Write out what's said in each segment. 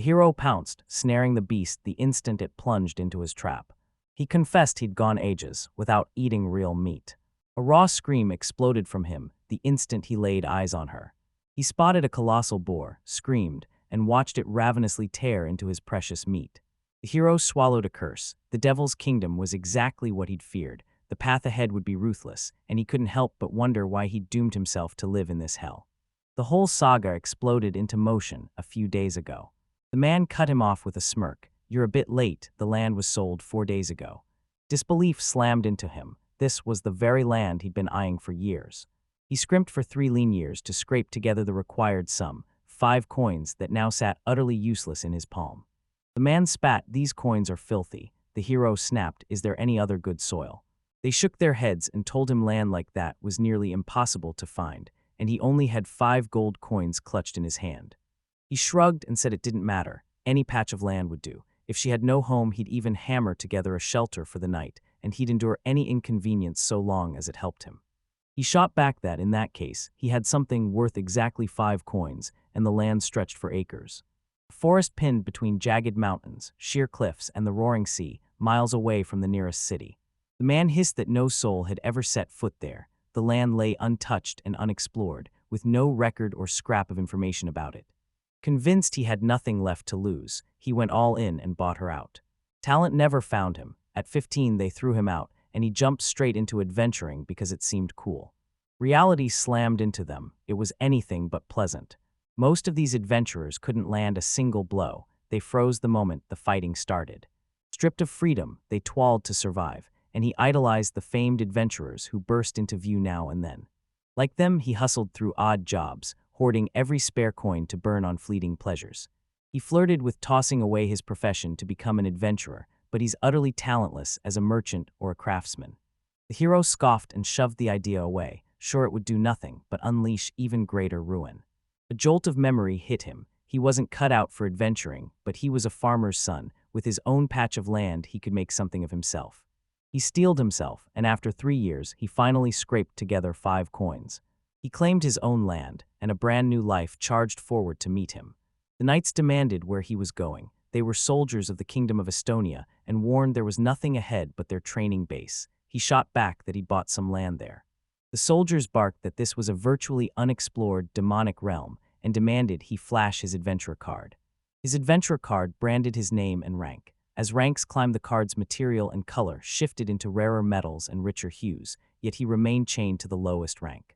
hero pounced, snaring the beast the instant it plunged into his trap. He confessed he'd gone ages without eating real meat. A raw scream exploded from him the instant he laid eyes on her. He spotted a colossal boar, screamed, and watched it ravenously tear into his precious meat. The hero swallowed a curse. The devil's kingdom was exactly what he'd feared. The path ahead would be ruthless, and he couldn't help but wonder why he'd doomed himself to live in this hell. The whole saga exploded into motion a few days ago. The man cut him off with a smirk. "You're a bit late, the land was sold 4 days ago." Disbelief slammed into him. This was the very land he'd been eyeing for years. He scrimped for 3 lean years to scrape together the required sum, 5 coins that now sat utterly useless in his palm. The man spat, "These coins are filthy." The hero snapped, "Is there any other good soil?" They shook their heads and told him land like that was nearly impossible to find, and he only had 5 gold coins clutched in his hand. He shrugged and said it didn't matter. Any patch of land would do. If she had no home, he'd even hammer together a shelter for the night, and he'd endure any inconvenience so long as it helped him. He shot back that, in that case, he had something worth exactly 5 coins, and the land stretched for acres. A forest pinned between jagged mountains, sheer cliffs, and the roaring sea, miles away from the nearest city. The man hissed that no soul had ever set foot there. The land lay untouched and unexplored, with no record or scrap of information about it. Convinced he had nothing left to lose, he went all in and bought her out. Talent never found him. At 15 they threw him out, and he jumped straight into adventuring because it seemed cool. Reality slammed into them. It was anything but pleasant. Most of these adventurers couldn't land a single blow. They froze the moment the fighting started. Stripped of freedom, they toiled to survive, and he idolized the famed adventurers who burst into view now and then. Like them, he hustled through odd jobs, hoarding every spare coin to burn on fleeting pleasures. He flirted with tossing away his profession to become an adventurer, but he's utterly talentless as a merchant or a craftsman. The hero scoffed and shoved the idea away, sure it would do nothing but unleash even greater ruin. A jolt of memory hit him. He wasn't cut out for adventuring, but he was a farmer's son. With his own patch of land, he could make something of himself. He steeled himself, and after 3 years, he finally scraped together 5 coins. He claimed his own land, and a brand new life charged forward to meet him. The knights demanded where he was going. They were soldiers of the Kingdom of Estonia and warned there was nothing ahead but their training base. He shot back that he'd bought some land there. The soldiers barked that this was a virtually unexplored demonic realm and demanded he flash his adventurer card. His adventurer card branded his name and rank. As ranks climbed, the card's material and color shifted into rarer metals and richer hues, yet he remained chained to the lowest rank.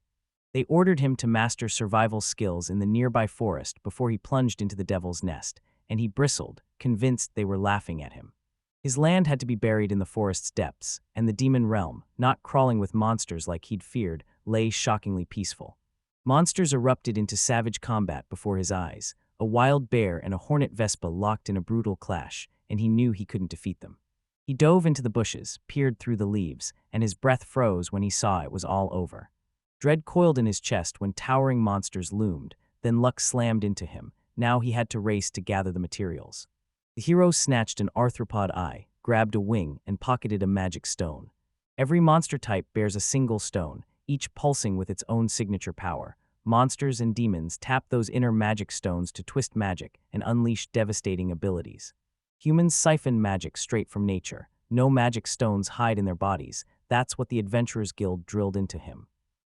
They ordered him to master survival skills in the nearby forest before he plunged into the devil's nest, and he bristled, convinced they were laughing at him. His land had to be buried in the forest's depths, and the demon realm, not crawling with monsters like he'd feared, lay shockingly peaceful. Monsters erupted into savage combat before his eyes. A wild bear and a hornet vespa locked in a brutal clash, and he knew he couldn't defeat them. He dove into the bushes, peered through the leaves, and his breath froze when he saw it was all over. Dread coiled in his chest when towering monsters loomed, then luck slammed into him. Now he had to race to gather the materials. The hero snatched an arthropod eye, grabbed a wing, and pocketed a magic stone. Every monster type bears a single stone, each pulsing with its own signature power. Monsters and demons tap those inner magic stones to twist magic and unleash devastating abilities. Humans siphon magic straight from nature. No magic stones hide in their bodies. That's what the Adventurers Guild drilled into him.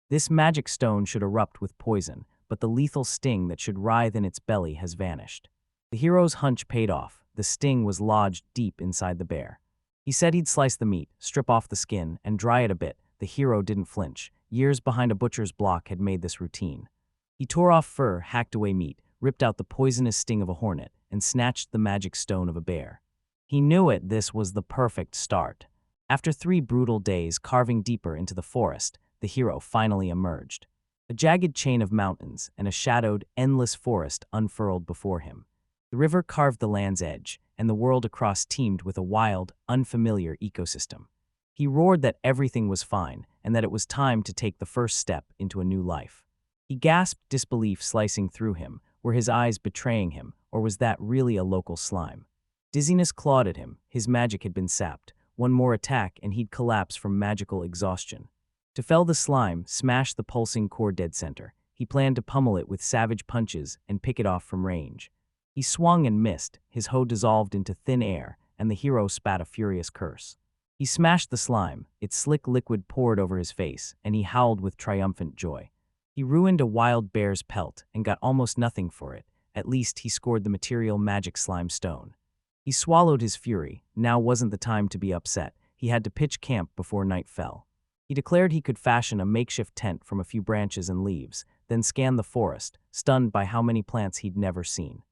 This magic stone should erupt with poison, but the lethal sting that should writhe in its belly has vanished. The hero's hunch paid off. The sting was lodged deep inside the bear. He said he'd slice the meat, strip off the skin, and dry it a bit. The hero didn't flinch. Years behind a butcher's block had made this routine. He tore off fur, hacked away meat, ripped out the poisonous sting of a hornet, and snatched the magic stone of a bear. He knew it. This was the perfect start. After 3 brutal days carving deeper into the forest, the hero finally emerged. A jagged chain of mountains and a shadowed, endless forest unfurled before him. The river carved the land's edge, and the world across teemed with a wild, unfamiliar ecosystem. He roared that everything was fine, and that it was time to take the first step into a new life. He gasped, disbelief slicing through him. Were his eyes betraying him, or was that really a local slime? Dizziness clawed at him. His magic had been sapped. One more attack and he'd collapse from magical exhaustion. To fell the slime, smash the pulsing core dead center. He planned to pummel it with savage punches and pick it off from range. He swung and missed, his hoe dissolved into thin air, and the hero spat a furious curse. He smashed the slime, its slick liquid poured over his face, and he howled with triumphant joy. He ruined a wild bear's pelt and got almost nothing for it. At least he scored the material magic slime stone. He swallowed his fury. Now wasn't the time to be upset. He had to pitch camp before night fell. He declared he could fashion a makeshift tent from a few branches and leaves, then scan the forest, stunned by how many plants he'd never seen.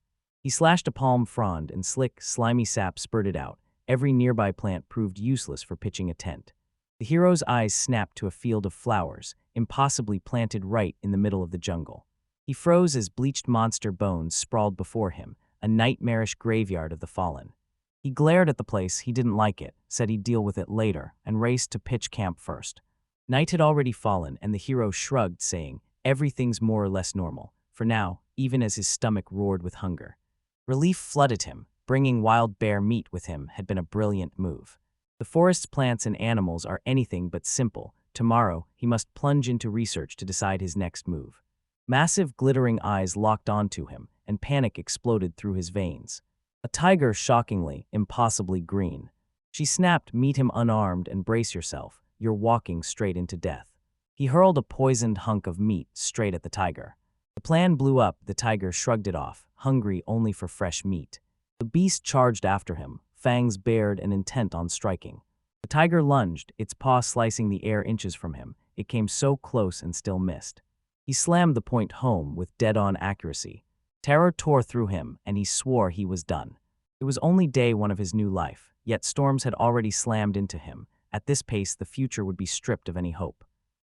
He slashed a palm frond and slick, slimy sap spurted out. Every nearby plant proved useless for pitching a tent. The hero's eyes snapped to a field of flowers, impossibly planted right in the middle of the jungle. He froze as bleached monster bones sprawled before him, a nightmarish graveyard of the fallen. He glared at the place, he didn't like it, said he'd deal with it later, and raced to pitch camp first. Night had already fallen, and the hero shrugged, saying, "Everything's more or less normal, for now," even as his stomach roared with hunger. Relief flooded him. Bringing wild bear meat with him had been a brilliant move. The forest's plants and animals are anything but simple. Tomorrow, he must plunge into research to decide his next move. Massive, glittering eyes locked onto him, and panic exploded through his veins. A tiger, shockingly, impossibly green. She snapped, "Meet him unarmed and brace yourself. You're walking straight into death." He hurled a poisoned hunk of meat straight at the tiger. The plan blew up. The tiger shrugged it off, hungry only for fresh meat. The beast charged after him, fangs bared and intent on striking. The tiger lunged, its paw slicing the air inches from him. It came so close and still missed. He slammed the point home with dead-on accuracy. Terror tore through him, and he swore he was done. It was only day one of his new life, yet storms had already slammed into him. At this pace, the future would be stripped of any hope.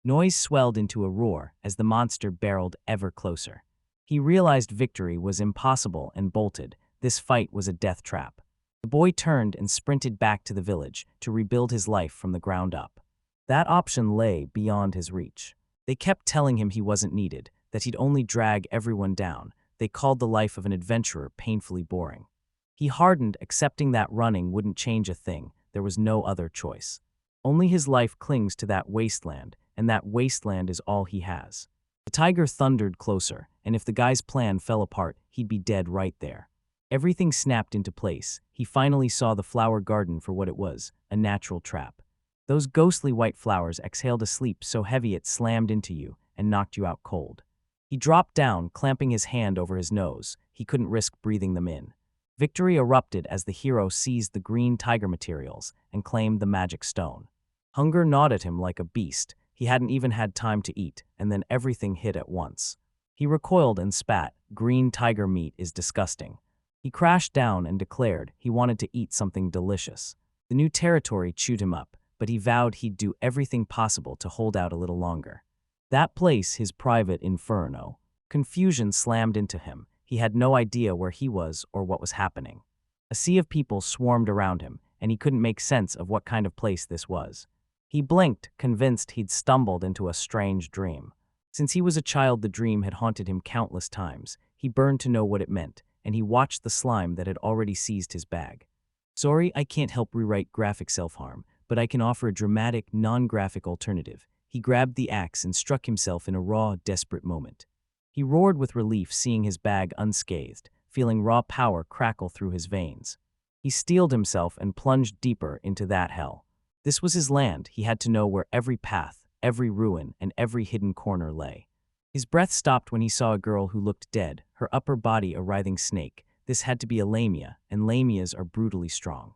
Noise swelled into a roar as the monster barreled ever closer. He realized victory was impossible and bolted. This fight was a death trap. The boy turned and sprinted back to the village to rebuild his life from the ground up. That option lay beyond his reach. They kept telling him he wasn't needed, that he'd only drag everyone down. They called the life of an adventurer painfully boring. He hardened, accepting that running wouldn't change a thing. There was no other choice. Only his life clings to that wasteland, and that wasteland is all he has. The tiger thundered closer, and if the guy's plan fell apart, he'd be dead right there. Everything snapped into place. He finally saw the flower garden for what it was, a natural trap. Those ghostly white flowers exhaled a sleep so heavy it slammed into you and knocked you out cold. He dropped down, clamping his hand over his nose. He couldn't risk breathing them in. Victory erupted as the hero seized the green tiger materials and claimed the magic stone. Hunger gnawed at him like a beast. He hadn't even had time to eat, and then everything hit at once. He recoiled and spat. "Green tiger meat is disgusting." He crashed down and declared he wanted to eat something delicious. The new territory chewed him up, but he vowed he'd do everything possible to hold out a little longer. That place, his private inferno. Confusion slammed into him. He had no idea where he was or what was happening. A sea of people swarmed around him, and he couldn't make sense of what kind of place this was. He blinked, convinced he'd stumbled into a strange dream. Since he was a child, the dream had haunted him countless times. He burned to know what it meant, and he watched the slime that had already seized his bag. "Sorry, I can't help rewrite graphic self-harm, but I can offer a dramatic, non-graphic alternative." He grabbed the axe and struck himself in a raw, desperate moment. He roared with relief, seeing his bag unscathed, feeling raw power crackle through his veins. He steeled himself and plunged deeper into that hell. This was his land. He had to know where every path, every ruin, and every hidden corner lay. His breath stopped when he saw a girl who looked dead, her upper body a writhing snake. This had to be a Lameia, and Lameias are brutally strong.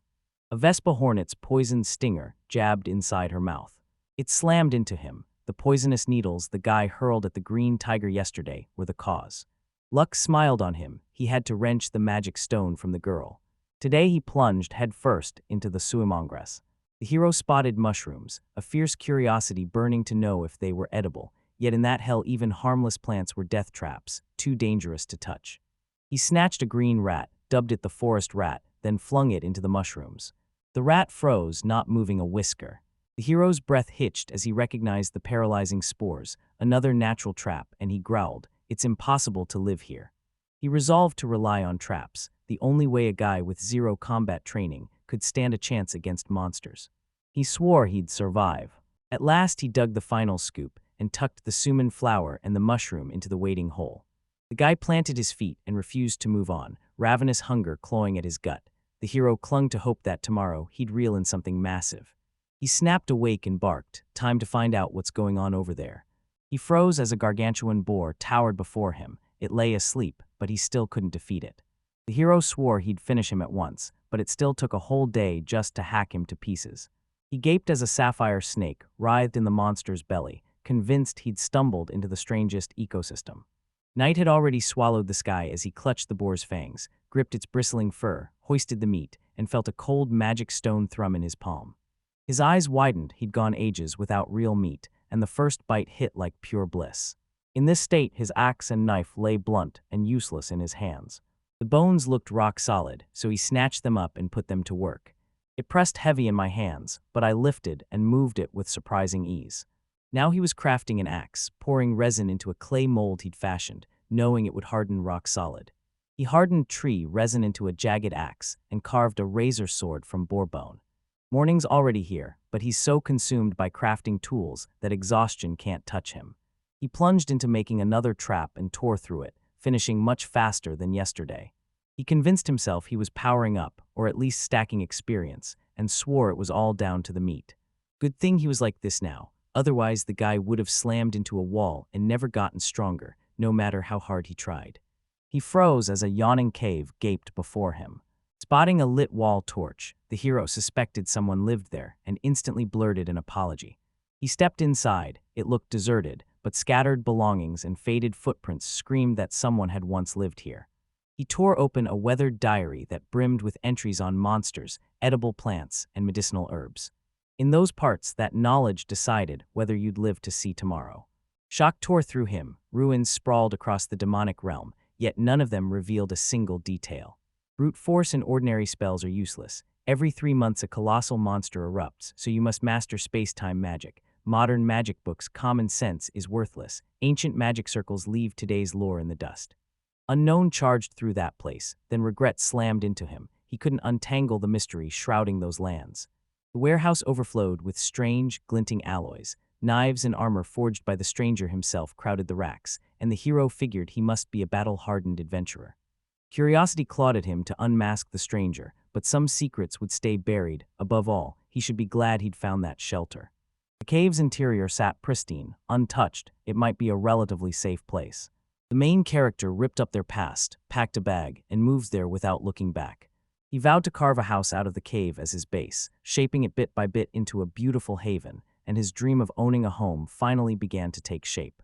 A Vespa hornet's poisoned stinger jabbed inside her mouth. It slammed into him. The poisonous needles the guy hurled at the green tiger yesterday were the cause. Luck smiled on him. He had to wrench the magic stone from the girl. Today he plunged headfirst into the suimongras. The hero spotted mushrooms, a fierce curiosity burning to know if they were edible. Yet in that hell even harmless plants were death traps, too dangerous to touch. He snatched a green rat, dubbed it the forest rat, then flung it into the mushrooms. The rat froze, not moving a whisker. The hero's breath hitched as he recognized the paralyzing spores, another natural trap, and he growled, "It's impossible to live here." He resolved to rely on traps, the only way a guy with zero combat training could stand a chance against monsters. He swore he'd survive. At last he dug the final scoop and tucked the suman flower and the mushroom into the waiting hole. The guy planted his feet and refused to move on, ravenous hunger clawing at his gut. The hero clung to hope that tomorrow he'd reel in something massive. He snapped awake and barked, time to find out what's going on over there. He froze as a gargantuan boar towered before him. It lay asleep, but he still couldn't defeat it. The hero swore he'd finish him at once, but it still took a whole day just to hack him to pieces. He gaped as a sapphire snake writhed in the monster's belly, convinced he'd stumbled into the strangest ecosystem. Night had already swallowed the sky as he clutched the boar's fangs, gripped its bristling fur, hoisted the meat, and felt a cold magic stone thrum in his palm. His eyes widened. He'd gone ages without real meat, and the first bite hit like pure bliss. In this state, his axe and knife lay blunt and useless in his hands. The bones looked rock solid, so he snatched them up and put them to work. It pressed heavy in my hands, but I lifted and moved it with surprising ease. Now he was crafting an axe, pouring resin into a clay mold he'd fashioned, knowing it would harden rock solid. He hardened tree resin into a jagged axe and carved a razor sword from boar bone. Morning's already here, but he's so consumed by crafting tools that exhaustion can't touch him. He plunged into making another trap and tore through it, finishing much faster than yesterday. He convinced himself he was powering up, or at least stacking experience, and swore it was all down to the meat. Good thing he was like this now. Otherwise, the guy would have slammed into a wall and never gotten stronger, no matter how hard he tried. He froze as a yawning cave gaped before him. Spotting a lit wall torch, the hero suspected someone lived there and instantly blurted an apology. He stepped inside. It looked deserted, but scattered belongings and faded footprints screamed that someone had once lived here. He tore open a weathered diary that brimmed with entries on monsters, edible plants, and medicinal herbs. In those parts, that knowledge decided whether you'd live to see tomorrow. Shock tore through him. Ruins sprawled across the demonic realm, yet none of them revealed a single detail. Brute force and ordinary spells are useless. Every 3 months a colossal monster erupts, so you must master space-time magic. Modern magic books' common sense is worthless. Ancient magic circles leave today's lore in the dust. Unknown charged through that place, then regret slammed into him. He couldn't untangle the mystery shrouding those lands. The warehouse overflowed with strange, glinting alloys. Knives and armor forged by the stranger himself crowded the racks, and the hero figured he must be a battle-hardened adventurer. Curiosity clawed at him to unmask the stranger, but some secrets would stay buried. Above all, he should be glad he'd found that shelter. The cave's interior sat pristine, untouched. It might be a relatively safe place. The main character ripped up their past, packed a bag, and moved there without looking back. He vowed to carve a house out of the cave as his base, shaping it bit by bit into a beautiful haven, and his dream of owning a home finally began to take shape.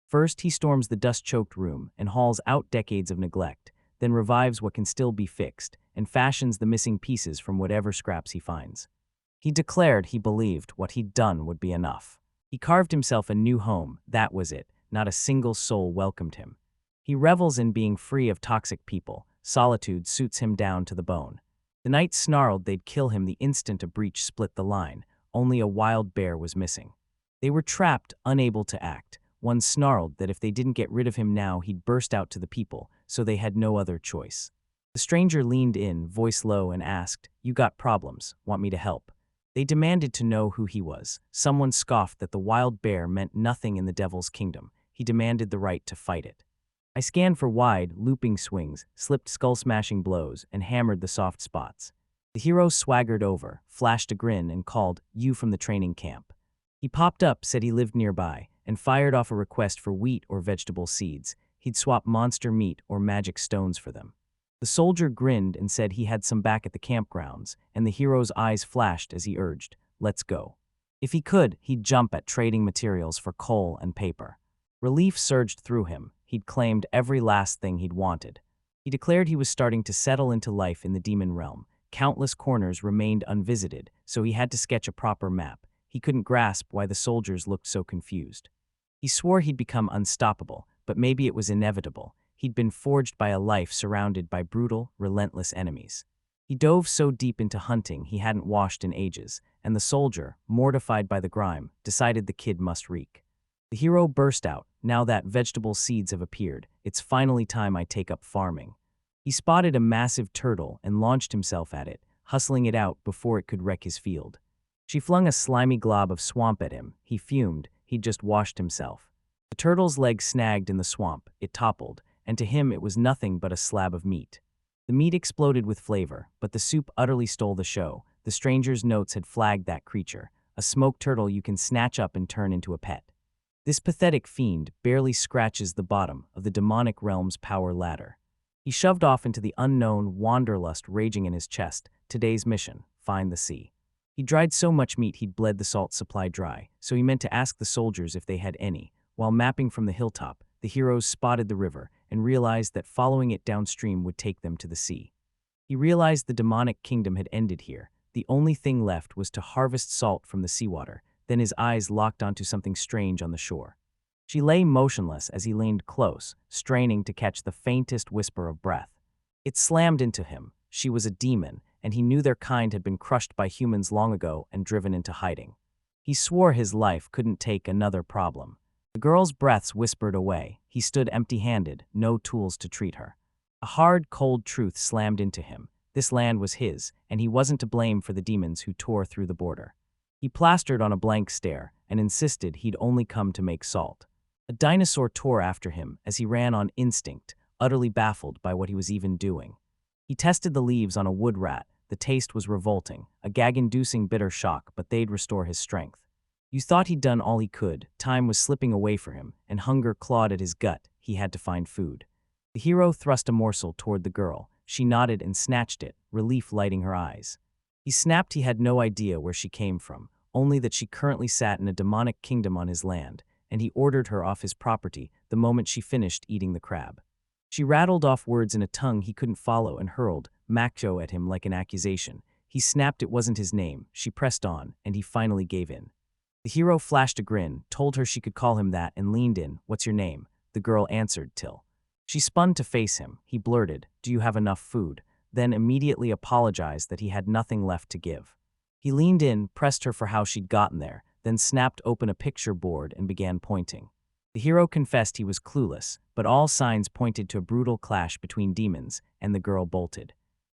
First, he storms the dust-choked room and hauls out decades of neglect, then revives what can still be fixed, and fashions the missing pieces from whatever scraps he finds. He declared he believed what he'd done would be enough. He carved himself a new home, that was it. Not a single soul welcomed him. He revels in being free of toxic people. Solitude suits him down to the bone. The knights snarled they'd kill him the instant a breach split the line. Only a wild bear was missing. They were trapped, unable to act. One snarled that if they didn't get rid of him now, he'd burst out to the people, so they had no other choice. The stranger leaned in, voice low, and asked, "You got problems, want me to help?" They demanded to know who he was. Someone scoffed that the wild bear meant nothing in the devil's kingdom. He demanded the right to fight it. I scanned for wide, looping swings, slipped skull-smashing blows, and hammered the soft spots. The hero swaggered over, flashed a grin, and called, "You from the training camp." He popped up, said he lived nearby, and fired off a request for wheat or vegetable seeds. He'd swap monster meat or magic stones for them. The soldier grinned and said he had some back at the campgrounds, and the hero's eyes flashed as he urged, "Let's go." If he could, he'd jump at trading materials for coal and paper. Relief surged through him. He'd claimed every last thing he'd wanted. He declared he was starting to settle into life in the demon realm. Countless corners remained unvisited, so he had to sketch a proper map. He couldn't grasp why the soldiers looked so confused. He swore he'd become unstoppable, but maybe it was inevitable. He'd been forged by a life surrounded by brutal, relentless enemies. He dove so deep into hunting he hadn't washed in ages, and the soldier, mortified by the grime, decided the kid must reek. The hero burst out, "Now that vegetable seeds have appeared, it's finally time I take up farming." He spotted a massive turtle and launched himself at it, hustling it out before it could wreck his field. She flung a slimy glob of swamp at him. He fumed. He'd just washed himself. The turtle's leg snagged in the swamp. It toppled, and to him it was nothing but a slab of meat. The meat exploded with flavor, but the soup utterly stole the show. The stranger's notes had flagged that creature, a smoked turtle you can snatch up and turn into a pet. This pathetic fiend barely scratches the bottom of the demonic realm's power ladder. He shoved off into the unknown, wanderlust raging in his chest. Today's mission, find the sea. He dried so much meat he'd bled the salt supply dry, so he meant to ask the soldiers if they had any. While mapping from the hilltop, the heroes spotted the river and realized that following it downstream would take them to the sea. He realized the demonic kingdom had ended here. The only thing left was to harvest salt from the seawater. Then his eyes locked onto something strange on the shore. She lay motionless as he leaned close, straining to catch the faintest whisper of breath. It slammed into him. She was a demon, and he knew their kind had been crushed by humans long ago and driven into hiding. He swore his life couldn't take another problem. The girl's breaths whispered away. He stood empty-handed, no tools to treat her. A hard, cold truth slammed into him. This land was his, and he wasn't to blame for the demons who tore through the border. He plastered on a blank stare and insisted he'd only come to make salt. A dinosaur tore after him as he ran on instinct, utterly baffled by what he was even doing. He tested the leaves on a wood rat. The taste was revolting, a gag-inducing bitter shock, but they'd restore his strength. You thought he'd done all he could. Time was slipping away for him, and hunger clawed at his gut. He had to find food. The hero thrust a morsel toward the girl. She nodded and snatched it, relief lighting her eyes. He snapped he had no idea where she came from, only that she currently sat in a demonic kingdom on his land, and he ordered her off his property the moment she finished eating the crab. She rattled off words in a tongue he couldn't follow and hurled macho at him like an accusation. He snapped it wasn't his name. She pressed on, and he finally gave in. The hero flashed a grin, told her she could call him that, and leaned in. What's your name? The girl answered, Till. She spun to face him. He blurted, do you have enough food? Then immediately apologized that he had nothing left to give. He leaned in, pressed her for how she'd gotten there, then snapped open a picture board and began pointing. The hero confessed he was clueless, but all signs pointed to a brutal clash between demons, and the girl bolted.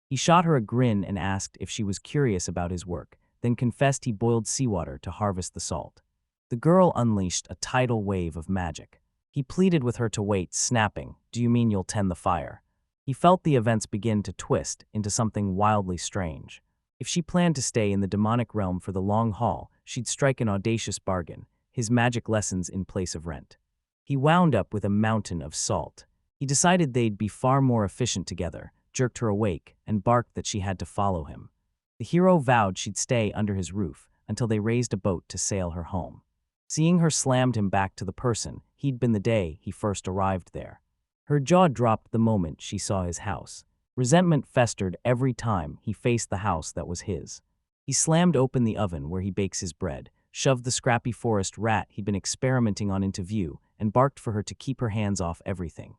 He shot her a grin and asked if she was curious about his work, then confessed he boiled seawater to harvest the salt. The girl unleashed a tidal wave of magic. He pleaded with her to wait, snapping, do you mean you'll tend the fire? He felt the events begin to twist into something wildly strange. If she planned to stay in the demonic realm for the long haul, she'd strike an audacious bargain, his magic lessons in place of rent. He wound up with a mountain of salt. He decided they'd be far more efficient together, jerked her awake, and barked that she had to follow him. The hero vowed she'd stay under his roof until they raised a boat to sail her home. Seeing her slammed him back to the person he'd been the day he first arrived there. Her jaw dropped the moment she saw his house. Resentment festered every time he faced the house that was his. He slammed open the oven where he bakes his bread, shoved the scrappy forest rat he'd been experimenting on into view, and barked for her to keep her hands off everything.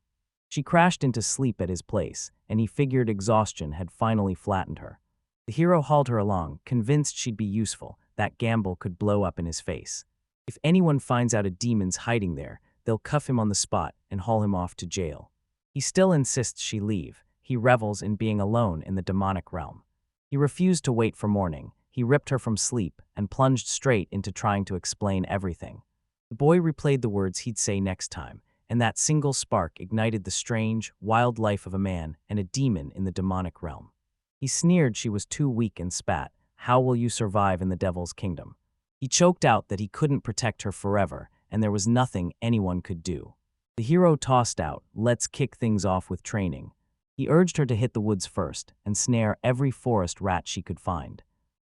She crashed into sleep at his place, and he figured exhaustion had finally flattened her. The hero hauled her along, convinced she'd be useful. That gamble could blow up in his face. If anyone finds out a demon's hiding there, they'll cuff him on the spot and haul him off to jail. He still insists she leave. He revels in being alone in the demonic realm. He refused to wait for morning. He ripped her from sleep and plunged straight into trying to explain everything. The boy replayed the words he'd say next time, and that single spark ignited the strange, wild life of a man and a demon in the demonic realm. He sneered she was too weak and spat, how will you survive in the devil's kingdom? He choked out that he couldn't protect her forever, and there was nothing anyone could do. The hero tossed out, let's kick things off with training. He urged her to hit the woods first and snare every forest rat she could find.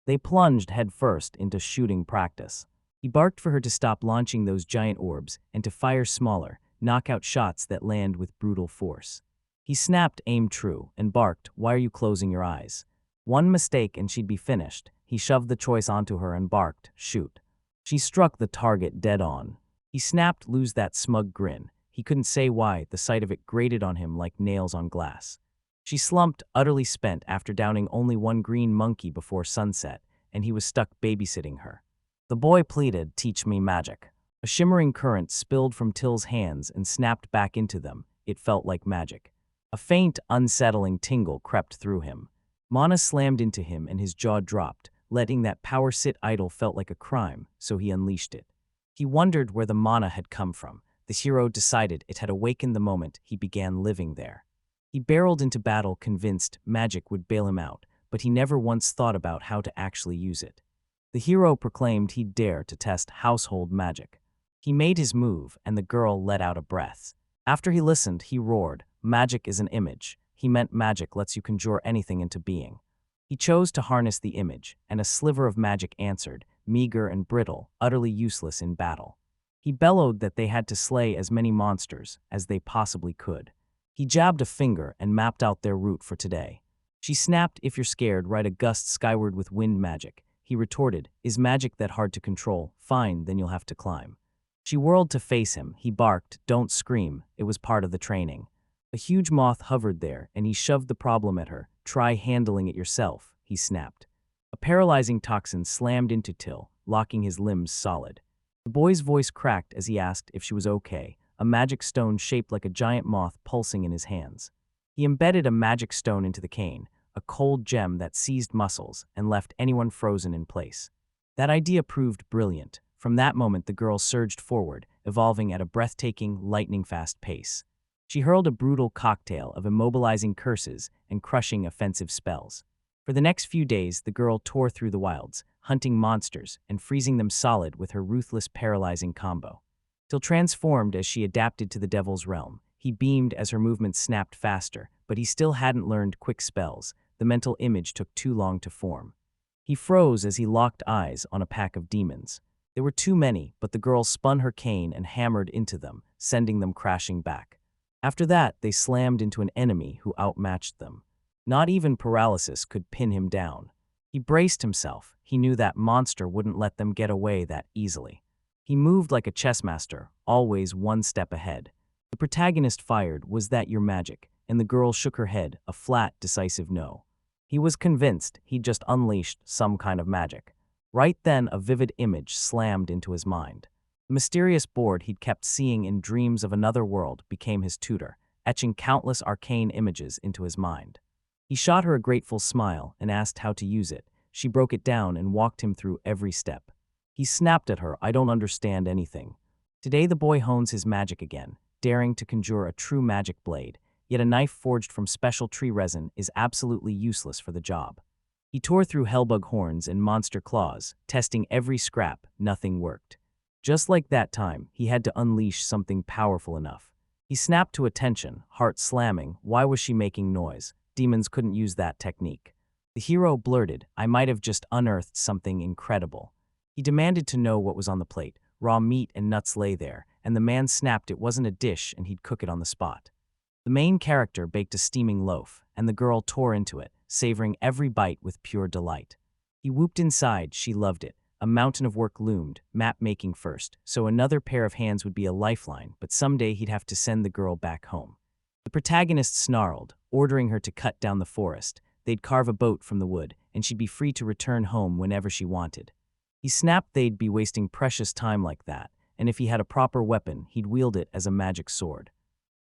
They plunged headfirst into shooting practice. He barked for her to stop launching those giant orbs and to fire smaller, knockout shots that land with brutal force. He snapped aim true and barked, why are you closing your eyes? One mistake and she'd be finished. He shoved the choice onto her and barked, shoot. She struck the target dead on. He snapped, lose that smug grin. He couldn't say why, the sight of it grated on him like nails on glass. She slumped, utterly spent after downing only one green monkey before sunset, and he was stuck babysitting her. The boy pleaded, teach me magic. A shimmering current spilled from Till's hands and snapped back into them. It felt like magic. A faint, unsettling tingle crept through him. Mana slammed into him and his jaw dropped. Letting that power sit idle felt like a crime, so he unleashed it. He wondered where the mana had come from. the hero decided it had awakened the moment he began living there. He barreled into battle convinced magic would bail him out, but he never once thought about how to actually use it. The hero proclaimed he'd dare to test household magic. He made his move, and the girl let out a breath. After he listened, he roared, "Magic is an image." He meant magic lets you conjure anything into being. He chose to harness the image, and a sliver of magic answered, meager and brittle, utterly useless in battle. He bellowed that they had to slay as many monsters as they possibly could. He jabbed a finger and mapped out their route for today. She snapped, "If you're scared, ride a gust skyward with wind magic." He retorted, "Is magic that hard to control? Fine, then you'll have to climb." She whirled to face him. He barked, "Don't scream, it was part of the training." A huge moth hovered there, and he shoved the problem at her. "Try handling it yourself," he snapped. A paralyzing toxin slammed into Till, locking his limbs solid. The boy's voice cracked as he asked if she was okay, a magic stone shaped like a giant moth pulsing in his hands. He embedded a magic stone into the cane, a cold gem that seized muscles and left anyone frozen in place. That idea proved brilliant. From that moment, the girl surged forward, evolving at a breathtaking, lightning-fast pace. She hurled a brutal cocktail of immobilizing curses and crushing offensive spells. For the next few days, the girl tore through the wilds, hunting monsters and freezing them solid with her ruthless, paralyzing combo. Till transformed as she adapted to the devil's realm. He beamed as her movements snapped faster, but he still hadn't learned quick spells. The mental image took too long to form. He froze as he locked eyes on a pack of demons. There were too many, but the girl spun her cane and hammered into them, sending them crashing back. After that, they slammed into an enemy who outmatched them. Not even paralysis could pin him down. He braced himself. He knew that monster wouldn't let them get away that easily. He moved like a chess master, always one step ahead. The protagonist fired, "Was that your magic?" And the girl shook her head, a flat, decisive no. He was convinced he'd just unleashed some kind of magic. Right then, a vivid image slammed into his mind. The mysterious board he'd kept seeing in dreams of another world became his tutor, etching countless arcane images into his mind. He shot her a grateful smile and asked how to use it. She broke it down and walked him through every step. He snapped at her, "I don't understand anything." Today the boy hones his magic again, daring to conjure a true magic blade, yet a knife forged from special tree resin is absolutely useless for the job. He tore through hellbug horns and monster claws, testing every scrap. Nothing worked. Just like that time, he had to unleash something powerful enough. He snapped to attention, heart slamming. Why was she making noise? Demons couldn't use that technique. The hero blurted, "I might have just unearthed something incredible." He demanded to know what was on the plate. Raw meat and nuts lay there, and the man snapped it wasn't a dish and he'd cook it on the spot. The main character baked a steaming loaf, and the girl tore into it, savoring every bite with pure delight. He whooped inside. She loved it. A mountain of work loomed, map-making first, so another pair of hands would be a lifeline, but someday he'd have to send the girl back home. The protagonist snarled, ordering her to cut down the forest. They'd carve a boat from the wood, and she'd be free to return home whenever she wanted. He snapped they'd be wasting precious time like that, and if he had a proper weapon, he'd wield it as a magic sword.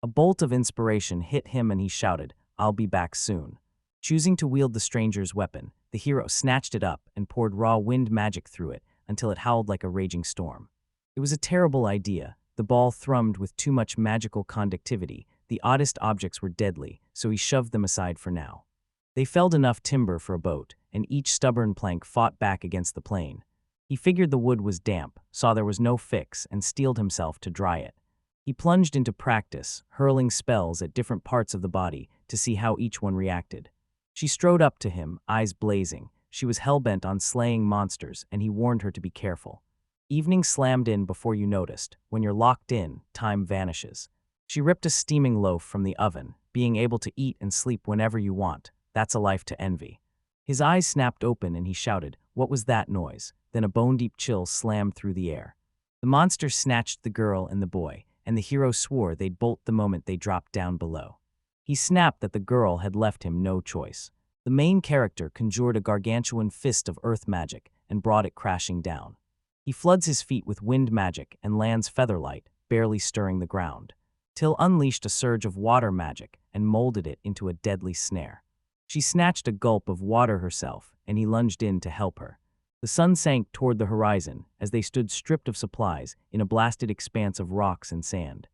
A bolt of inspiration hit him and he shouted, "I'll be back soon." Choosing to wield the stranger's weapon, the hero snatched it up and poured raw wind magic through it until it howled like a raging storm. It was a terrible idea. The ball thrummed with too much magical conductivity. The oddest objects were deadly, so he shoved them aside for now. They felled enough timber for a boat, and each stubborn plank fought back against the plane. He figured the wood was damp, saw there was no fix, and steeled himself to dry it. He plunged into practice, hurling spells at different parts of the body to see how each one reacted. She strode up to him, eyes blazing. She was hell-bent on slaying monsters, and he warned her to be careful. Evening slammed in before you noticed. When you're locked in, time vanishes. She ripped a steaming loaf from the oven, being able to eat and sleep whenever you want. That's a life to envy. His eyes snapped open and he shouted, "What was that noise?" Then a bone-deep chill slammed through the air. The monster snatched the girl and the boy, and the hero swore they'd bolt the moment they dropped down below. He snapped that the girl had left him no choice. The main character conjured a gargantuan fist of earth magic and brought it crashing down. He floods his feet with wind magic and lands featherlight, barely stirring the ground. Till unleashed a surge of water magic and molded it into a deadly snare. She snatched a gulp of water herself, and he lunged in to help her. The The sun sank toward the horizon as they stood stripped of supplies in a blasted expanse of rocks and sand.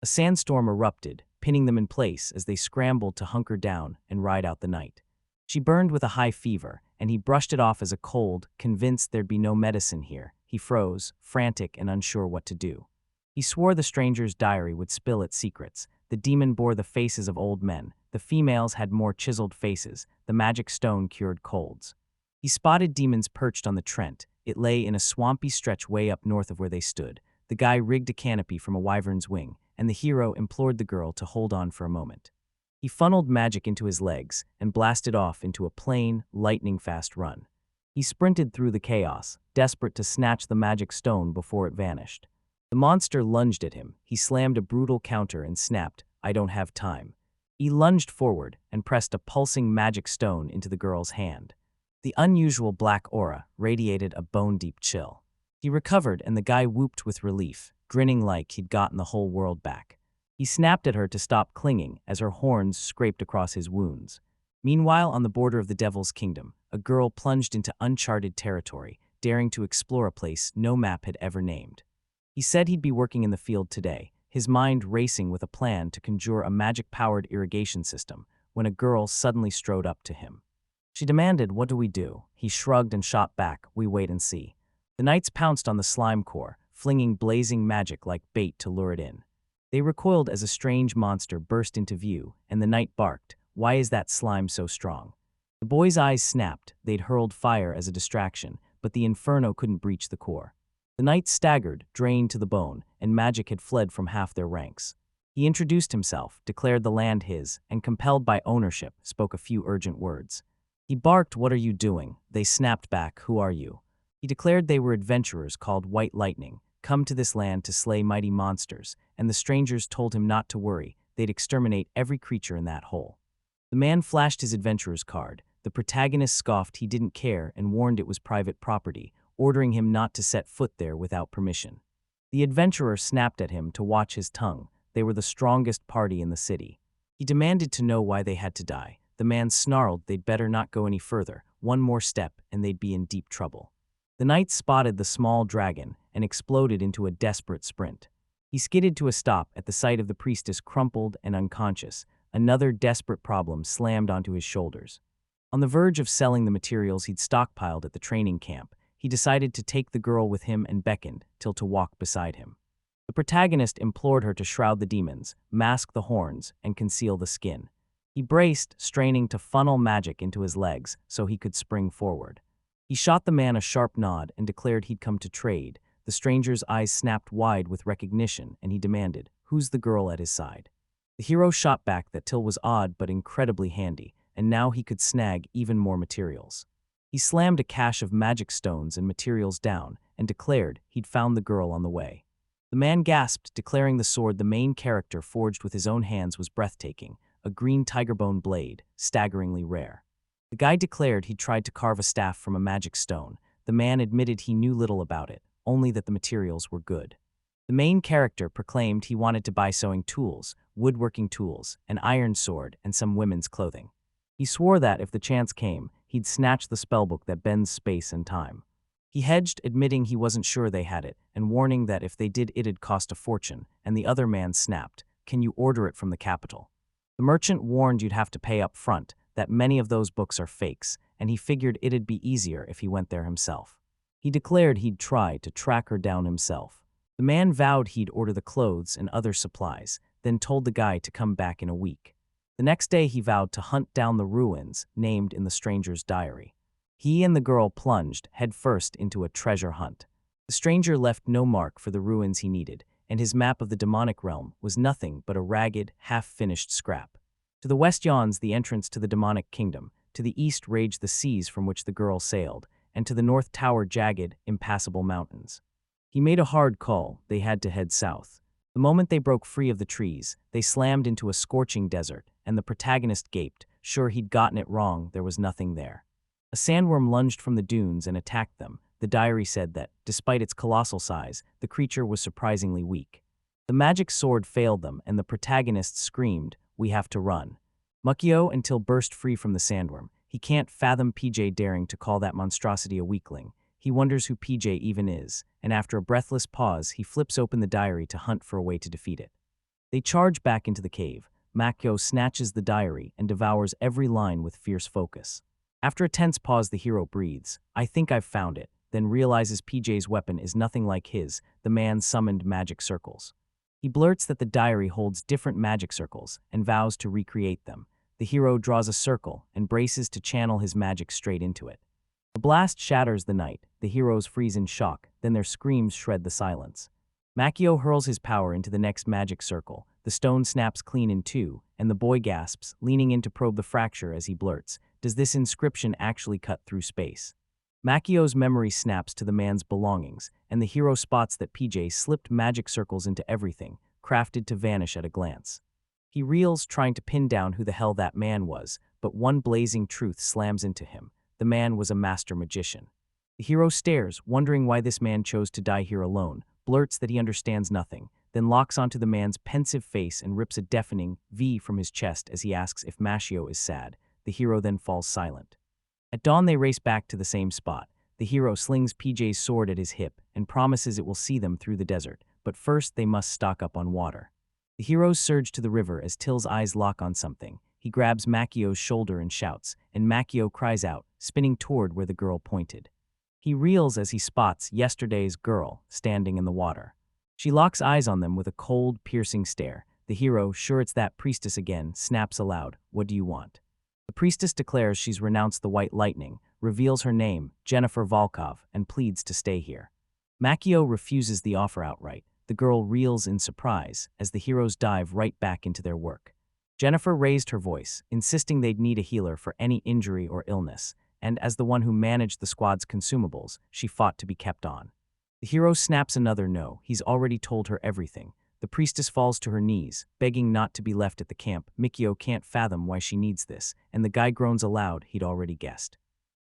A sandstorm erupted, pinning them in place as they scrambled to hunker down and ride out the night. She burned with a high fever, and he brushed it off as a cold, convinced there'd be no medicine here. He froze, frantic and unsure what to do. He swore the stranger's diary would spill its secrets. The demon bore the faces of old men. The females had more chiseled faces. The magic stone cured colds. He spotted demons perched on the Trent. It lay in a swampy stretch way up north of where they stood. The guy rigged a canopy from a wyvern's wing, and the hero implored the girl to hold on for a moment. He funneled magic into his legs and blasted off into a plain, lightning-fast run. He sprinted through the chaos, desperate to snatch the magic stone before it vanished. The monster lunged at him. He slammed a brutal counter and snapped, "I don't have time." He lunged forward and pressed a pulsing magic stone into the girl's hand. The unusual black aura radiated a bone-deep chill. He recovered, and the guy whooped with relief, grinning like he'd gotten the whole world back. He snapped at her to stop clinging as her horns scraped across his wounds. Meanwhile, on the border of the Devil's Kingdom, a girl plunged into uncharted territory, daring to explore a place no map had ever named. He said he'd be working in the field today, his mind racing with a plan to conjure a magic-powered irrigation system, when a girl suddenly strode up to him. She demanded, "What do we do?" He shrugged and shot back, "We wait and see." The knights pounced on the slime core, flinging blazing magic like bait to lure it in. They recoiled as a strange monster burst into view, and the knight barked, "Why is that slime so strong?" The boy's eyes snapped. They'd hurled fire as a distraction, but the inferno couldn't breach the core. The knights staggered, drained to the bone, and magic had fled from half their ranks. He introduced himself, declared the land his, and compelled by ownership, spoke a few urgent words. He barked, "What are you doing?" They snapped back, "Who are you?" He declared they were adventurers called White Lightning, come to this land to slay mighty monsters, and the strangers told him not to worry, they'd exterminate every creature in that hole. The man flashed his adventurer's card. The protagonist scoffed he didn't care and warned it was private property, ordering him not to set foot there without permission. The adventurer snapped at him to watch his tongue. They were the strongest party in the city. He demanded to know why they had to die. The man snarled they'd better not go any further. One more step, and they'd be in deep trouble. The knight spotted the small dragon and exploded into a desperate sprint. He skidded to a stop at the sight of the priestess crumpled and unconscious. Another desperate problem slammed onto his shoulders. On the verge of selling the materials he'd stockpiled at the training camp, he decided to take the girl with him and beckoned till to walk beside him. The protagonist implored her to shroud the demons, mask the horns, and conceal the skin. He braced, straining to funnel magic into his legs so he could spring forward. He shot the man a sharp nod and declared he'd come to trade. The stranger's eyes snapped wide with recognition, and he demanded, "Who's the girl at his side?" The hero shot back that Till was odd but incredibly handy, and now he could snag even more materials. He slammed a cache of magic stones and materials down and declared he'd found the girl on the way. The man gasped, declaring the sword the main character forged with his own hands was breathtaking, a green tigerbone blade, staggeringly rare. The guy declared he'd tried to carve a staff from a magic stone. The man admitted he knew little about it, only that the materials were good. The main character proclaimed he wanted to buy sewing tools, woodworking tools, an iron sword, and some women's clothing. He swore that, if the chance came, he'd snatch the spellbook that bends space and time. He hedged, admitting he wasn't sure they had it, and warning that if they did it'd cost a fortune, and the other man snapped, "Can you order it from the capital?" The merchant warned you'd have to pay up front, that many of those books are fakes, and he figured it'd be easier if he went there himself. He declared he'd try to track her down himself. The man vowed he'd order the clothes and other supplies, then told the guy to come back in a week. The next day he vowed to hunt down the ruins named in the stranger's diary. He and the girl plunged headfirst into a treasure hunt. The stranger left no mark for the ruins he needed, and his map of the demonic realm was nothing but a ragged, half-finished scrap. To the west yawns the entrance to the demonic kingdom, to the east raged the seas from which the girl sailed, and to the north towered jagged, impassable mountains. He made a hard call. They had to head south. The moment they broke free of the trees, they slammed into a scorching desert, and the protagonist gaped, sure he'd gotten it wrong, there was nothing there. A sandworm lunged from the dunes and attacked them. The diary said that, despite its colossal size, the creature was surprisingly weak. The magic sword failed them, and the protagonist screamed, "We have to run." Mukio until burst free from the sandworm. He can't fathom PJ daring to call that monstrosity a weakling. He wonders who PJ even is, and after a breathless pause, he flips open the diary to hunt for a way to defeat it. They charge back into the cave. Makyo snatches the diary and devours every line with fierce focus. After a tense pause, the hero breathes, "I think I've found it," then realizes PJ's weapon is nothing like his, the man's summoned magic circles. He blurts that the diary holds different magic circles and vows to recreate them. The hero draws a circle and braces to channel his magic straight into it. The blast shatters the night. The heroes freeze in shock, then their screams shred the silence. Makio hurls his power into the next magic circle. The stone snaps clean in two, and the boy gasps, leaning in to probe the fracture as he blurts, "Does this inscription actually cut through space?" Makio's memory snaps to the man's belongings, and the hero spots that PJ slipped magic circles into everything, crafted to vanish at a glance. He reels, trying to pin down who the hell that man was, but one blazing truth slams into him. The man was a master magician. The hero stares, wondering why this man chose to die here alone, blurts that he understands nothing, then locks onto the man's pensive face and rips a deafening V from his chest as he asks if Mashio is sad. The hero then falls silent. At dawn, they race back to the same spot. The hero slings PJ's sword at his hip and promises it will see them through the desert, but first they must stock up on water. The heroes surge to the river as Till's eyes lock on something. He grabs Makio's shoulder and shouts, and Makio cries out, spinning toward where the girl pointed. He reels as he spots yesterday's girl standing in the water. She locks eyes on them with a cold, piercing stare. The hero, sure it's that priestess again, snaps aloud, "What do you want?" The priestess declares she's renounced the White Lightning, reveals her name, Jennifer Volkov, and pleads to stay here. Makio refuses the offer outright. The girl reels in surprise as the heroes dive right back into their work. Jennifer raised her voice, insisting they'd need a healer for any injury or illness, and as the one who managed the squad's consumables, she fought to be kept on. The hero snaps another no. He's already told her everything. The priestess falls to her knees, begging not to be left at the camp. Mikio can't fathom why she needs this, and the guy groans aloud he'd already guessed.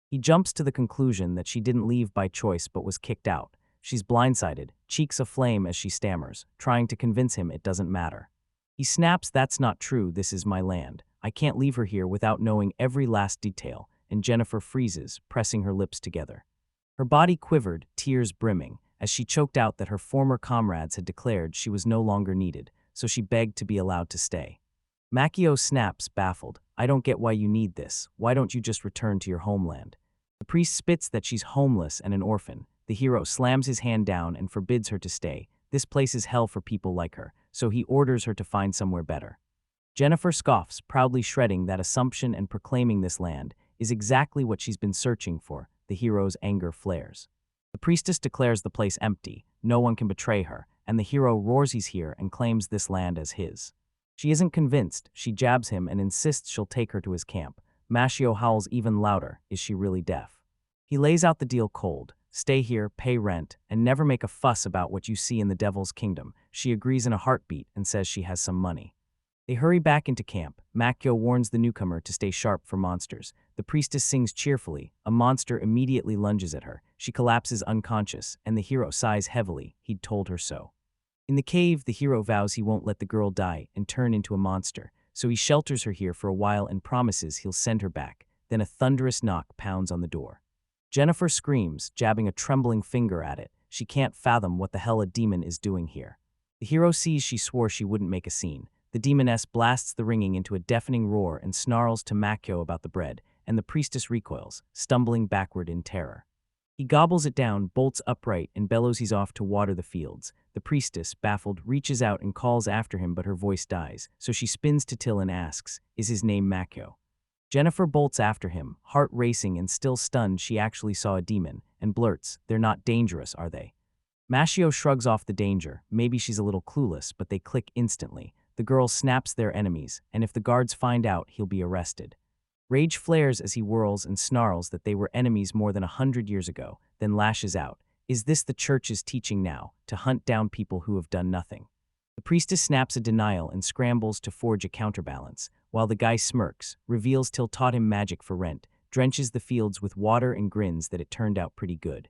He jumps to the conclusion that she didn't leave by choice but was kicked out. She's blindsided, cheeks aflame as she stammers, trying to convince him it doesn't matter. He snaps, "That's not true, this is my land. I can't leave her here without knowing every last detail," and Jennifer freezes, pressing her lips together. Her body quivered, tears brimming, as she choked out that her former comrades had declared she was no longer needed, so she begged to be allowed to stay. Makio snaps, baffled, "I don't get why you need this. Why don't you just return to your homeland?" The priest spits that she's homeless and an orphan. The hero slams his hand down and forbids her to stay. This place is hell for people like her, so he orders her to find somewhere better. Jennifer scoffs, proudly shredding that assumption and proclaiming this land is exactly what she's been searching for. The hero's anger flares. The priestess declares the place empty, no one can betray her, and the hero roars he's here and claims this land as his. She isn't convinced. She jabs him and insists she'll take her to his camp. Mashio howls even louder, is she really deaf? He lays out the deal cold. "Stay here, pay rent, and never make a fuss about what you see in the Devil's Kingdom." She agrees in a heartbeat and says she has some money. They hurry back into camp. Makio warns the newcomer to stay sharp for monsters. The priestess sings cheerfully. A monster immediately lunges at her. She collapses unconscious, and the hero sighs heavily. He'd told her so. In the cave, the hero vows he won't let the girl die and turn into a monster, so he shelters her here for a while and promises he'll send her back. Then a thunderous knock pounds on the door. Jennifer screams, jabbing a trembling finger at it. She can't fathom what the hell a demon is doing here. The hero sees she swore she wouldn't make a scene. The demoness blasts the ringing into a deafening roar and snarls to Makio about the bread, and the priestess recoils, stumbling backward in terror. He gobbles it down, bolts upright, and bellows he's off to water the fields. The priestess, baffled, reaches out and calls after him, but her voice dies, so she spins to Till and asks, "Is his name Makio?" Jennifer bolts after him, heart racing and still stunned she actually saw a demon, and blurts, "They're not dangerous, are they?" Mashio shrugs off the danger. Maybe she's a little clueless, but they click instantly. The girl snaps their enemies, and if the guards find out, he'll be arrested. Rage flares as he whirls and snarls that they were enemies more than 100 years ago, then lashes out. Is this the church's teaching now, to hunt down people who have done nothing? The priestess snaps a denial and scrambles to forge a counterbalance, while the guy smirks, reveals Till taught him magic for rent, drenches the fields with water and grins that it turned out pretty good.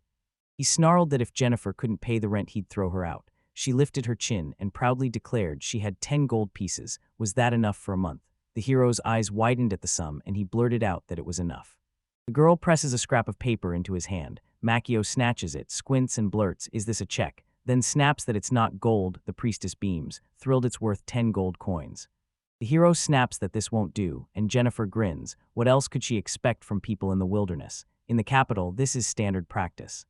He snarled that if Jennifer couldn't pay the rent, he'd throw her out. She lifted her chin and proudly declared she had 10 gold pieces. Was that enough for a month? The hero's eyes widened at the sum, and he blurted out that it was enough. The girl presses a scrap of paper into his hand. Makio snatches it, squints and blurts, "Is this a check?" Then snaps that it's not gold. The priestess beams, thrilled it's worth 10 gold coins. The hero snaps that this won't do, and Jennifer grins. What else could she expect from people in the wilderness? In the capital, this is standard practice.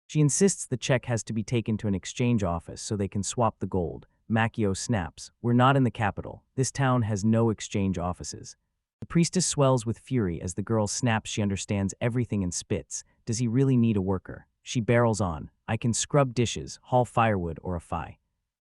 She insists the check has to be taken to an exchange office so they can swap the gold. Makio snaps, "We're not in the capital. This town has no exchange offices." The priestess swells with fury as the girl snaps she understands everything and spits. Does he really need a worker? She barrels on, "I can scrub dishes, haul firewood, or a fi."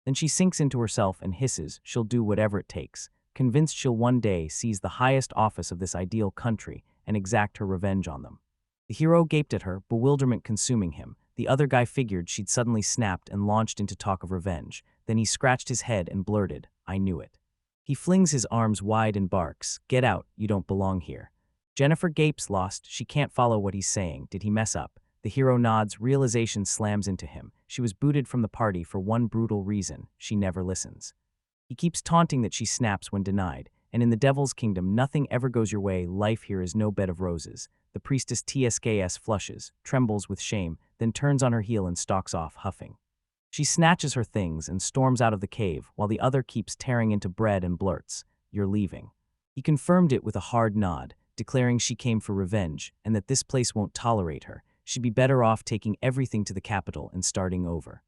Then she sinks into herself and hisses, she'll do whatever it takes, convinced she'll one day seize the highest office of this ideal country and exact her revenge on them. The hero gaped at her, bewilderment consuming him. The other guy figured she'd suddenly snapped and launched into talk of revenge. Then he scratched his head and blurted, "I knew it." He flings his arms wide and barks, "Get out, you don't belong here." Jennifer gapes, lost. She can't follow what he's saying. Did he mess up? The hero nods, realization slams into him. She was booted from the party for one brutal reason: she never listens. He keeps taunting that she snaps when denied, and in the Devil's Kingdom nothing ever goes your way. Life here is no bed of roses. The priestess TSKS flushes, trembles with shame, then turns on her heel and stalks off, huffing. She snatches her things and storms out of the cave, while the other keeps tearing into bread and blurts, "You're leaving." He confirmed it with a hard nod, declaring she came for revenge and that this place won't tolerate her. She'd be better off taking everything to the capital and starting over.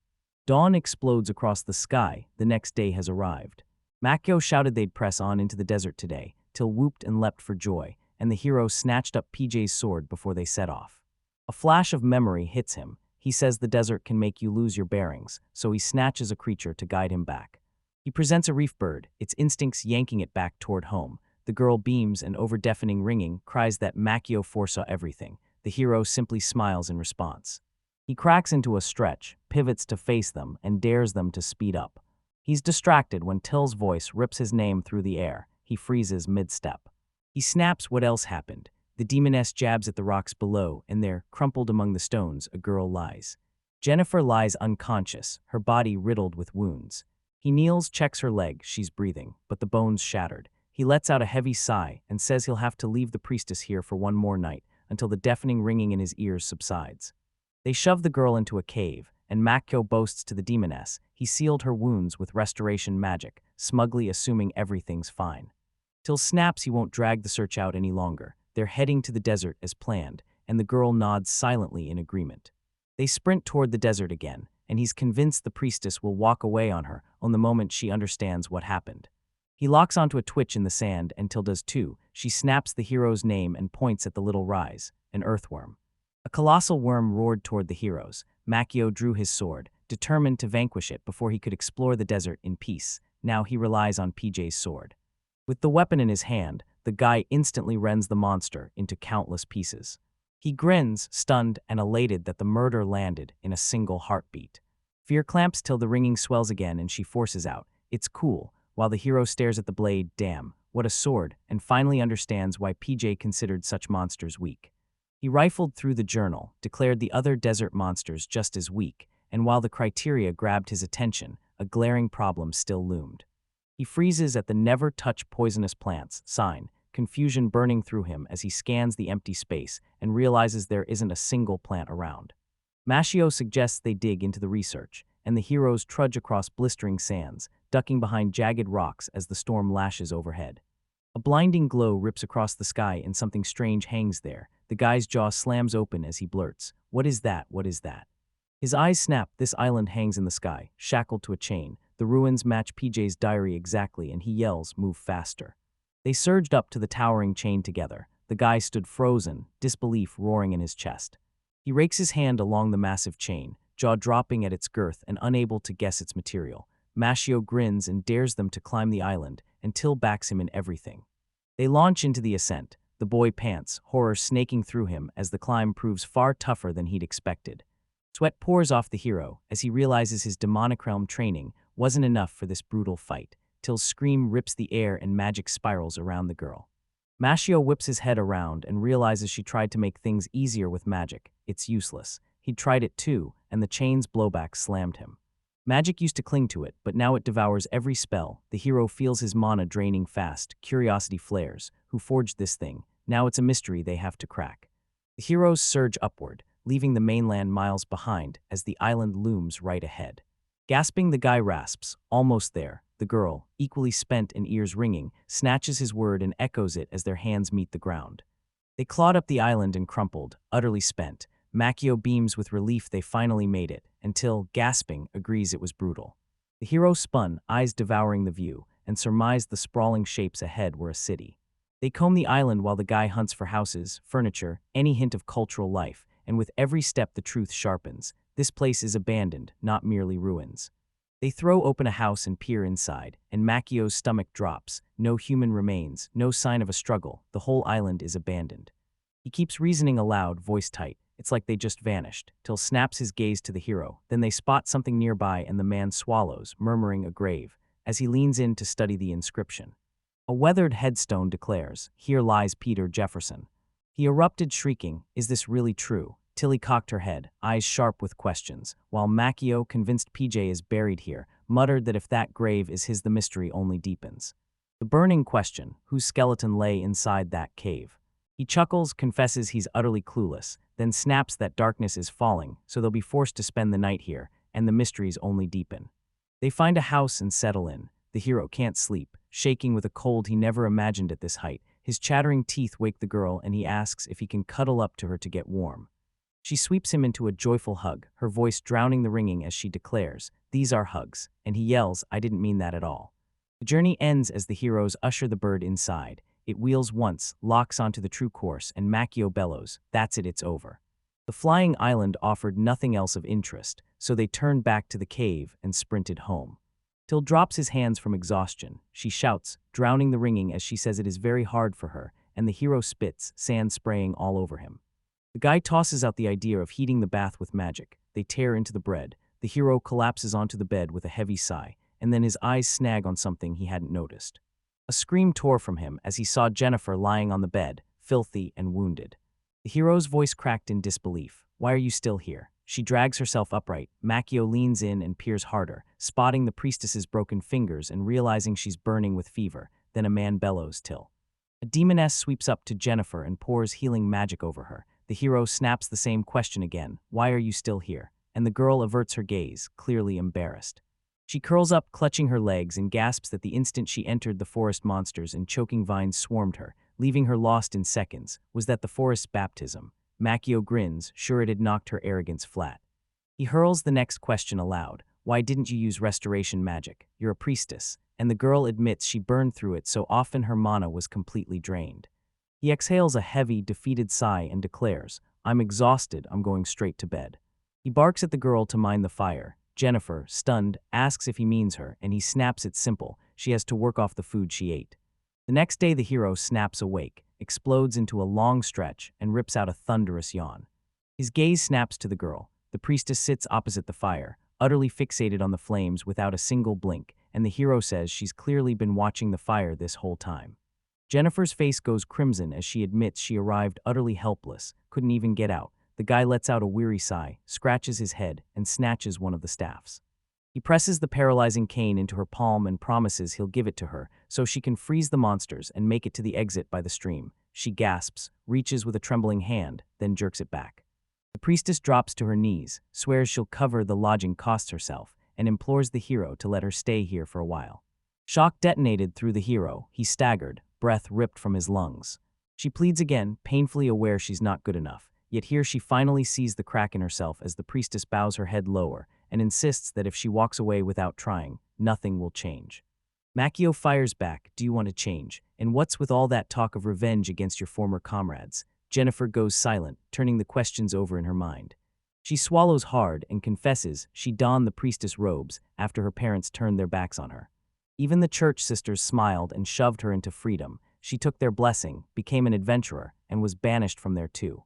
Dawn explodes across the sky. The next day has arrived. Makio shouted they'd press on into the desert today, till whooped and leapt for joy, and the hero snatched up PJ's sword before they set off. A flash of memory hits him. He says the desert can make you lose your bearings, so he snatches a creature to guide him back. He presents a reef bird, its instincts yanking it back toward home. The girl beams and, over deafening ringing, cries that Makio foresaw everything. The hero simply smiles in response. He cracks into a stretch, pivots to face them, and dares them to speed up. He's distracted when Till's voice rips his name through the air. He freezes mid-step. He snaps what else happened. The demoness jabs at the rocks below, and there, crumpled among the stones, a girl lies. Jennifer lies unconscious, her body riddled with wounds. He kneels, checks her leg, she's breathing, but the bone's shattered. He lets out a heavy sigh and says he'll have to leave the priestess here for one more night, until the deafening ringing in his ears subsides. They shove the girl into a cave, and Makio boasts to the demoness he sealed her wounds with restoration magic, smugly assuming everything's fine. Till snaps he won't drag the search out any longer. They're heading to the desert as planned, and the girl nods silently in agreement. They sprint toward the desert again, and he's convinced the priestess will walk away on her on the moment she understands what happened. He locks onto a twitch in the sand, and Till does too. She snaps the hero's name and points at the little rise, an earthworm. A colossal worm roared toward the heroes. Makio drew his sword, determined to vanquish it before he could explore the desert in peace. Now he relies on PJ's sword. With the weapon in his hand, the guy instantly rends the monster into countless pieces. He grins, stunned and elated that the murder landed in a single heartbeat. Fear clamps till the ringing swells again and she forces out, "It's cool," while the hero stares at the blade, "Damn, what a sword," and finally understands why PJ considered such monsters weak. He rifled through the journal, declared the other desert monsters just as weak, and while the criteria grabbed his attention, a glaring problem still loomed. He freezes at the "never touch poisonous plants" sign, confusion burning through him as he scans the empty space and realizes there isn't a single plant around. Mashio suggests they dig into the research, and the heroes trudge across blistering sands, ducking behind jagged rocks as the storm lashes overhead. A blinding glow rips across the sky and something strange hangs there. The guy's jaw slams open as he blurts, "What is that? What is that?" His eyes snap. This island hangs in the sky, shackled to a chain. The ruins match PJ's diary exactly, and he yells, "Move faster." They surged up to the towering chain together. The guy stood frozen, disbelief roaring in his chest. He rakes his hand along the massive chain, jaw dropping at its girth and unable to guess its material. Mashio grins and dares them to climb the island, and Till backs him in everything. They launch into the ascent. The boy pants, horror snaking through him as the climb proves far tougher than he'd expected. Sweat pours off the hero as he realizes his demonic realm training wasn't enough for this brutal fight. Till's scream rips the air and magic spirals around the girl. Mashio whips his head around and realizes she tried to make things easier with magic. It's useless. He'd tried it too, and the chain's blowback slammed him. Magic used to cling to it, but now it devours every spell. The hero feels his mana draining fast. Curiosity flares. Who forged this thing? Now it's a mystery they have to crack. The heroes surge upward, leaving the mainland miles behind as the island looms right ahead. Gasping, the guy rasps, "Almost there." The girl, equally spent and ears ringing, snatches his word and echoes it as their hands meet the ground. They clawed up the island and crumpled, utterly spent. Makio beams with relief they finally made it, until, gasping, agrees it was brutal. The hero spun, eyes devouring the view, and surmised the sprawling shapes ahead were a city. They comb the island while the guy hunts for houses, furniture, any hint of cultural life, and with every step the truth sharpens. This place is abandoned, not merely ruins. They throw open a house and peer inside, and Makio's stomach drops. No human remains, no sign of a struggle. The whole island is abandoned. He keeps reasoning aloud, voice tight. It's like they just vanished, till snaps his gaze to the hero. Then they spot something nearby and the man swallows, murmuring a grave, as he leans in to study the inscription. A weathered headstone declares, "Here lies Peter Jefferson." He erupted, shrieking, "Is this really true?" Tilly cocked her head, eyes sharp with questions, while Makio, convinced PJ is buried here, muttered that if that grave is his, the mystery only deepens. The burning question, whose skeleton lay inside that cave? He chuckles, confesses he's utterly clueless, then snaps that darkness is falling, so they'll be forced to spend the night here, and the mysteries only deepen. They find a house and settle in. The hero can't sleep, shaking with a cold he never imagined at this height. His chattering teeth wake the girl, and he asks if he can cuddle up to her to get warm. She sweeps him into a joyful hug, her voice drowning the ringing as she declares, "These are hugs," and he yells, "I didn't mean that at all." The journey ends as the heroes usher the bird inside. It wheels once, locks onto the true course, and Makio bellows, "That's it, it's over." The flying island offered nothing else of interest, so they turned back to the cave and sprinted home. Till drops his hands from exhaustion. She shouts, drowning the ringing as she says it is very hard for her, and the hero spits, sand spraying all over him. The guy tosses out the idea of heating the bath with magic. They tear into the bread. The hero collapses onto the bed with a heavy sigh, and then his eyes snag on something he hadn't noticed. A scream tore from him as he saw Jennifer lying on the bed, filthy and wounded. The hero's voice cracked in disbelief. "Why are you still here?" She drags herself upright. Makio leans in and peers harder, spotting the priestess's broken fingers and realizing she's burning with fever. Then a man bellows, "Till." A demoness sweeps up to Jennifer and pours healing magic over her. The hero snaps the same question again, "Why are you still here?" And the girl averts her gaze, clearly embarrassed. She curls up, clutching her legs, and gasps that the instant she entered the forest monsters and choking vines swarmed her, leaving her lost in seconds. Was that the forest's baptism? Makio grins, sure it had knocked her arrogance flat. He hurls the next question aloud. "Why didn't you use restoration magic? You're a priestess." And the girl admits she burned through it so often her mana was completely drained. He exhales a heavy, defeated sigh and declares, "I'm exhausted, I'm going straight to bed." He barks at the girl to mind the fire. Jennifer, stunned, asks if he means her, and he snaps it simple. She has to work off the food she ate. The next day the hero snaps awake, explodes into a long stretch, and rips out a thunderous yawn. His gaze snaps to the girl. The priestess sits opposite the fire, utterly fixated on the flames without a single blink, and the hero says she's clearly been watching the fire this whole time. Jennifer's face goes crimson as she admits she arrived utterly helpless, couldn't even get out. The guy lets out a weary sigh, scratches his head, and snatches one of the staffs. He presses the paralyzing cane into her palm and promises he'll give it to her so she can freeze the monsters and make it to the exit by the stream. She gasps, reaches with a trembling hand, then jerks it back. The priestess drops to her knees, swears she'll cover the lodging costs herself, and implores the hero to let her stay here for a while. Shock detonated through the hero. He staggered, breath ripped from his lungs. She pleads again, painfully aware she's not good enough. Yet here she finally sees the crack in herself as the priestess bows her head lower and insists that if she walks away without trying, nothing will change. Makio fires back, "Do you want to change? And what's with all that talk of revenge against your former comrades?" Jennifer goes silent, turning the questions over in her mind. She swallows hard and confesses she donned the priestess robes after her parents turned their backs on her. Even the church sisters smiled and shoved her into freedom. She took their blessing, became an adventurer, and was banished from there too.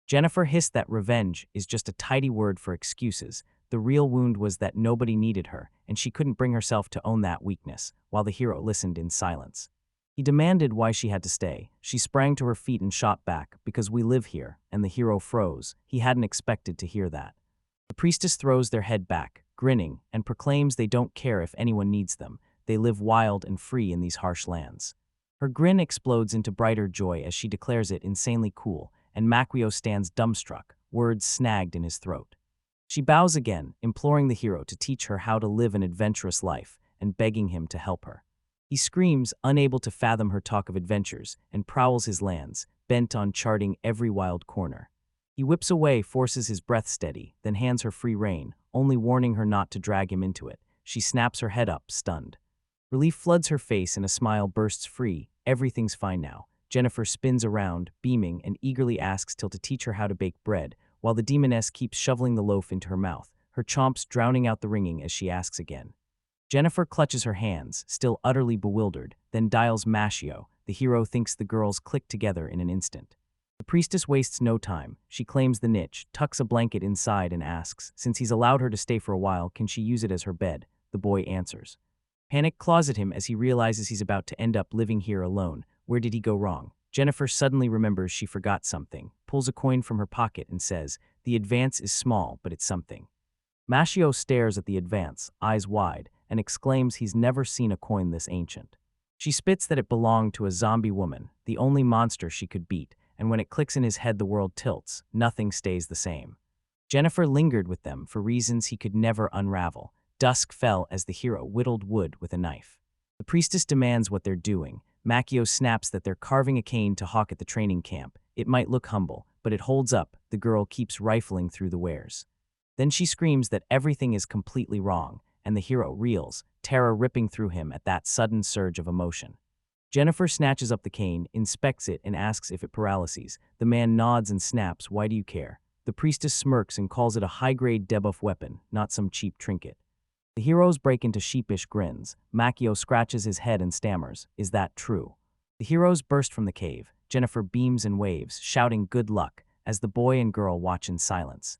Jennifer hissed that revenge is just a tidy word for excuses. The real wound was that nobody needed her, and she couldn't bring herself to own that weakness, while the hero listened in silence. He demanded why she had to stay. She sprang to her feet and shot back, "Because we live here," and the hero froze. He hadn't expected to hear that. The priestess throws their head back, grinning, and proclaims they don't care if anyone needs them. They live wild and free in these harsh lands. Her grin explodes into brighter joy as she declares it insanely cool, and Makio stands dumbstruck, words snagged in his throat. She bows again, imploring the hero to teach her how to live an adventurous life and begging him to help her. He screams, unable to fathom her talk of adventures, and prowls his lands, bent on charting every wild corner. He whips away, forces his breath steady, then hands her free rein, only warning her not to drag him into it. She snaps her head up, stunned. Relief floods her face and a smile bursts free. Everything's fine now. Jennifer spins around, beaming, and eagerly asks Till to teach her how to bake bread, while the demoness keeps shoveling the loaf into her mouth, her chomps drowning out the ringing as she asks again. Jennifer clutches her hands, still utterly bewildered, then dials Mashio. The hero thinks the girls click together in an instant. The priestess wastes no time. She claims the niche, tucks a blanket inside and asks, since he's allowed her to stay for a while, can she use it as her bed? The boy answers. Panic claws at him as he realizes he's about to end up living here alone. Where did he go wrong? Jennifer suddenly remembers she forgot something, pulls a coin from her pocket and says, the advance is small, but it's something. Mashio stares at the advance, eyes wide, and exclaims he's never seen a coin this ancient. She spits that it belonged to a zombie woman, the only monster she could beat, and when it clicks in his head the world tilts, nothing stays the same. Jennifer lingered with them for reasons he could never unravel. Dusk fell as the hero whittled wood with a knife. The priestess demands what they're doing. Makio snaps that they're carving a cane to hawk at the training camp. It might look humble, but it holds up. The girl keeps rifling through the wares. Then she screams that everything is completely wrong, and the hero reels, terror ripping through him at that sudden surge of emotion. Jennifer snatches up the cane, inspects it, and asks if it paralyses. The man nods and snaps, why do you care? The priestess smirks and calls it a high-grade debuff weapon, not some cheap trinket. The heroes break into sheepish grins. Makio scratches his head and stammers, is that true? The heroes burst from the cave. Jennifer beams and waves, shouting good luck, as the boy and girl watch in silence.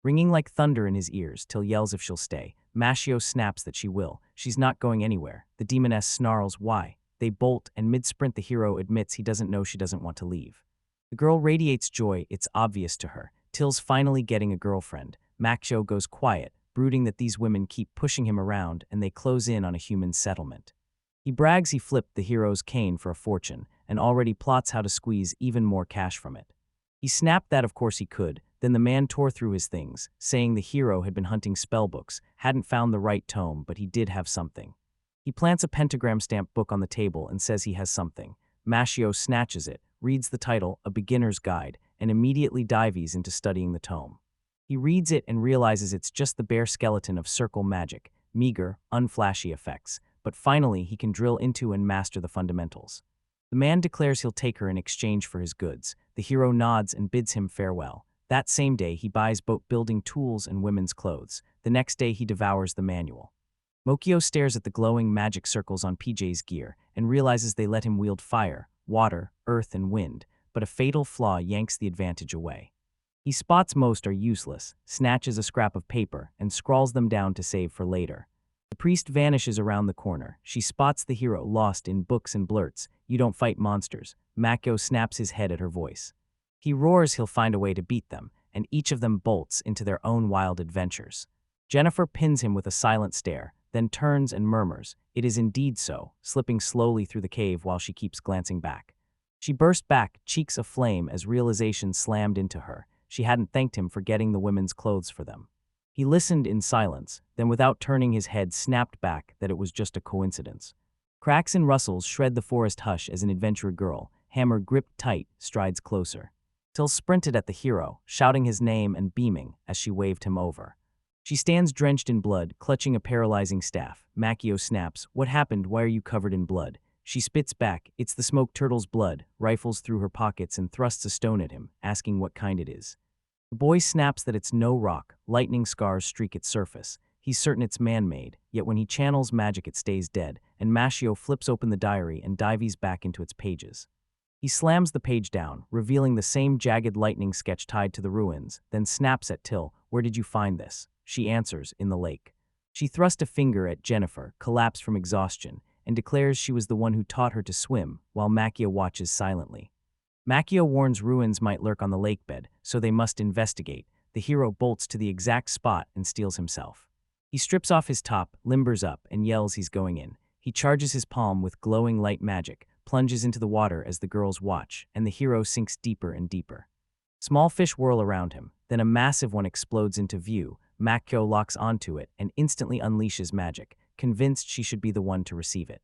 Ringing like thunder in his ears, Till yells if she'll stay. Mashio snaps that she will. She's not going anywhere. The demoness snarls, why? They bolt, and mid-sprint the hero admits he doesn't know she doesn't want to leave. The girl radiates joy, it's obvious to her. Till's finally getting a girlfriend. Mashio goes quiet, brooding that these women keep pushing him around and they close in on a human settlement. He brags he flipped the hero's cane for a fortune and already plots how to squeeze even more cash from it. He snapped that of course he could, then the man tore through his things, saying the hero had been hunting spellbooks, hadn't found the right tome, but he did have something. He plants a pentagram-stamped book on the table and says he has something. Mashio snatches it, reads the title, A Beginner's Guide, and immediately dives into studying the tome. He reads it and realizes it's just the bare skeleton of circle magic, meager, unflashy effects, but finally he can drill into and master the fundamentals. The man declares he'll take her in exchange for his goods. The hero nods and bids him farewell. That same day he buys boat-building tools and women's clothes. The next day he devours the manual. Mokio stares at the glowing magic circles on PJ's gear and realizes they let him wield fire, water, earth, and wind, but a fatal flaw yanks the advantage away. He spots most are useless, snatches a scrap of paper, and scrawls them down to save for later. The priest vanishes around the corner. She spots the hero lost in books and blurts, you don't fight monsters. Makio snaps his head at her voice. He roars he'll find a way to beat them, and each of them bolts into their own wild adventures. Jennifer pins him with a silent stare, then turns and murmurs, it is indeed so, slipping slowly through the cave while she keeps glancing back. She burst back, cheeks aflame as realization slammed into her. She hadn't thanked him for getting the women's clothes for them. He listened in silence, then without turning his head snapped back that it was just a coincidence. Cracks and rustles shred the forest hush as an adventurer girl, hammer gripped tight, strides closer. Till sprinted at the hero, shouting his name and beaming as she waved him over. She stands drenched in blood, clutching a paralyzing staff. Makio snaps, what happened, why are you covered in blood? She spits back, it's the smoke turtle's blood, rifles through her pockets and thrusts a stone at him, asking what kind it is. The boy snaps that it's no rock, lightning scars streak its surface. He's certain it's man-made, yet when he channels magic it stays dead, and Mashio flips open the diary and dives back into its pages. He slams the page down, revealing the same jagged lightning sketch tied to the ruins, then snaps at Till, where did you find this? She answers, in the lake. She thrusts a finger at Jennifer, collapsed from exhaustion, and declares she was the one who taught her to swim, while Makio watches silently. Makio warns ruins might lurk on the lakebed, so they must investigate. The hero bolts to the exact spot and steals himself. He strips off his top, limbers up, and yells he's going in. He charges his palm with glowing light magic, plunges into the water as the girls watch, and the hero sinks deeper and deeper. Small fish whirl around him, then a massive one explodes into view. Makyo locks onto it and instantly unleashes magic, convinced she should be the one to receive it.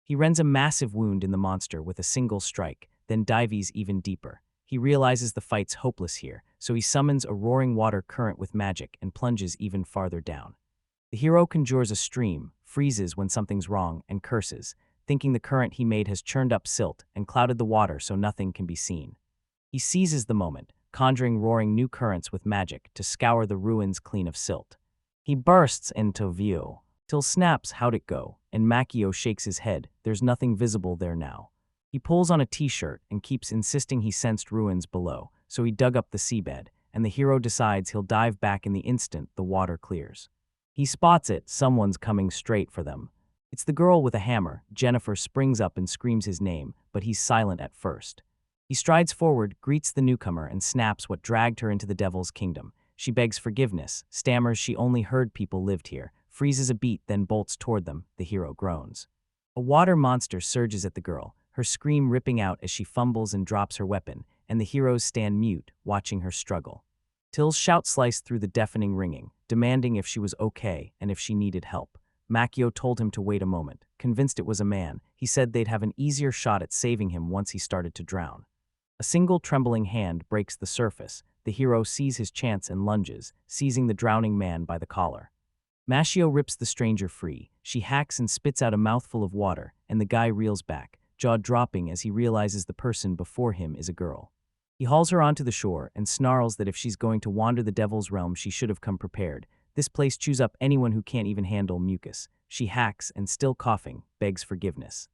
He rends a massive wound in the monster with a single strike, then dives even deeper. He realizes the fight's hopeless here, so he summons a roaring water current with magic and plunges even farther down. The hero conjures a stream, freezes when something's wrong, and curses, thinking the current he made has churned up silt and clouded the water so nothing can be seen. He seizes the moment, conjuring roaring new currents with magic to scour the ruins clean of silt. He bursts into view. Till snaps, how'd it go? And Makio shakes his head, there's nothing visible there now. He pulls on a t-shirt and keeps insisting he sensed ruins below, so he dug up the seabed, and the hero decides he'll dive back in the instant the water clears. He spots it, someone's coming straight for them. It's the girl with a hammer. Jennifer springs up and screams his name, but he's silent at first. He strides forward, greets the newcomer, and snaps what dragged her into the devil's kingdom. She begs forgiveness, stammers she only heard people lived here, freezes a beat, then bolts toward them. The hero groans. A water monster surges at the girl, her scream ripping out as she fumbles and drops her weapon, and the heroes stand mute, watching her struggle. Till's shout sliced through the deafening ringing, demanding if she was okay and if she needed help. Makio told him to wait a moment. Convinced it was a man, he said they'd have an easier shot at saving him once he started to drown. A single trembling hand breaks the surface. The hero sees his chance and lunges, seizing the drowning man by the collar. Mashio rips the stranger free. She hacks and spits out a mouthful of water, and the guy reels back, jaw dropping as he realizes the person before him is a girl. He hauls her onto the shore and snarls that if she's going to wander the devil's realm, she should have come prepared. This place chews up anyone who can't even handle mucus. She hacks and, still coughing, begs forgiveness.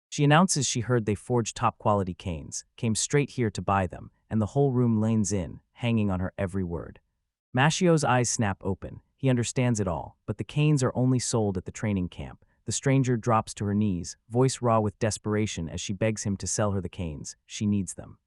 She announces she heard they forged top-quality canes, came straight here to buy them, and the whole room leans in, hanging on her every word. Mashio's eyes snap open. He understands it all, but the canes are only sold at the training camp. The stranger drops to her knees, voice raw with desperation as she begs him to sell her the canes. She needs them.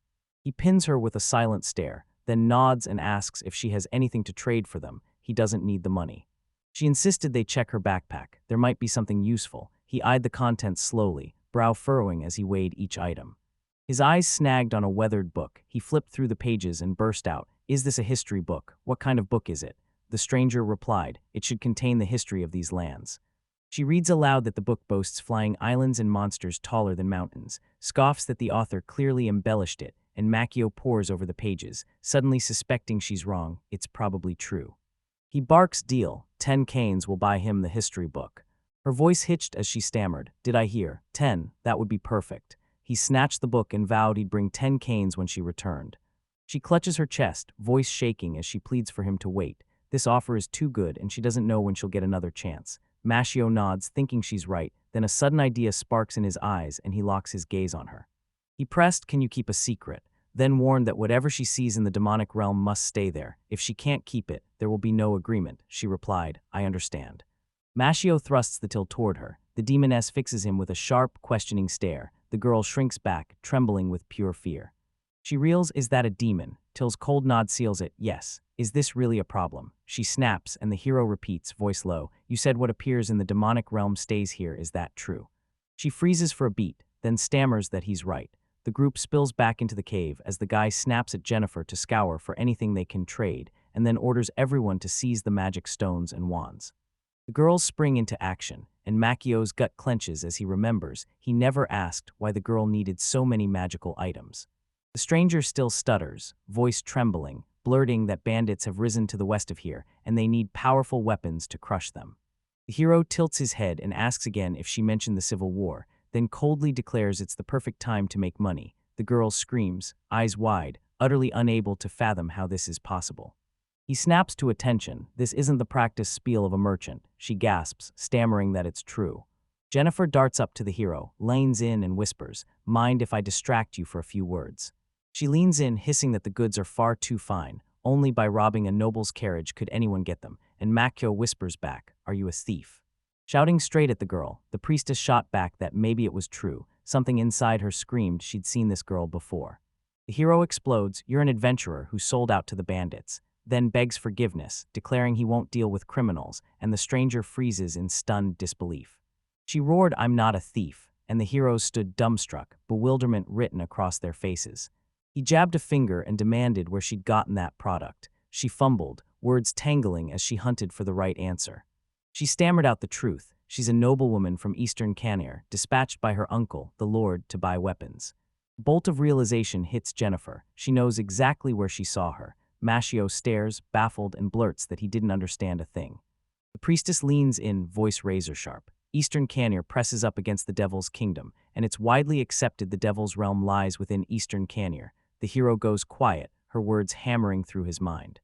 He pins her with a silent stare, then nods and asks if she has anything to trade for them. He doesn't need the money. She insisted they check her backpack. There might be something useful. He eyed the contents slowly, brow furrowing as he weighed each item. His eyes snagged on a weathered book. He flipped through the pages and burst out, "Is this a history book? What kind of book is it?" The stranger replied, "It should contain the history of these lands." She reads aloud that the book boasts flying islands and monsters taller than mountains, scoffs that the author clearly embellished it, and Makio pores over the pages, suddenly suspecting she's wrong. It's probably true. He barks, "Deal. 10 canes will buy him the history book." Her voice hitched as she stammered, "Did I hear? 10, that would be perfect." He snatched the book and vowed he'd bring 10 canes when she returned. She clutches her chest, voice shaking as she pleads for him to wait. This offer is too good, and she doesn't know when she'll get another chance. Mashio nods, thinking she's right, then a sudden idea sparks in his eyes and he locks his gaze on her. He pressed, "Can you keep a secret?" Then warned that whatever she sees in the demonic realm must stay there. If she can't keep it, there will be no agreement. She replied, "I understand." Mashio thrusts the till toward her. The demoness fixes him with a sharp, questioning stare. The girl shrinks back, trembling with pure fear. She reels, "Is that a demon?" Till's cold nod seals it, "Yes. Is this really a problem?" She snaps, and the hero repeats, voice low, "You said what appears in the demonic realm stays here. Is that true?" She freezes for a beat, then stammers that he's right. The group spills back into the cave as the guy snaps at Jennifer to scour for anything they can trade, and then orders everyone to seize the magic stones and wands. The girls spring into action, and Makio's gut clenches as he remembers he never asked why the girl needed so many magical items. The stranger still stutters, voice trembling, blurting that bandits have risen to the west of here, and they need powerful weapons to crush them. The hero tilts his head and asks again if she mentioned the Civil War, then coldly declares it's the perfect time to make money. The girl screams, eyes wide, utterly unable to fathom how this is possible. He snaps to attention. "This isn't the practice spiel of a merchant," she gasps, stammering that it's true. Jennifer darts up to the hero, leans in and whispers, "Mind if I distract you for a few words?" She leans in, hissing that the goods are far too fine. Only by robbing a noble's carriage could anyone get them, and Makio whispers back, "Are you a thief?" Shouting straight at the girl, the priestess shot back that maybe it was true. Something inside her screamed she'd seen this girl before. The hero explodes, "You're an adventurer who sold out to the bandits," then begs forgiveness, declaring he won't deal with criminals, and the stranger freezes in stunned disbelief. She roared, "I'm not a thief," and the heroes stood dumbstruck, bewilderment written across their faces. He jabbed a finger and demanded where she'd gotten that product. She fumbled, words tangling as she hunted for the right answer. She stammered out the truth. She's a noblewoman from Eastern Canir, dispatched by her uncle, the Lord, to buy weapons. A bolt of realization hits Jennifer. She knows exactly where she saw her. Mashio stares, baffled, and blurts that he didn't understand a thing. The priestess leans in, voice razor-sharp. Eastern Canir presses up against the Devil's kingdom, and it's widely accepted the Devil's realm lies within Eastern Canir. The hero goes quiet, her words hammering through his mind.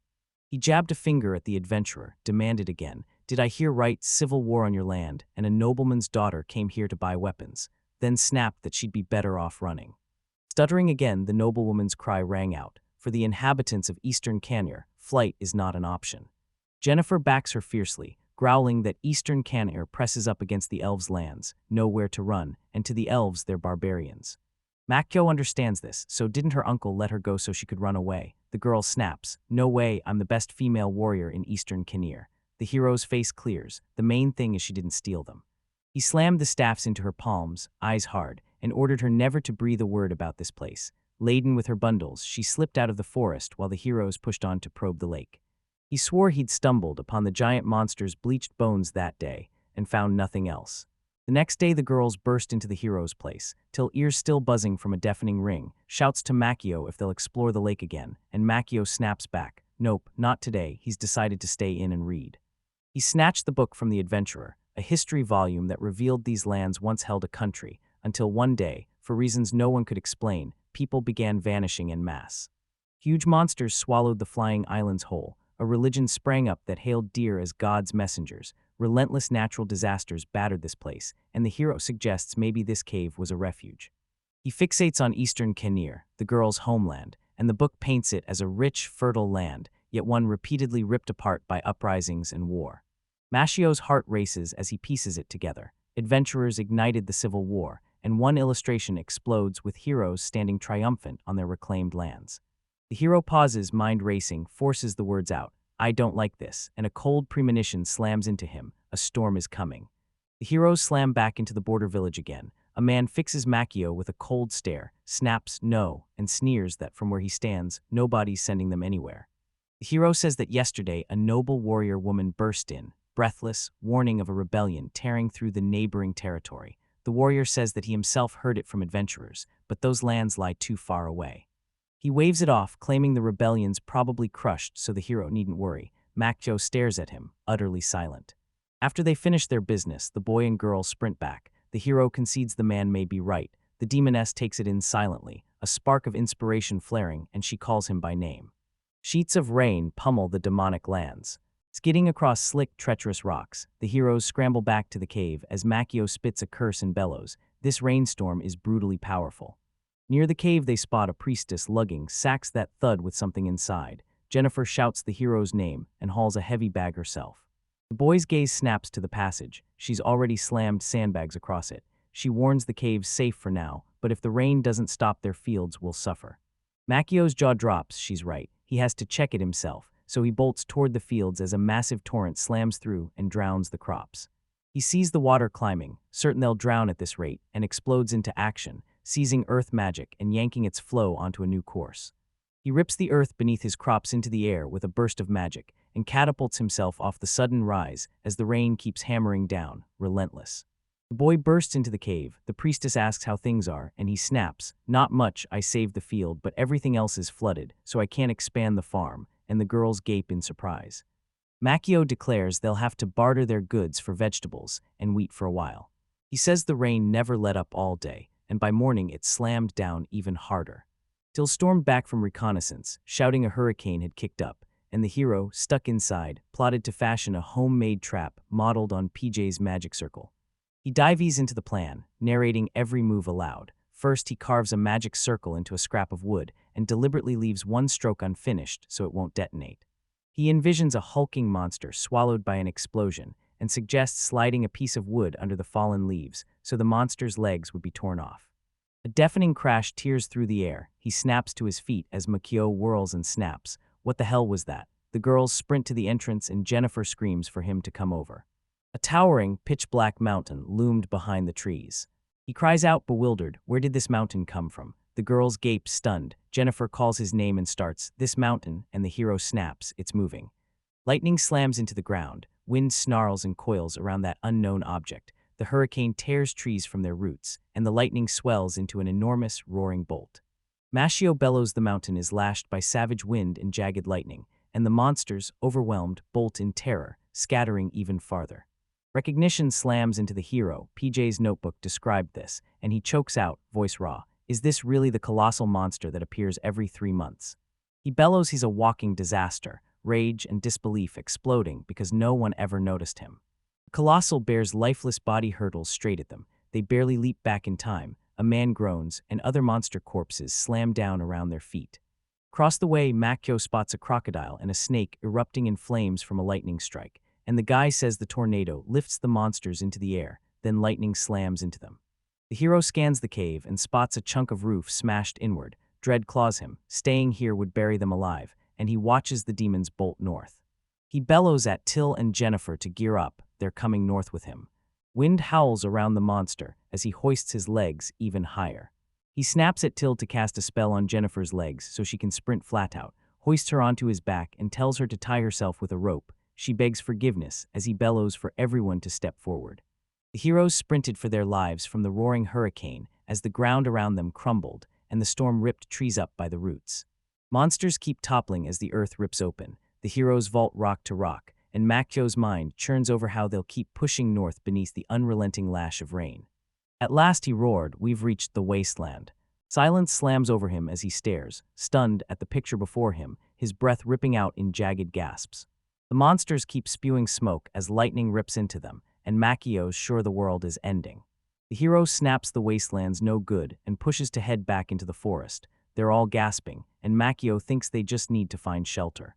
He jabbed a finger at the adventurer, demanded again, "Did I hear right, civil war on your land, and a nobleman's daughter came here to buy weapons?" Then snapped that she'd be better off running. Stuttering again, the noblewoman's cry rang out. For the inhabitants of Eastern Canir, flight is not an option. Jennifer backs her fiercely, growling that Eastern Canir presses up against the elves' lands, nowhere to run, and to the elves they're barbarians. Makyo understands this, so didn't her uncle let her go so she could run away? The girl snaps, "No way, I'm the best female warrior in Eastern Canir." The hero's face clears. The main thing is she didn't steal them. He slammed the staffs into her palms, eyes hard, and ordered her never to breathe a word about this place. Laden with her bundles, she slipped out of the forest while the heroes pushed on to probe the lake. He swore he'd stumbled upon the giant monster's bleached bones that day, and found nothing else. The next day the girls burst into the hero's place, till ears still buzzing from a deafening ring, shouts to Makio if they'll explore the lake again, and Makio snaps back, "Nope, not today, he's decided to stay in and read." He snatched the book from the adventurer, a history volume that revealed these lands once held a country, until one day, for reasons no one could explain, people began vanishing en masse. Huge monsters swallowed the flying islands whole, a religion sprang up that hailed deer as God's messengers, relentless natural disasters battered this place, and the hero suggests maybe this cave was a refuge. He fixates on Eastern Canir, the girl's homeland, and the book paints it as a rich, fertile land, yet one repeatedly ripped apart by uprisings and war. Mashio's heart races as he pieces it together. Adventurers ignited the Civil War, and one illustration explodes with heroes standing triumphant on their reclaimed lands. The hero pauses, mind racing, forces the words out, "I don't like this," and a cold premonition slams into him, a storm is coming. The heroes slam back into the border village again. A man fixes Makio with a cold stare, snaps "no," and sneers that from where he stands, nobody's sending them anywhere. The hero says that yesterday a noble warrior woman burst in, breathless, warning of a rebellion tearing through the neighboring territory. The warrior says that he himself heard it from adventurers, but those lands lie too far away. He waves it off, claiming the rebellion's probably crushed, so the hero needn't worry. Makyo stares at him, utterly silent. After they finish their business, the boy and girl sprint back. The hero concedes the man may be right. The demoness takes it in silently, a spark of inspiration flaring, and she calls him by name. Sheets of rain pummel the demonic lands. Skidding across slick, treacherous rocks, the heroes scramble back to the cave as Makio spits a curse and bellows. This rainstorm is brutally powerful. Near the cave they spot a priestess lugging sacks that thud with something inside. Jennifer shouts the hero's name and hauls a heavy bag herself. The boy's gaze snaps to the passage. She's already slammed sandbags across it. She warns the cave's safe for now, but if the rain doesn't stop their fields will suffer. Makio's jaw drops, she's right. He has to check it himself, so he bolts toward the fields as a massive torrent slams through and drowns the crops. He sees the water climbing, certain they'll drown at this rate, and explodes into action, seizing earth magic and yanking its flow onto a new course. He rips the earth beneath his crops into the air with a burst of magic and catapults himself off the sudden rise as the rain keeps hammering down, relentless. The boy bursts into the cave. The priestess asks how things are, and he snaps, "Not much, I saved the field, but everything else is flooded, so I can't expand the farm," and the girls gape in surprise. Makio declares they'll have to barter their goods for vegetables and wheat for a while. He says the rain never let up all day, and by morning it slammed down even harder. Till stormed back from reconnaissance, shouting a hurricane had kicked up, and the hero, stuck inside, plotted to fashion a homemade trap modeled on PJ's magic circle. He dives into the plan, narrating every move aloud. First, he carves a magic circle into a scrap of wood and deliberately leaves one stroke unfinished so it won't detonate. He envisions a hulking monster swallowed by an explosion and suggests sliding a piece of wood under the fallen leaves so the monster's legs would be torn off. A deafening crash tears through the air. He snaps to his feet as Makio whirls and snaps. What the hell was that? The girls sprint to the entrance and Jennifer screams for him to come over. A towering, pitch-black mountain loomed behind the trees. He cries out bewildered, where did this mountain come from? The girls gape stunned. Jennifer calls his name and starts, "This mountain," and the hero snaps, "It's moving." Lightning slams into the ground. Wind snarls and coils around that unknown object. The hurricane tears trees from their roots, and the lightning swells into an enormous, roaring bolt. Mashio bellows. The mountain is lashed by savage wind and jagged lightning, and the monsters, overwhelmed, bolt in terror, scattering even farther. Recognition slams into the hero. PJ's notebook described this, and he chokes out, voice raw, "Is this really the colossal monster that appears every 3 months?" He bellows he's a walking disaster, rage and disbelief exploding because no one ever noticed him. The colossal bear's lifeless body hurtles straight at them. They barely leap back in time. A man groans, and other monster corpses slam down around their feet. Across the way, Makyo spots a crocodile and a snake erupting in flames from a lightning strike, and the guy says the tornado lifts the monsters into the air, then lightning slams into them. The hero scans the cave and spots a chunk of roof smashed inward. Dread claws him. Staying here would bury them alive, and he watches the demons bolt north. He bellows at Till and Jennifer to gear up. They're coming north with him. Wind howls around the monster as he hoists his legs even higher. He snaps at Till to cast a spell on Jennifer's legs so she can sprint flat out, hoists her onto his back, and tells her to tie herself with a rope. She begs forgiveness as he bellows for everyone to step forward. The heroes sprinted for their lives from the roaring hurricane as the ground around them crumbled and the storm ripped trees up by the roots. Monsters keep toppling as the earth rips open. The heroes vault rock to rock, and Makyo's mind churns over how they'll keep pushing north beneath the unrelenting lash of rain. At last he roared, "We've reached the wasteland." Silence slams over him as he stares, stunned at the picture before him, his breath ripping out in jagged gasps. The monsters keep spewing smoke as lightning rips into them, and Makyo's sure the world is ending. The hero snaps the wasteland's no good and pushes to head back into the forest. They're all gasping, and Makyo thinks they just need to find shelter.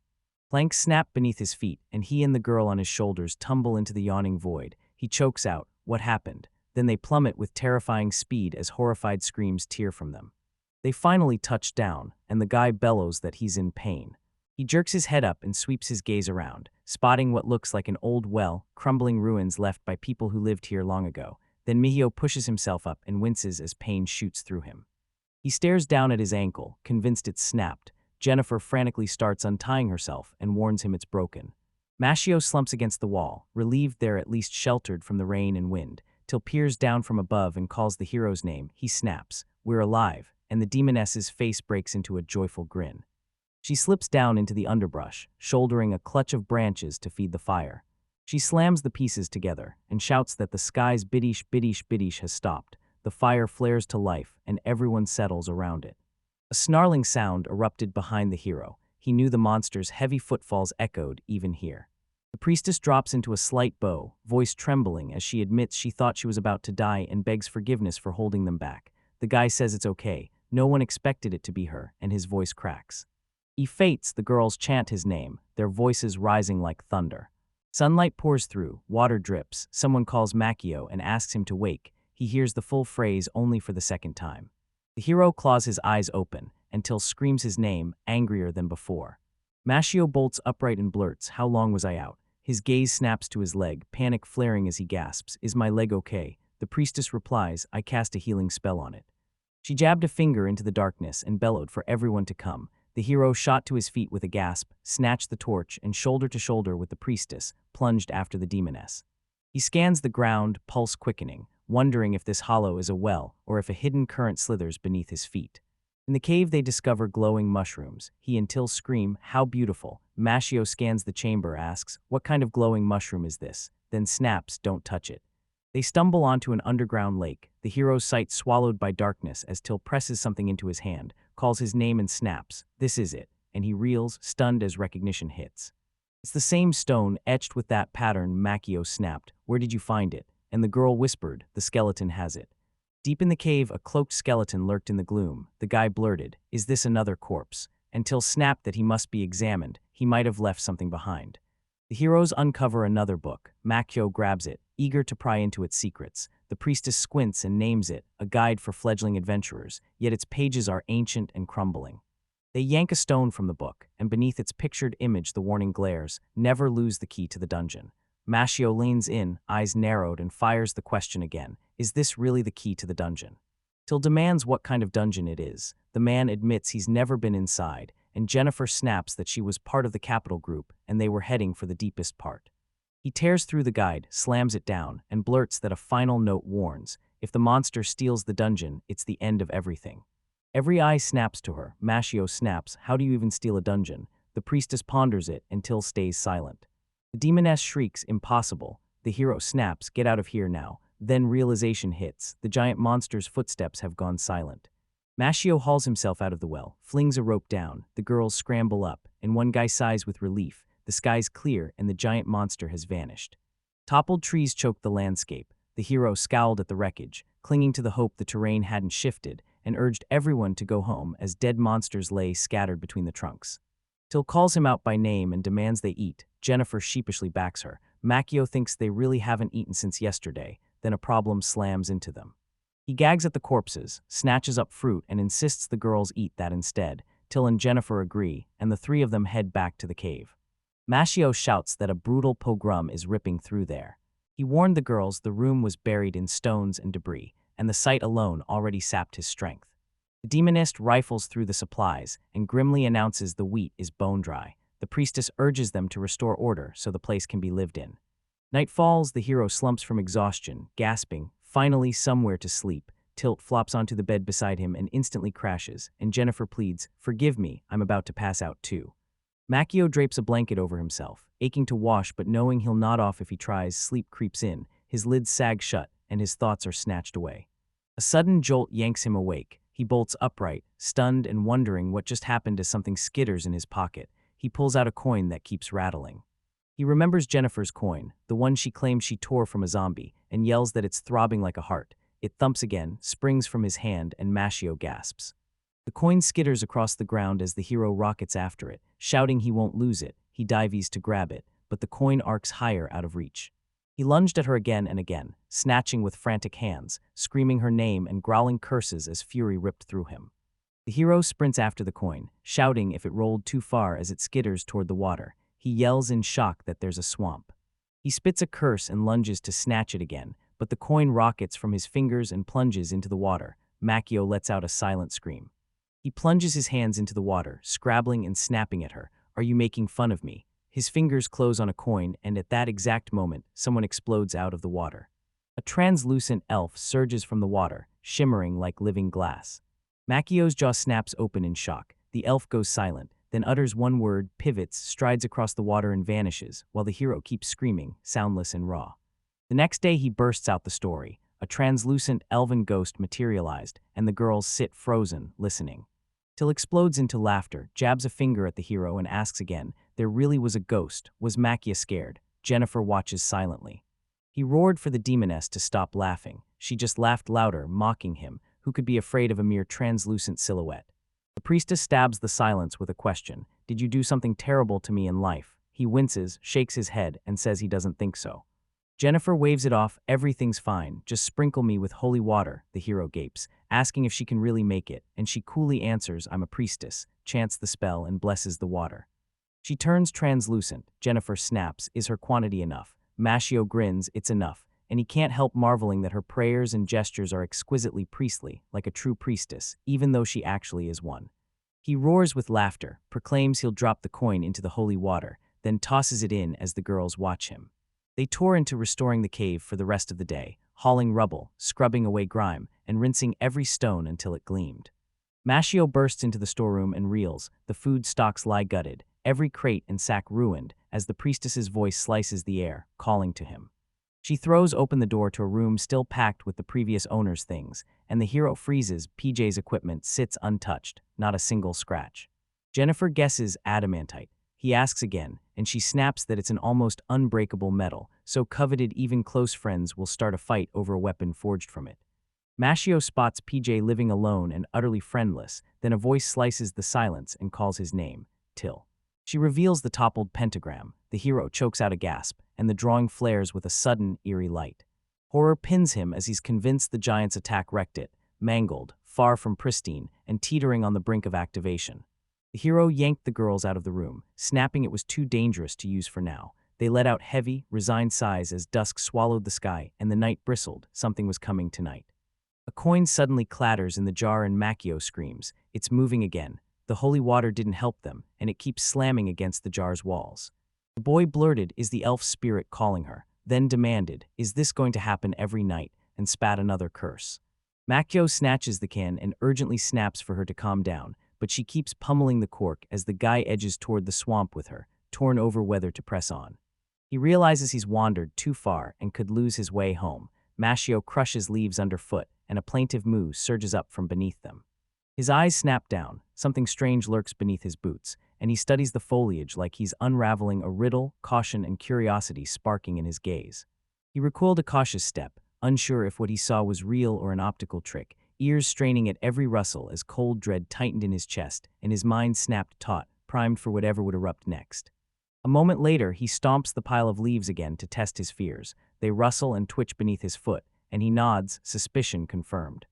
Planks snap beneath his feet, and he and the girl on his shoulders tumble into the yawning void. He chokes out, "What happened?" Then they plummet with terrifying speed as horrified screams tear from them. They finally touch down, and the guy bellows that he's in pain. He jerks his head up and sweeps his gaze around, spotting what looks like an old well, crumbling ruins left by people who lived here long ago. Then Mihio pushes himself up and winces as pain shoots through him. He stares down at his ankle, convinced it's snapped. Jennifer frantically starts untying herself and warns him it's broken. Mashio slumps against the wall, relieved they're at least sheltered from the rain and wind, till peers down from above and calls the hero's name. He snaps, "We're alive," and the demoness's face breaks into a joyful grin. She slips down into the underbrush, shouldering a clutch of branches to feed the fire. She slams the pieces together and shouts that the sky's biddish biddish biddish has stopped. The fire flares to life, and everyone settles around it. A snarling sound erupted behind the hero. He knew the monster's heavy footfalls echoed even here. The priestess drops into a slight bow, voice trembling as she admits she thought she was about to die and begs forgiveness for holding them back. The guy says it's okay. No one expected it to be her, and his voice cracks. "Ye fates," the girls chant his name, their voices rising like thunder. Sunlight pours through, water drips. Someone calls Makyo and asks him to wake. He hears the full phrase only for the second time. The hero claws his eyes open, and Till screams his name, angrier than before. Mashio bolts upright and blurts, "How long was I out?" His gaze snaps to his leg, panic flaring as he gasps, "Is my leg okay?" The priestess replies, "I cast a healing spell on it." She jabbed a finger into the darkness and bellowed for everyone to come. The hero shot to his feet with a gasp, snatched the torch, and shoulder to shoulder with the priestess, plunged after the demoness. He scans the ground, pulse quickening, wondering if this hollow is a well or if a hidden current slithers beneath his feet. In the cave they discover glowing mushrooms. He and Till scream, "How beautiful." Mashio scans the chamber, asks, "What kind of glowing mushroom is this?" Then snaps, "Don't touch it." They stumble onto an underground lake, the hero's sight swallowed by darkness as Till presses something into his hand, calls his name and snaps, "This is it," and he reels, stunned as recognition hits. "It's the same stone, etched with that pattern," Makyo snapped. "Where did you find it?" And the girl whispered, "The skeleton has it." Deep in the cave, a cloaked skeleton lurked in the gloom. The guy blurted, "Is this another corpse?" And Till snapped that he must be examined. He might have left something behind. The heroes uncover another book. Makyo grabs it, eager to pry into its secrets. The priestess squints and names it, a guide for fledgling adventurers, yet its pages are ancient and crumbling. They yank a stone from the book, and beneath its pictured image the warning glares, "Never lose the key to the dungeon." Mashio leans in, eyes narrowed, and fires the question again. Is this really the key to the dungeon? Till demands what kind of dungeon it is. The man admits he's never been inside, and Jennifer snaps that she was part of the capital group and they were heading for the deepest part. He tears through the guide, slams it down, and blurts that a final note warns, if the monster steals the dungeon, it's the end of everything. Every eye snaps to her. Mashio snaps, how do you even steal a dungeon? The priestess ponders it until stays silent. The demoness shrieks, impossible. The hero snaps, get out of here now. Then realization hits, the giant monster's footsteps have gone silent. Mashio hauls himself out of the well, flings a rope down, the girls scramble up, and one guy sighs with relief. The sky's clear and the giant monster has vanished. Toppled trees choked the landscape. The hero scowled at the wreckage, clinging to the hope the terrain hadn't shifted, and urged everyone to go home as dead monsters lay scattered between the trunks. Till calls him out by name and demands they eat. Jennifer sheepishly backs her. Makio thinks they really haven't eaten since yesterday, then a problem slams into them. He gags at the corpses, snatches up fruit, and insists the girls eat that instead. Till and Jennifer agree, and the three of them head back to the cave. Mashio shouts that a brutal pogrom is ripping through there. He warned the girls the room was buried in stones and debris, and the sight alone already sapped his strength. The demonist rifles through the supplies and grimly announces the wheat is bone dry. The priestess urges them to restore order so the place can be lived in. Night falls, the hero slumps from exhaustion, gasping, finally somewhere to sleep. Tilt flops onto the bed beside him and instantly crashes, and Jennifer pleads, forgive me, I'm about to pass out too. Makio drapes a blanket over himself, aching to wash but knowing he'll nod off if he tries. Sleep creeps in, his lids sag shut, and his thoughts are snatched away. A sudden jolt yanks him awake. He bolts upright, stunned and wondering what just happened as something skitters in his pocket. He pulls out a coin that keeps rattling. He remembers Jennifer's coin, the one she claimed she tore from a zombie, and yells that it's throbbing like a heart. It thumps again, springs from his hand, and Mashio gasps. The coin skitters across the ground as the hero rockets after it, shouting he won't lose it. He dives to grab it, but the coin arcs higher out of reach. He lunged at her again and again, snatching with frantic hands, screaming her name and growling curses as fury ripped through him. The hero sprints after the coin, shouting if it rolled too far as it skitters toward the water. He yells in shock that there's a swamp. He spits a curse and lunges to snatch it again, but the coin rockets from his fingers and plunges into the water. Makio lets out a silent scream. He plunges his hands into the water, scrabbling and snapping at her. Are you making fun of me? His fingers close on a coin, and at that exact moment, someone explodes out of the water. A translucent elf surges from the water, shimmering like living glass. Makio's jaw snaps open in shock. The elf goes silent, then utters one word, pivots, strides across the water and vanishes, while the hero keeps screaming, soundless and raw. The next day he bursts out the story. A translucent elven ghost materialized, and the girls sit frozen, listening. Till explodes into laughter, jabs a finger at the hero and asks again, there really was a ghost. Was Makia scared? Jennifer watches silently. He roared for the demoness to stop laughing. She just laughed louder, mocking him, who could be afraid of a mere translucent silhouette. The priestess stabs the silence with a question. Did you do something terrible to me in life? He winces, shakes his head, and says he doesn't think so. Jennifer waves it off. Everything's fine. Just sprinkle me with holy water, the hero gapes, asking if she can really make it, and she coolly answers, I'm a priestess, chants the spell, and blesses the water. She turns translucent. Jennifer snaps, is her quantity enough? Mashio grins, it's enough, and he can't help marveling that her prayers and gestures are exquisitely priestly, like a true priestess, even though she actually is one. He roars with laughter, proclaims he'll drop the coin into the holy water, then tosses it in as the girls watch him. They tore into restoring the cave for the rest of the day, hauling rubble, scrubbing away grime, and rinsing every stone until it gleamed. Mashio bursts into the storeroom and reels. The food stocks lie gutted, every crate and sack ruined, as the priestess's voice slices the air, calling to him. She throws open the door to a room still packed with the previous owner's things, and the hero freezes. PJ's equipment sits untouched, not a single scratch. Jennifer guesses adamantite. He asks again, and she snaps that it's an almost unbreakable metal, so coveted even close friends will start a fight over a weapon forged from it. Mashio spots PJ living alone and utterly friendless, then a voice slices the silence and calls his name, Till. She reveals the toppled pentagram. The hero chokes out a gasp, and the drawing flares with a sudden, eerie light. Horror pins him as he's convinced the giant's attack wrecked it, mangled, far from pristine, and teetering on the brink of activation. The hero yanked the girls out of the room, snapping it was too dangerous to use for now. They let out heavy, resigned sighs as dusk swallowed the sky and the night bristled. Something was coming tonight. A coin suddenly clatters in the jar and Makio screams, "It's moving again." The holy water didn't help them, and it keeps slamming against the jar's walls. The boy blurted, "Is the elf spirit calling her?" Then demanded, "Is this going to happen every night?" and spat another curse. Makio snatches the can and urgently snaps for her to calm down, but she keeps pummeling the cork as the guy edges toward the swamp with her, torn over whether to press on. He realizes he's wandered too far and could lose his way home. Mashio crushes leaves underfoot, and a plaintive moo surges up from beneath them. His eyes snap down, something strange lurks beneath his boots, and he studies the foliage like he's unraveling a riddle, caution and curiosity sparking in his gaze. He recoiled a cautious step, unsure if what he saw was real or an optical trick, ears straining at every rustle as cold dread tightened in his chest, and his mind snapped taut, primed for whatever would erupt next. A moment later, he stomps the pile of leaves again to test his fears. They rustle and twitch beneath his foot, and he nods, suspicion confirmed.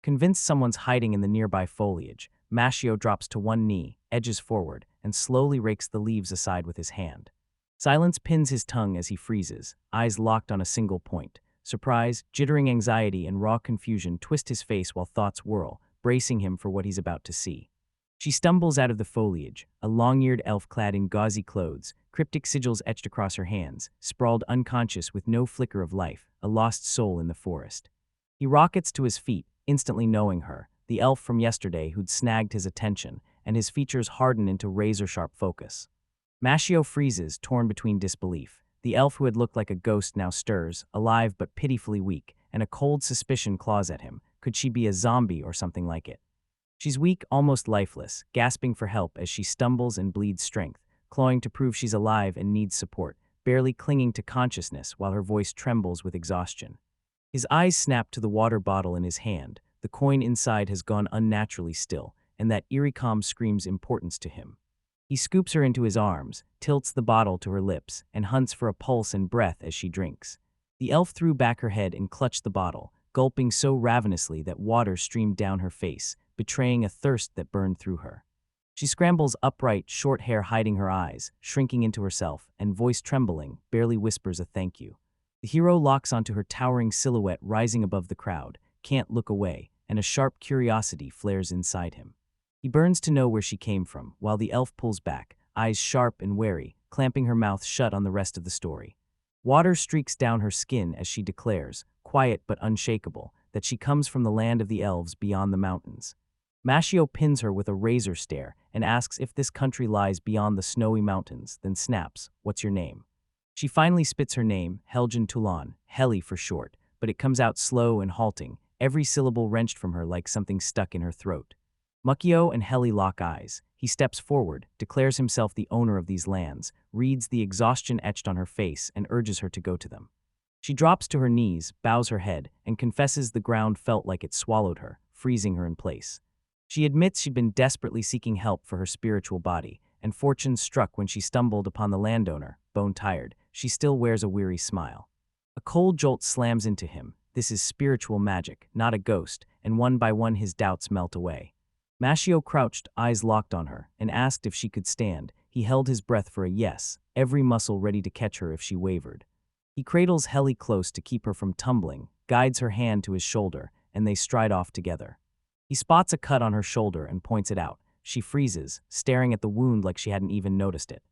Convinced someone's hiding in the nearby foliage, Mashio drops to one knee, edges forward, and slowly rakes the leaves aside with his hand. Silence pins his tongue as he freezes, eyes locked on a single point. Surprise, jittering anxiety, and raw confusion twist his face while thoughts whirl, bracing him for what he's about to see. She stumbles out of the foliage, a long-eared elf clad in gauzy clothes, cryptic sigils etched across her hands, sprawled unconscious with no flicker of life, a lost soul in the forest. He rockets to his feet, instantly knowing her, the elf from yesterday who'd snagged his attention, and his features harden into razor-sharp focus. Mashio freezes, torn between disbelief. The elf who had looked like a ghost now stirs, alive but pitifully weak, and a cold suspicion claws at him. Could she be a zombie or something like it? She's weak, almost lifeless, gasping for help as she stumbles and bleeds strength, clawing to prove she's alive and needs support, barely clinging to consciousness while her voice trembles with exhaustion. His eyes snap to the water bottle in his hand. The coin inside has gone unnaturally still, and that eerie calm screams importance to him. He scoops her into his arms, tilts the bottle to her lips, and hunts for a pulse and breath as she drinks. The elf threw back her head and clutched the bottle, gulping so ravenously that water streamed down her face, betraying a thirst that burned through her. She scrambles upright, short hair hiding her eyes, shrinking into herself, and voice trembling, barely whispers a thank you. The hero locks onto her towering silhouette rising above the crowd, can't look away, and a sharp curiosity flares inside him. He burns to know where she came from, while the elf pulls back, eyes sharp and wary, clamping her mouth shut on the rest of the story. Water streaks down her skin as she declares, quiet but unshakable, that she comes from the land of the elves beyond the mountains. Mashio pins her with a razor stare and asks if this country lies beyond the snowy mountains, then snaps, "What's your name?" She finally spits her name, Helgen Tulan, Heli for short, but it comes out slow and halting, every syllable wrenched from her like something stuck in her throat. Mukio and Heli lock eyes. He steps forward, declares himself the owner of these lands, reads the exhaustion etched on her face, and urges her to go to them. She drops to her knees, bows her head, and confesses the ground felt like it swallowed her, freezing her in place. She admits she'd been desperately seeking help for her spiritual body, and fortune struck when she stumbled upon the landowner, bone-tired. She still wears a weary smile. A cold jolt slams into him. This is spiritual magic, not a ghost, and one by one his doubts melt away. Mashio crouched, eyes locked on her, and asked if she could stand. He held his breath for a yes, every muscle ready to catch her if she wavered. He cradles Heli close to keep her from tumbling, guides her hand to his shoulder, and they stride off together. He spots a cut on her shoulder and points it out. She freezes, staring at the wound like she hadn't even noticed it.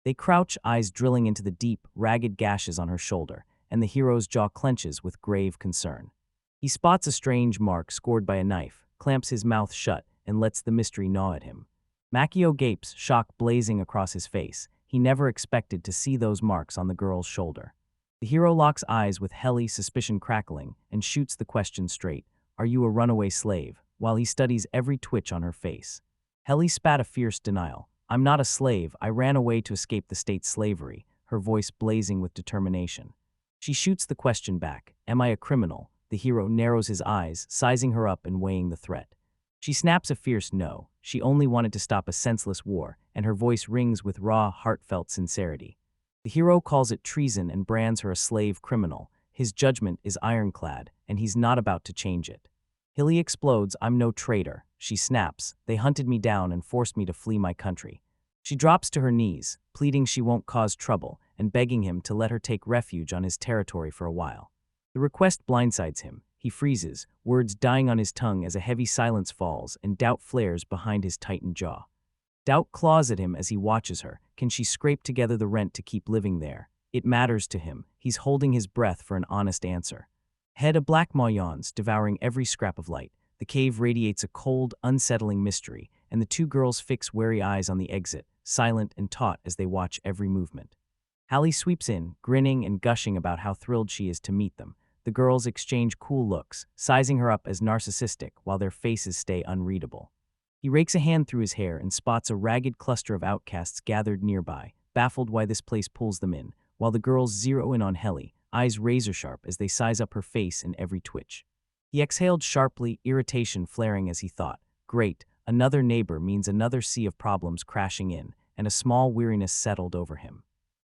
They crouch, eyes drilling into the deep, ragged gashes on her shoulder, and the hero's jaw clenches with grave concern. He spots a strange mark scored by a knife, clamps his mouth shut, and lets the mystery gnaw at him. Makio gapes, shock blazing across his face. He never expected to see those marks on the girl's shoulder. The hero locks eyes with Heli, suspicion crackling, and shoots the question straight. "Are you a runaway slave?" while he studies every twitch on her face. Heli spat a fierce denial. "I'm not a slave, I ran away to escape the state's slavery," her voice blazing with determination. She shoots the question back. "Am I a criminal?" The hero narrows his eyes, sizing her up and weighing the threat. She snaps a fierce no. She only wanted to stop a senseless war, and her voice rings with raw, heartfelt sincerity. The hero calls it treason and brands her a slave criminal. His judgment is ironclad, and he's not about to change it. Hilly explodes, "I'm no traitor." She snaps, "They hunted me down and forced me to flee my country." She drops to her knees, pleading she won't cause trouble, and begging him to let her take refuge on his territory for a while. The request blindsides him. He freezes, words dying on his tongue as a heavy silence falls and doubt flares behind his tightened jaw. Doubt claws at him as he watches her. Can she scrape together the rent to keep living there? It matters to him. He's holding his breath for an honest answer. Ahead, a black maw yawns, devouring every scrap of light. The cave radiates a cold, unsettling mystery, and the two girls fix wary eyes on the exit, silent and taut as they watch every movement. Hallie sweeps in, grinning and gushing about how thrilled she is to meet them. The girls exchange cool looks, sizing her up as narcissistic while their faces stay unreadable. He rakes a hand through his hair and spots a ragged cluster of outcasts gathered nearby, baffled why this place pulls them in, while the girls zero in on Helly, eyes razor-sharp as they size up her face in every twitch. He exhaled sharply, irritation flaring as he thought, great, another neighbor means another sea of problems crashing in, and a small weariness settled over him.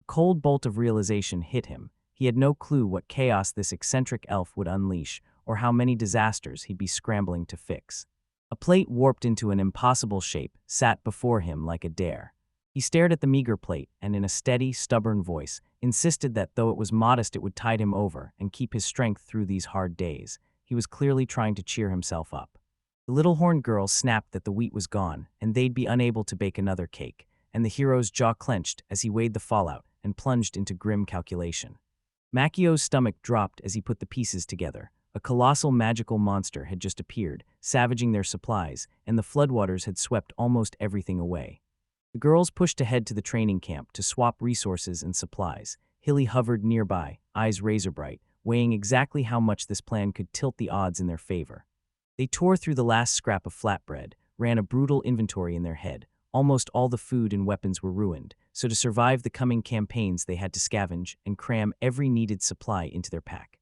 A cold bolt of realization hit him. He had no clue what chaos this eccentric elf would unleash, or how many disasters he'd be scrambling to fix. A plate warped into an impossible shape sat before him like a dare. He stared at the meager plate and in a steady, stubborn voice, insisted that though it was modest it would tide him over and keep his strength through these hard days. He was clearly trying to cheer himself up. The little horned girl snapped that the wheat was gone and they'd be unable to bake another cake, and the hero's jaw clenched as he weighed the fallout and plunged into grim calculation. Makio's stomach dropped as he put the pieces together. A colossal magical monster had just appeared, savaging their supplies, and the floodwaters had swept almost everything away. The girls pushed ahead to the training camp to swap resources and supplies. Hilly hovered nearby, eyes razor-bright, weighing exactly how much this plan could tilt the odds in their favor. They tore through the last scrap of flatbread, ran a brutal inventory in their head. Almost all the food and weapons were ruined, so to survive the coming campaigns they had to scavenge and cram every needed supply into their pack.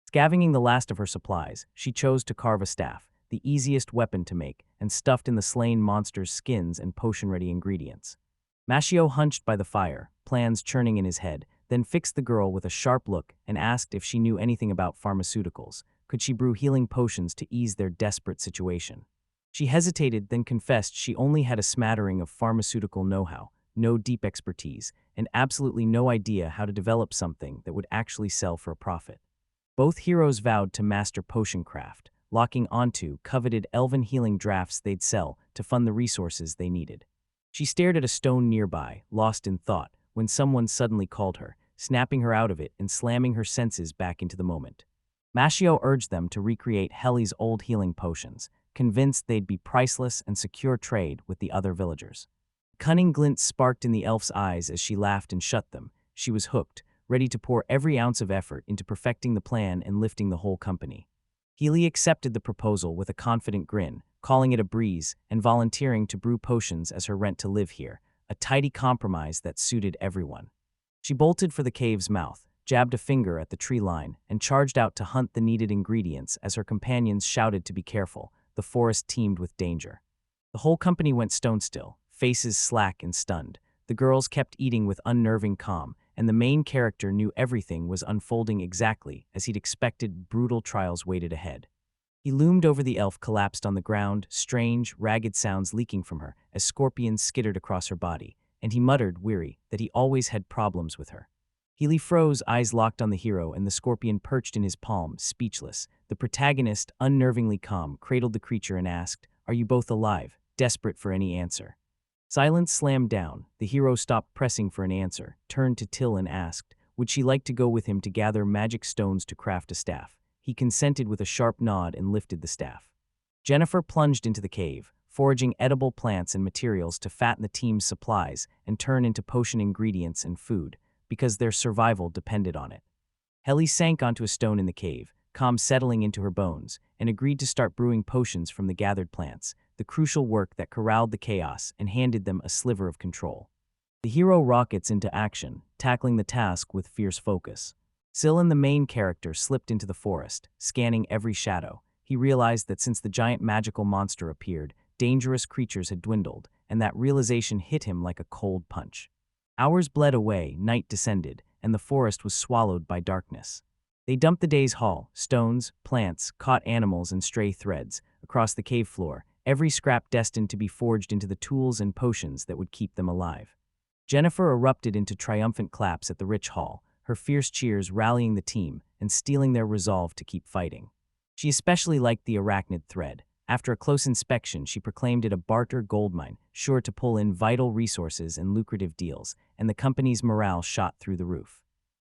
Scavenging the last of her supplies, she chose to carve a staff, the easiest weapon to make, and stuffed in the slain monster's skins and potion-ready ingredients. Machio hunched by the fire, plans churning in his head, then fixed the girl with a sharp look and asked if she knew anything about pharmaceuticals. Could she brew healing potions to ease their desperate situation? She hesitated, then confessed she only had a smattering of pharmaceutical know-how, no deep expertise, and absolutely no idea how to develop something that would actually sell for a profit. Both heroes vowed to master potion craft, locking onto coveted elven healing drafts they'd sell to fund the resources they needed. She stared at a stone nearby, lost in thought, when someone suddenly called her, snapping her out of it and slamming her senses back into the moment. Machio urged them to recreate Helly's old healing potions, convinced they'd be priceless and secure trade with the other villagers. Cunning glints sparked in the elf's eyes as she laughed and shut them. She was hooked, ready to pour every ounce of effort into perfecting the plan and lifting the whole company. Healy accepted the proposal with a confident grin, calling it a breeze and volunteering to brew potions as her rent to live here, a tidy compromise that suited everyone. She bolted for the cave's mouth, jabbed a finger at the tree line, and charged out to hunt the needed ingredients as her companions shouted to be careful. The forest teemed with danger. The whole company went stone still, faces slack and stunned. The girls kept eating with unnerving calm, and the main character knew everything was unfolding exactly as he'd expected. Brutal trials waited ahead. He loomed over the elf, collapsed on the ground, strange, ragged sounds leaking from her as scorpions skittered across her body, and he muttered, weary, that he always had problems with her. Healy froze, eyes locked on the hero, and the scorpion perched in his palm, speechless. The protagonist, unnervingly calm, cradled the creature and asked, "Are you both alive?" desperate for any answer. Silence slammed down. The hero stopped pressing for an answer, turned to Till and asked, would she like to go with him to gather magic stones to craft a staff? He consented with a sharp nod and lifted the staff. Jennifer plunged into the cave, foraging edible plants and materials to fatten the team's supplies and turn into potion ingredients and food, because their survival depended on it. Helly sank onto a stone in the cave, calm settling into her bones, and agreed to start brewing potions from the gathered plants, the crucial work that corralled the chaos and handed them a sliver of control. The hero rockets into action, tackling the task with fierce focus. Syllan, the main character, slipped into the forest, scanning every shadow. He realized that since the giant magical monster appeared, dangerous creatures had dwindled, and that realization hit him like a cold punch. Hours bled away, night descended, and the forest was swallowed by darkness. They dumped the day's haul, stones, plants, caught animals, and stray threads, across the cave floor, every scrap destined to be forged into the tools and potions that would keep them alive. Jennifer erupted into triumphant claps at the rich haul, her fierce cheers rallying the team and steeling their resolve to keep fighting. She especially liked the arachnid thread. After a close inspection, she proclaimed it a barter goldmine, sure to pull in vital resources and lucrative deals, and the company's morale shot through the roof.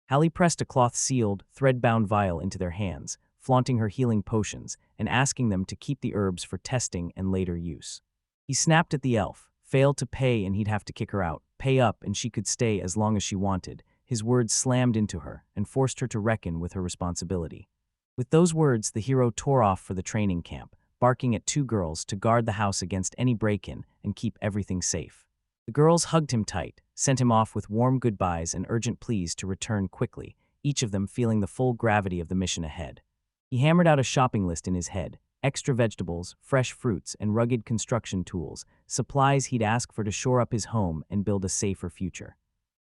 Hallie pressed a cloth-sealed, thread-bound vial into their hands, flaunting her healing potions and asking them to keep the herbs for testing and later use. He snapped at the elf, failed to pay and he'd have to kick her out, pay up and she could stay as long as she wanted. His words slammed into her and forced her to reckon with her responsibility. With those words, the hero tore off for the training camp, barking at two girls to guard the house against any break-in and keep everything safe. The girls hugged him tight, sent him off with warm goodbyes and urgent pleas to return quickly, each of them feeling the full gravity of the mission ahead. He hammered out a shopping list in his head: extra vegetables, fresh fruits, and rugged construction tools, supplies he'd ask for to shore up his home and build a safer future.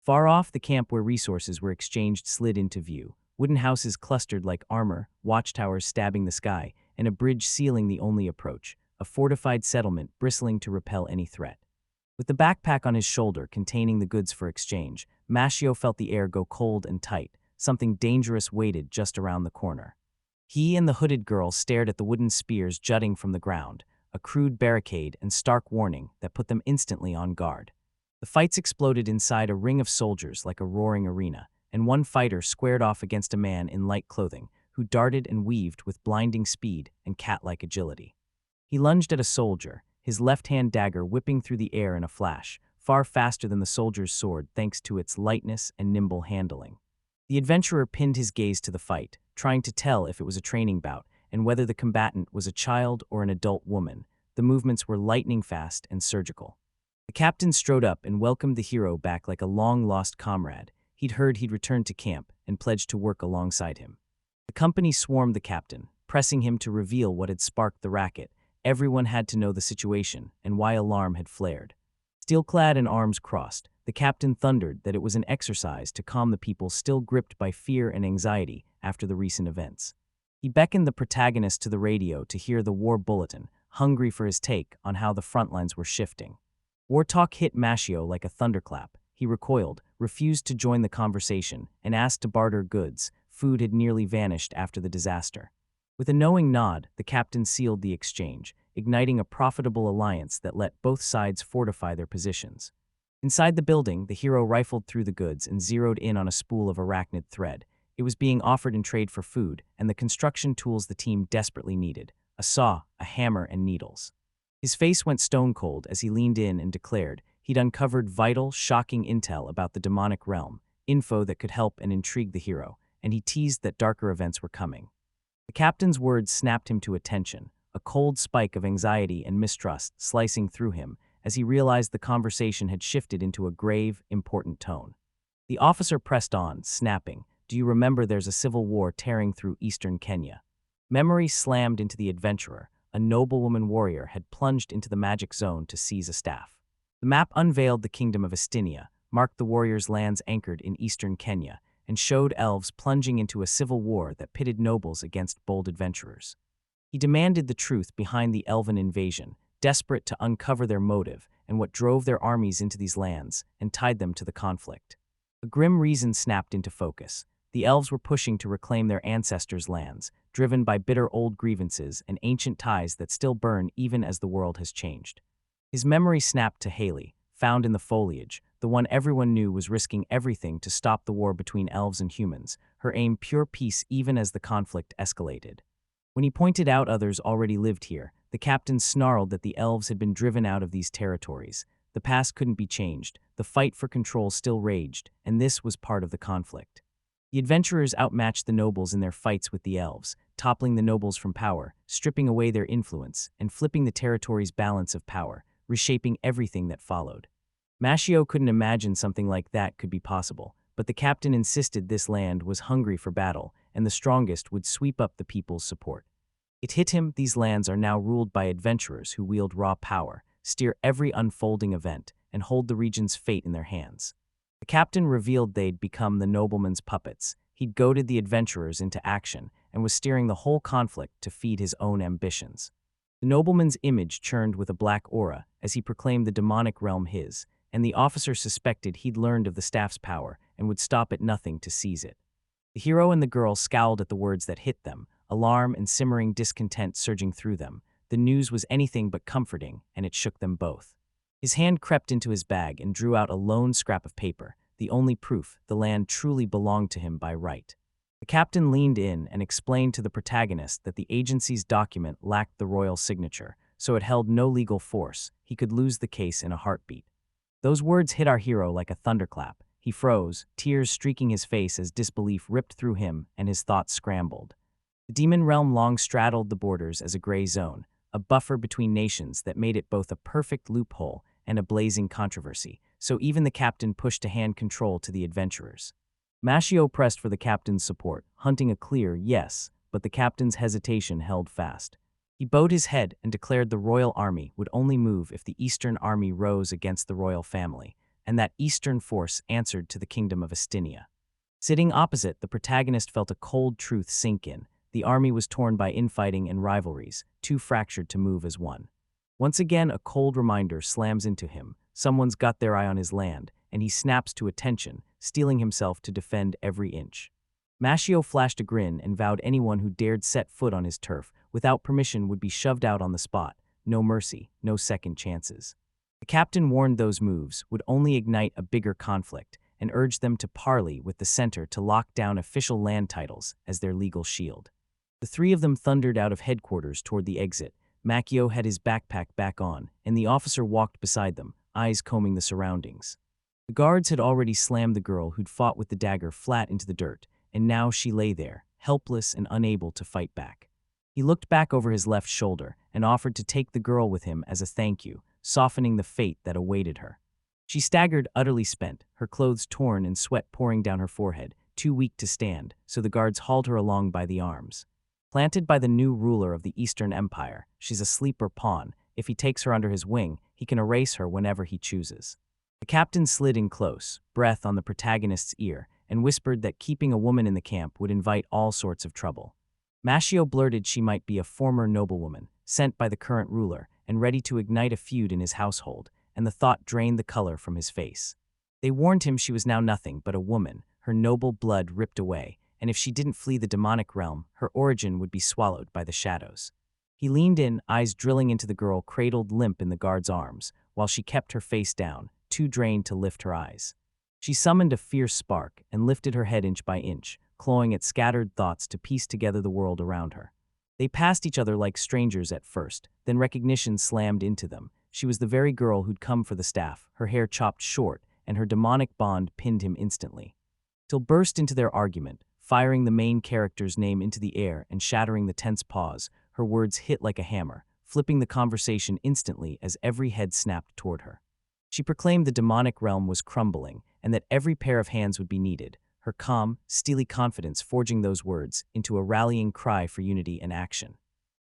Far off, the camp where resources were exchanged slid into view. Wooden houses clustered like armor, watchtowers stabbing the sky, and a bridge sealing the only approach, a fortified settlement bristling to repel any threat. With the backpack on his shoulder containing the goods for exchange, Mashio felt the air go cold and tight. Something dangerous waited just around the corner. He and the hooded girl stared at the wooden spears jutting from the ground, a crude barricade and stark warning that put them instantly on guard. The fights exploded inside a ring of soldiers like a roaring arena, and one fighter squared off against a man in light clothing who darted and weaved with blinding speed and cat-like agility. He lunged at a soldier, his left-hand dagger whipping through the air in a flash, far faster than the soldier's sword thanks to its lightness and nimble handling. The adventurer pinned his gaze to the fight, trying to tell if it was a training bout and whether the combatant was a child or an adult woman. The movements were lightning fast and surgical. The captain strode up and welcomed the hero back like a long-lost comrade. He'd heard he'd returned to camp and pledged to work alongside him. The company swarmed the captain, pressing him to reveal what had sparked the racket. Everyone had to know the situation and why alarm had flared. Steel-clad and arms crossed, the captain thundered that it was an exercise to calm the people still gripped by fear and anxiety after the recent events. He beckoned the protagonist to the radio to hear the war bulletin, hungry for his take on how the front lines were shifting. War talk hit Mashio like a thunderclap. He recoiled, refused to join the conversation, and asked to barter goods. Food had nearly vanished after the disaster. With a knowing nod, the captain sealed the exchange, igniting a profitable alliance that let both sides fortify their positions. Inside the building, the hero rifled through the goods and zeroed in on a spool of arachnid thread. It was being offered in trade for food and the construction tools the team desperately needed: a saw, a hammer, and needles. His face went stone cold as he leaned in and declared he'd uncovered vital, shocking intel about the demonic realm, info that could help and intrigue the hero, and he teased that darker events were coming. The captain's words snapped him to attention, a cold spike of anxiety and mistrust slicing through him as he realized the conversation had shifted into a grave, important tone. The officer pressed on, snapping, "Do you remember there's a civil war tearing through eastern Kenya?" Memory slammed into the adventurer. A noblewoman warrior had plunged into the magic zone to seize a staff. The map unveiled the kingdom of Estynia, marked the warriors' lands anchored in eastern Kenya, and showed elves plunging into a civil war that pitted nobles against bold adventurers. He demanded the truth behind the elven invasion, desperate to uncover their motive and what drove their armies into these lands and tied them to the conflict. A grim reason snapped into focus. The elves were pushing to reclaim their ancestors' lands, driven by bitter old grievances and ancient ties that still burn even as the world has changed. His memory snapped to Haley, found in the foliage, the one everyone knew was risking everything to stop the war between elves and humans, her aim pure peace even as the conflict escalated. When he pointed out others already lived here, the captain snarled that the elves had been driven out of these territories. The past couldn't be changed, the fight for control still raged, and this was part of the conflict. The adventurers outmatched the nobles in their fights with the elves, toppling the nobles from power, stripping away their influence, and flipping the territory's balance of power, reshaping everything that followed. Mashio couldn't imagine something like that could be possible, but the captain insisted this land was hungry for battle, and the strongest would sweep up the people's support. It hit him: these lands are now ruled by adventurers who wield raw power, steer every unfolding event, and hold the region's fate in their hands. The captain revealed they'd become the nobleman's puppets. He'd goaded the adventurers into action and was steering the whole conflict to feed his own ambitions. The nobleman's image churned with a black aura as he proclaimed the demonic realm his, and the officer suspected he'd learned of the staff's power and would stop at nothing to seize it. The hero and the girl scowled at the words that hit them, alarm and simmering discontent surging through them. The news was anything but comforting, and it shook them both. His hand crept into his bag and drew out a lone scrap of paper, the only proof the land truly belonged to him by right. The captain leaned in and explained to the protagonist that the agency's document lacked the royal signature, so it held no legal force. He could lose the case in a heartbeat. Those words hit our hero like a thunderclap. He froze, tears streaking his face as disbelief ripped through him and his thoughts scrambled. The demon realm long straddled the borders as a gray zone, a buffer between nations that made it both a perfect loophole and a blazing controversy, so even the captain pushed a hand control to the adventurers. Mashio pressed for the captain's support, hunting a clear yes, but the captain's hesitation held fast. He bowed his head and declared the royal army would only move if the Eastern army rose against the royal family, and that Eastern force answered to the kingdom of Astynia. Sitting opposite, the protagonist felt a cold truth sink in. The army was torn by infighting and rivalries, too fractured to move as one. Once again, a cold reminder slams into him. Someone's got their eye on his land, and he snaps to attention, steeling himself to defend every inch. Mashio flashed a grin and vowed anyone who dared set foot on his turf without permission would be shoved out on the spot. No mercy, no second chances. The captain warned those moves would only ignite a bigger conflict and urged them to parley with the center to lock down official land titles as their legal shield. The three of them thundered out of headquarters toward the exit. Machio had his backpack back on, and the officer walked beside them, eyes combing the surroundings. The guards had already slammed the girl who'd fought with the dagger flat into the dirt, and now she lay there, helpless and unable to fight back. He looked back over his left shoulder and offered to take the girl with him as a thank you, softening the fate that awaited her. She staggered, utterly spent, her clothes torn and sweat pouring down her forehead, too weak to stand, so the guards hauled her along by the arms. Planted by the new ruler of the Eastern Empire, she's a sleeper pawn. If he takes her under his wing, he can erase her whenever he chooses. The captain slid in close, breath on the protagonist's ear, and whispered that keeping a woman in the camp would invite all sorts of trouble. Mashio blurted she might be a former noblewoman, sent by the current ruler, and ready to ignite a feud in his household, and the thought drained the color from his face. They warned him she was now nothing but a woman, her noble blood ripped away, and if she didn't flee the demonic realm, her origin would be swallowed by the shadows. He leaned in, eyes drilling into the girl cradled limp in the guard's arms, while she kept her face down, too drained to lift her eyes. She summoned a fierce spark and lifted her head inch by inch, clawing at scattered thoughts to piece together the world around her. They passed each other like strangers at first, then recognition slammed into them. She was the very girl who'd come for the staff, her hair chopped short, and her demonic bond pinned him instantly. Till burst into their argument, firing the main character's name into the air and shattering the tense pause. Her words hit like a hammer, flipping the conversation instantly as every head snapped toward her. She proclaimed the demonic realm was crumbling and that every pair of hands would be needed, her calm, steely confidence forging those words into a rallying cry for unity and action.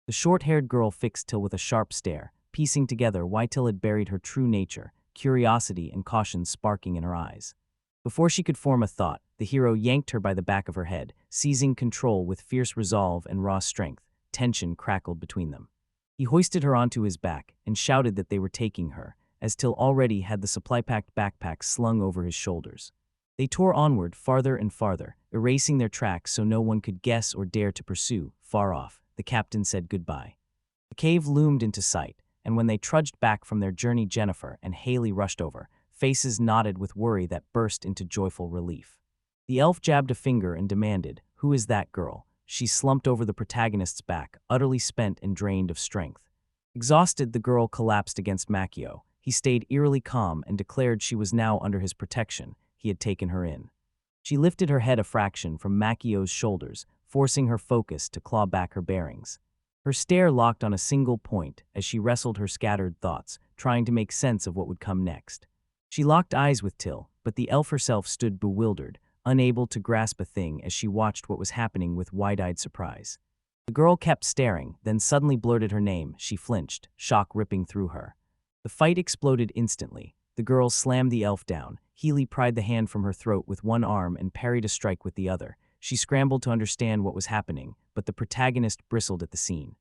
The short-haired girl fixed Till with a sharp stare, piecing together why Till had buried her true nature, curiosity and caution sparking in her eyes. Before she could form a thought, the hero yanked her by the back of her head, seizing control with fierce resolve and raw strength. Tension crackled between them. He hoisted her onto his back and shouted that they were taking her, as Till already had the supply-packed backpack slung over his shoulders. They tore onward farther and farther, erasing their tracks so no one could guess or dare to pursue. Far off, the captain said goodbye. The cave loomed into sight, and when they trudged back from their journey, Jennifer and Haley rushed over, faces knotted with worry that burst into joyful relief. The elf jabbed a finger and demanded, "Who is that girl?" She slumped over the protagonist's back, utterly spent and drained of strength. Exhausted, the girl collapsed against Machio. He stayed eerily calm and declared she was now under his protection. He had taken her in. She lifted her head a fraction from Machio's shoulders, forcing her focus to claw back her bearings. Her stare locked on a single point as she wrestled her scattered thoughts, trying to make sense of what would come next. She locked eyes with Till, but the elf herself stood bewildered, unable to grasp a thing as she watched what was happening with wide-eyed surprise. The girl kept staring, then suddenly blurted her name. She flinched, shock ripping through her. The fight exploded instantly. The girl slammed the elf down. Healy pried the hand from her throat with one arm and parried a strike with the other. She scrambled to understand what was happening, but the protagonist bristled at the scene.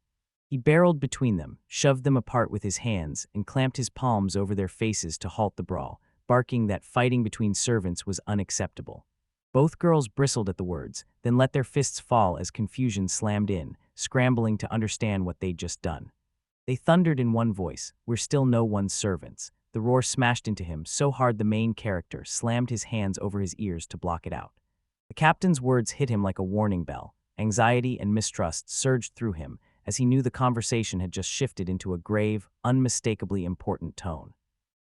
He barreled between them, shoved them apart with his hands, and clamped his palms over their faces to halt the brawl, barking that fighting between servants was unacceptable. Both girls bristled at the words, then let their fists fall as confusion slammed in, scrambling to understand what they'd just done. They thundered in one voice, "We're still no one's servants." The roar smashed into him so hard the main character slammed his hands over his ears to block it out. The captain's words hit him like a warning bell. Anxiety and mistrust surged through him as he knew the conversation had just shifted into a grave, unmistakably important tone.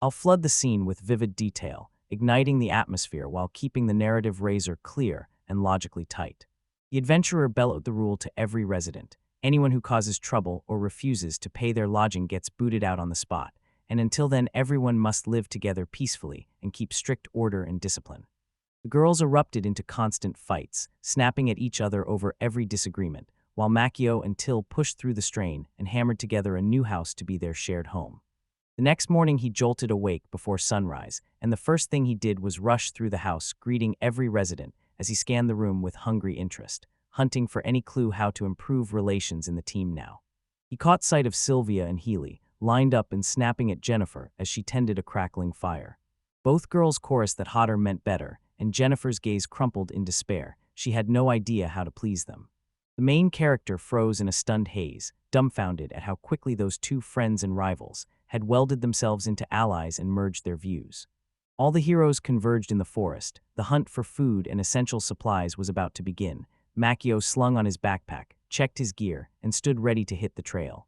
"I'll flood the scene with vivid detail, igniting the atmosphere while keeping the narrative razor clear and logically tight." The adventurer bellowed the rule to every resident. Anyone who causes trouble or refuses to pay their lodging gets booted out on the spot, and until then everyone must live together peacefully and keep strict order and discipline. The girls erupted into constant fights, snapping at each other over every disagreement, while Makio and Till pushed through the strain and hammered together a new house to be their shared home. The next morning he jolted awake before sunrise, and the first thing he did was rush through the house, greeting every resident as he scanned the room with hungry interest, hunting for any clue how to improve relations in the team now. He caught sight of Sylvia and Healy, lined up and snapping at Jennifer as she tended a crackling fire. Both girls chorused that hotter meant better, and Jennifer's gaze crumpled in despair. She had no idea how to please them. The main character froze in a stunned haze, dumbfounded at how quickly those two friends and rivals had welded themselves into allies and merged their views. All the heroes converged in the forest. The hunt for food and essential supplies was about to begin. Makio slung on his backpack, checked his gear, and stood ready to hit the trail.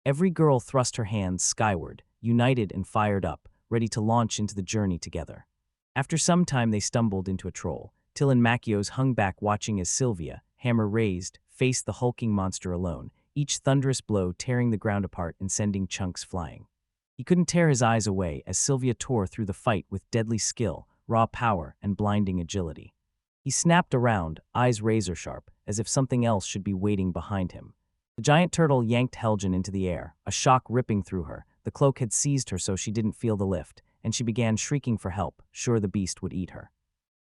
Every girl thrust her hands skyward, united and fired up, ready to launch into the journey together. After some time they stumbled into a troll. Till and Makios hung back watching as Sylvia, hammer raised, faced the hulking monster alone, each thunderous blow tearing the ground apart and sending chunks flying. He couldn't tear his eyes away as Sylvia tore through the fight with deadly skill, raw power, and blinding agility. He snapped around, eyes razor-sharp, as if something else should be waiting behind him. The giant turtle yanked Helgen into the air, a shock ripping through her. The cloak had seized her so she didn't feel the lift, and she began shrieking for help, sure the beast would eat her.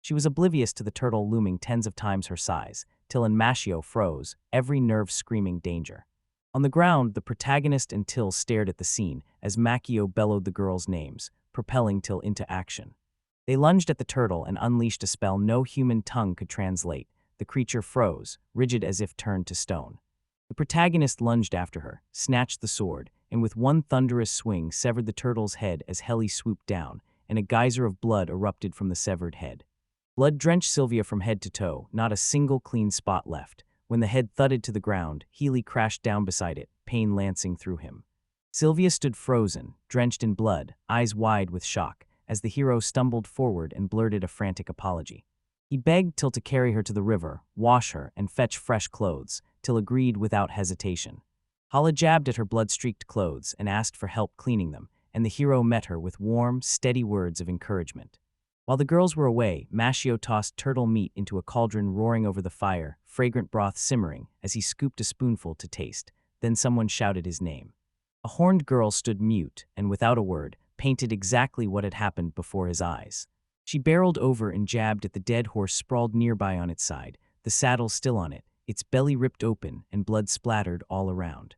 She was oblivious to the turtle looming tens of times her size, till and Mashio froze, every nerve screaming danger. On the ground, the protagonist and Till stared at the scene as Makio bellowed the girls' names, propelling Till into action. They lunged at the turtle and unleashed a spell no human tongue could translate. The creature froze, rigid as if turned to stone. The protagonist lunged after her, snatched the sword, and with one thunderous swing severed the turtle's head as Heli swooped down, and a geyser of blood erupted from the severed head. Blood drenched Sylvia from head to toe, not a single clean spot left. When the head thudded to the ground, Healy crashed down beside it, pain lancing through him. Sylvia stood frozen, drenched in blood, eyes wide with shock, as the hero stumbled forward and blurted a frantic apology. He begged Till to carry her to the river, wash her, and fetch fresh clothes. Till agreed without hesitation. Hala jabbed at her blood-streaked clothes and asked for help cleaning them, and the hero met her with warm, steady words of encouragement. While the girls were away, Mashio tossed turtle meat into a cauldron roaring over the fire, fragrant broth simmering as he scooped a spoonful to taste. Then someone shouted his name. A horned girl stood mute and, without a word, painted exactly what had happened before his eyes. She barreled over and jabbed at the dead horse sprawled nearby on its side, the saddle still on it, its belly ripped open and blood splattered all around.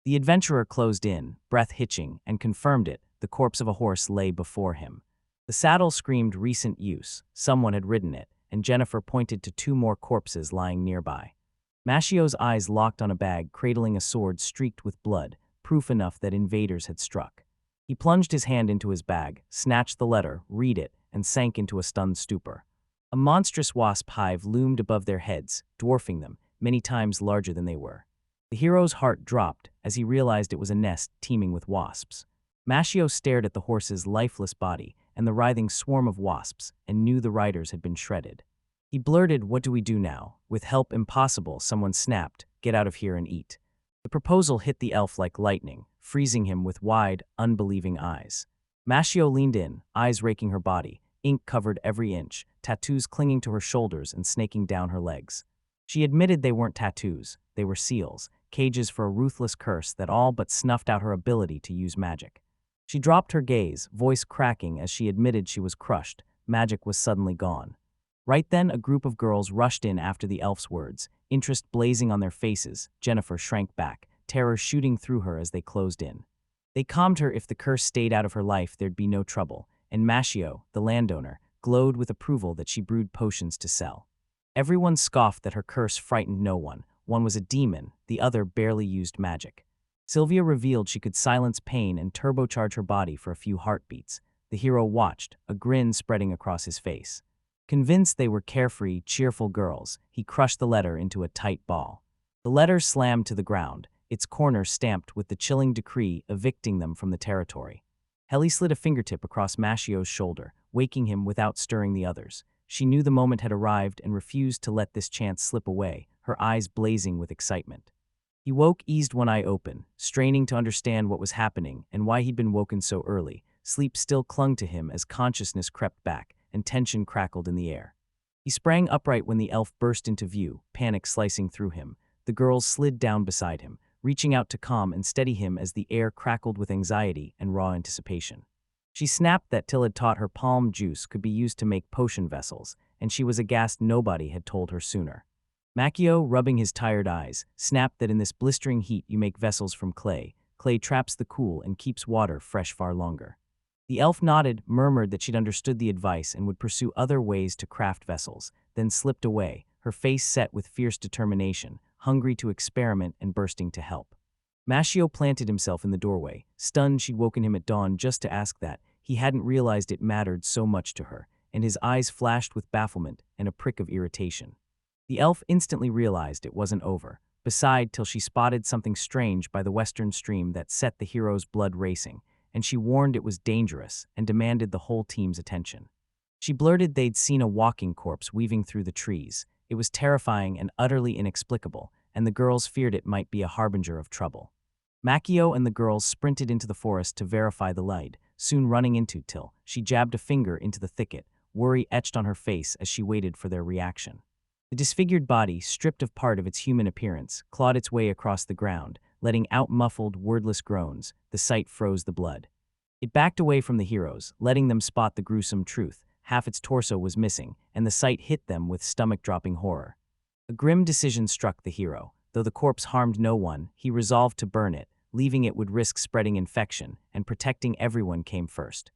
The adventurer closed in, breath hitching, and confirmed it. The corpse of a horse lay before him. The saddle screamed recent use. Someone had ridden it, and Jennifer pointed to two more corpses lying nearby. Mashio's eyes locked on a bag cradling a sword streaked with blood, proof enough that invaders had struck. He plunged his hand into his bag, snatched the letter, read it, and sank into a stunned stupor. A monstrous wasp hive loomed above their heads, dwarfing them, many times larger than they were. The hero's heart dropped as he realized it was a nest teeming with wasps. Mashio stared at the horse's lifeless body and the writhing swarm of wasps and knew the riders had been shredded. He blurted, "What do we do now?" With help impossible, someone snapped, "Get out of here and eat." The proposal hit the elf like lightning, freezing him with wide, unbelieving eyes. Mashio leaned in, eyes raking her body. Ink covered every inch, tattoos clinging to her shoulders and snaking down her legs. She admitted they weren't tattoos, they were seals, cages for a ruthless curse that all but snuffed out her ability to use magic. She dropped her gaze, voice cracking as she admitted she was crushed. Magic was suddenly gone. Right then, a group of girls rushed in after the elf's words, interest blazing on their faces. Jennifer shrank back, terror shooting through her as they closed in. They calmed her. If the curse stayed out of her life, there'd be no trouble, and Mashio, the landowner, glowed with approval that she brewed potions to sell. Everyone scoffed that her curse frightened no one. One was a demon, the other barely used magic. Sylvia revealed she could silence pain and turbocharge her body for a few heartbeats. The hero watched, a grin spreading across his face. Convinced they were carefree, cheerful girls, he crushed the letter into a tight ball. The letter slammed to the ground, its corner stamped with the chilling decree evicting them from the territory. Helly slid a fingertip across Mashio's shoulder, waking him without stirring the others. She knew the moment had arrived and refused to let this chance slip away, her eyes blazing with excitement. He woke, eased one eye open, straining to understand what was happening and why he'd been woken so early. Sleep still clung to him as consciousness crept back, and tension crackled in the air. He sprang upright when the elf burst into view, panic slicing through him. The girls slid down beside him, reaching out to calm and steady him as the air crackled with anxiety and raw anticipation. She snapped that Till had taught her palm juice could be used to make potion vessels, and she was aghast nobody had told her sooner. Machio, rubbing his tired eyes, snapped that in this blistering heat you make vessels from clay. Clay traps the cool and keeps water fresh far longer. The elf nodded, murmured that she'd understood the advice and would pursue other ways to craft vessels, then slipped away, her face set with fierce determination, hungry to experiment and bursting to help. Machio planted himself in the doorway, stunned she'd woken him at dawn just to ask that. He hadn't realized it mattered so much to her, and his eyes flashed with bafflement and a prick of irritation. The elf instantly realized it wasn't over, beside till she spotted something strange by the western stream that set the hero's blood racing, and she warned it was dangerous and demanded the whole team's attention. She blurted they'd seen a walking corpse weaving through the trees. It was terrifying and utterly inexplicable, and the girls feared it might be a harbinger of trouble. Machio and the girls sprinted into the forest to verify the light, soon running into Till. She jabbed a finger into the thicket, worry etched on her face as she waited for their reaction. The disfigured body, stripped of part of its human appearance, clawed its way across the ground, letting out muffled, wordless groans. The sight froze the blood. It backed away from the heroes, letting them spot the gruesome truth. Half its torso was missing, and the sight hit them with stomach-dropping horror. A grim decision struck the hero. Though the corpse harmed no one, he resolved to burn it. Leaving it would risk spreading infection, and protecting everyone came first.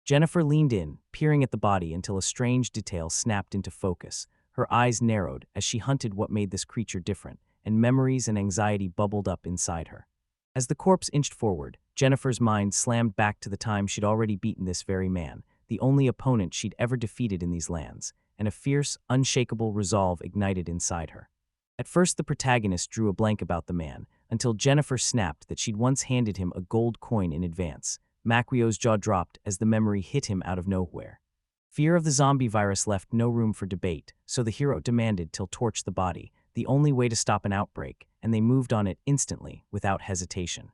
Jennifer leaned in, peering at the body until a strange detail snapped into focus. Her eyes narrowed as she hunted what made this creature different, and memories and anxiety bubbled up inside her. As the corpse inched forward, Jennifer's mind slammed back to the time she'd already beaten this very man, the only opponent she'd ever defeated in these lands, and a fierce, unshakable resolve ignited inside her. At first the protagonist drew a blank about the man, until Jennifer snapped that she'd once handed him a gold coin in advance. Machio's jaw dropped as the memory hit him out of nowhere. Fear of the zombie virus left no room for debate, so the hero demanded Till torch the body, the only way to stop an outbreak, and they moved on it instantly, without hesitation.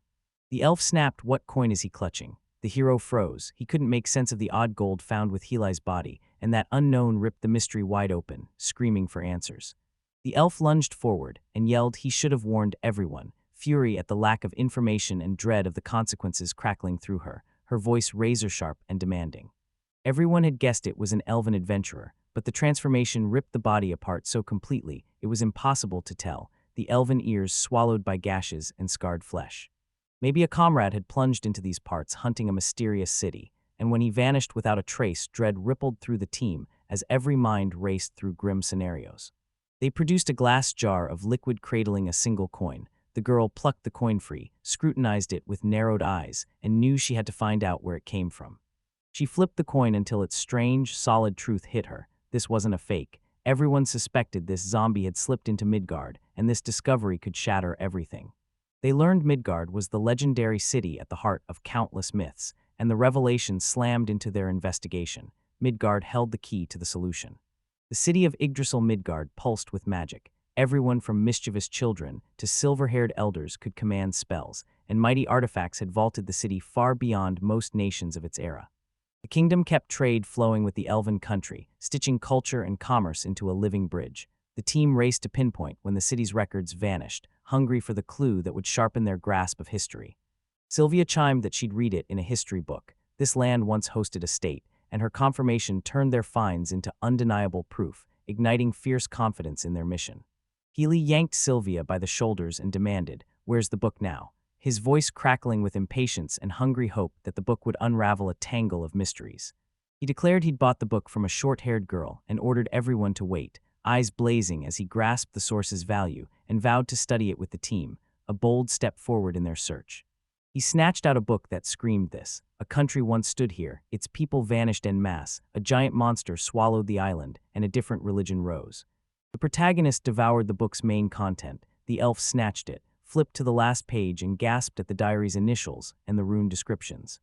The elf snapped, "What coin is he clutching?" The hero froze. He couldn't make sense of the odd gold found with Heli's body, and that unknown ripped the mystery wide open, screaming for answers. The elf lunged forward and yelled he should have warned everyone, fury at the lack of information and dread of the consequences crackling through her, her voice razor-sharp and demanding. Everyone had guessed it was an elven adventurer, but the transformation ripped the body apart so completely it was impossible to tell, the elven ears swallowed by gashes and scarred flesh. Maybe a comrade had plunged into these parts hunting a mysterious city, and when he vanished without a trace, dread rippled through the team as every mind raced through grim scenarios. They produced a glass jar of liquid cradling a single coin. The girl plucked the coin free, scrutinized it with narrowed eyes, and knew she had to find out where it came from. She flipped the coin until its strange, solid truth hit her. This wasn't a fake. Everyone suspected this zombie had slipped into Midgard, and this discovery could shatter everything. They learned Midgard was the legendary city at the heart of countless myths, and the revelation slammed into their investigation. Midgard held the key to the solution. The city of Yggdrasil Midgard pulsed with magic. Everyone from mischievous children to silver-haired elders could command spells, and mighty artifacts had vaulted the city far beyond most nations of its era. The kingdom kept trade flowing with the elven country, stitching culture and commerce into a living bridge. The team raced to pinpoint when the city's records vanished, hungry for the clue that would sharpen their grasp of history. Sylvia chimed that she'd read it in a history book. This land once hosted a state, and her confirmation turned their finds into undeniable proof, igniting fierce confidence in their mission. Heli yanked Sylvia by the shoulders and demanded, "Where's the book now?" His voice crackling with impatience and hungry hope that the book would unravel a tangle of mysteries. He declared he'd bought the book from a short-haired girl and ordered everyone to wait, eyes blazing as he grasped the source's value and vowed to study it with the team, a bold step forward in their search. He snatched out a book that screamed this: a country once stood here, its people vanished en masse, a giant monster swallowed the island, and a different religion rose. The protagonist devoured the book's main content. The elf snatched it, flipped to the last page and gasped at the diary's initials and the rune descriptions.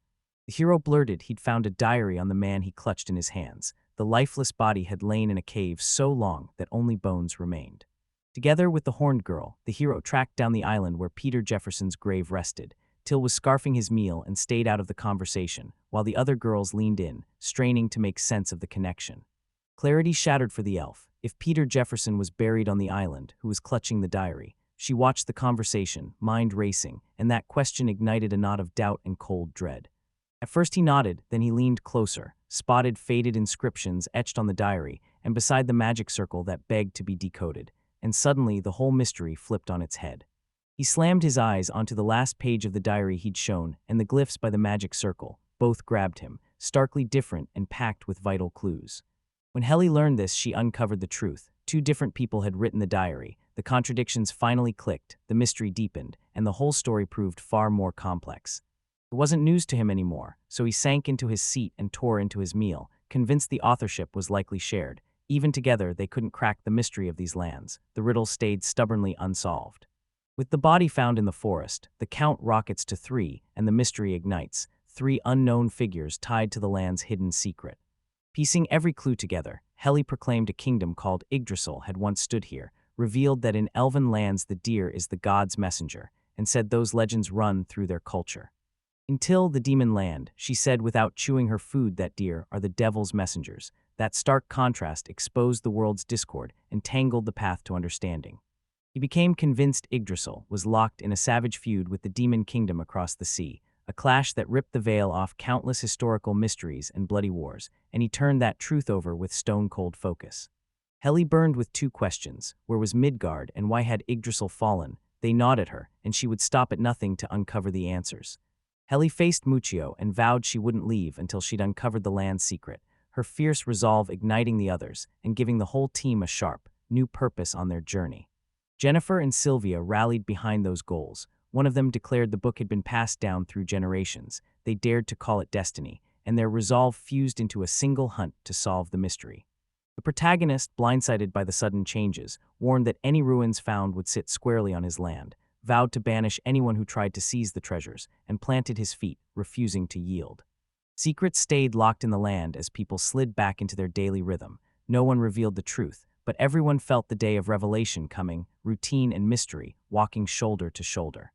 The hero blurted he'd found a diary on the man he clutched in his hands. The lifeless body had lain in a cave so long that only bones remained. Together with the horned girl, the hero tracked down the island where Peter Jefferson's grave rested. Till was scarfing his meal and stayed out of the conversation, while the other girls leaned in, straining to make sense of the connection. Clarity shattered for the elf. If Peter Jefferson was buried on the island, who was clutching the diary? She watched the conversation, mind racing, and that question ignited a knot of doubt and cold dread. At first he nodded, then he leaned closer, spotted faded inscriptions etched on the diary, and beside the magic circle that begged to be decoded. And suddenly the whole mystery flipped on its head. He slammed his eyes onto the last page of the diary he'd shown, and the glyphs by the magic circle. Both grabbed him, starkly different and packed with vital clues. When Helly learned this, she uncovered the truth. Two different people had written the diary. The contradictions finally clicked, the mystery deepened, and the whole story proved far more complex. It wasn't news to him anymore, so he sank into his seat and tore into his meal, convinced the authorship was likely shared. Even together, they couldn't crack the mystery of these lands. The riddle stayed stubbornly unsolved. With the body found in the forest, the count rockets to 3, and the mystery ignites. 3 unknown figures tied to the land's hidden secret. Piecing every clue together, Helly proclaimed a kingdom called Idrasil had once stood here, revealed that in elven lands the deer is the god's messenger, and said those legends run through their culture. Until the demon land, she said without chewing her food, that deer are the devil's messengers. That stark contrast exposed the world's discord and tangled the path to understanding. He became convinced Yggdrasil was locked in a savage feud with the demon kingdom across the sea, a clash that ripped the veil off countless historical mysteries and bloody wars, and he turned that truth over with stone-cold focus. Helly burned with 2 questions: where was Midgard and why had Yggdrasil fallen? They gnawed at her, and she would stop at nothing to uncover the answers. Helly faced Muccio and vowed she wouldn't leave until she'd uncovered the land's secret, her fierce resolve igniting the others and giving the whole team a sharp, new purpose on their journey. Jennifer and Sylvia rallied behind those goals. One of them declared the book had been passed down through generations. They dared to call it destiny, and their resolve fused into a single hunt to solve the mystery. The protagonist, blindsided by the sudden changes, warned that any ruins found would sit squarely on his land, vowed to banish anyone who tried to seize the treasures, and planted his feet, refusing to yield. Secrets stayed locked in the land as people slid back into their daily rhythm. No one revealed the truth, but everyone felt the day of revelation coming, routine and mystery, walking shoulder to shoulder.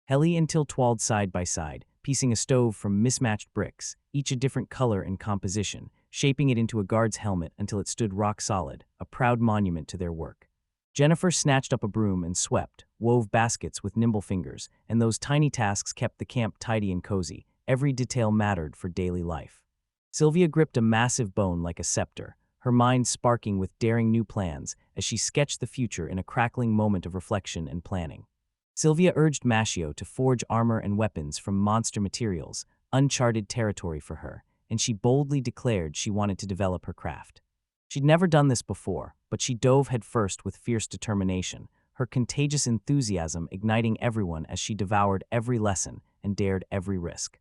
Helly and Till toiled side by side, piecing a stove from mismatched bricks, each a different color and composition, shaping it into a guard's helmet until it stood rock solid, a proud monument to their work. Jennifer snatched up a broom and swept, wove baskets with nimble fingers, and those tiny tasks kept the camp tidy and cozy. Every detail mattered for daily life. Sylvia gripped a massive bone like a scepter, her mind sparking with daring new plans as she sketched the future in a crackling moment of reflection and planning. Sylvia urged Mashio to forge armor and weapons from monster materials, uncharted territory for her, and she boldly declared she wanted to develop her craft. She'd never done this before, but she dove headfirst with fierce determination, her contagious enthusiasm igniting everyone as she devoured every lesson and dared every risk.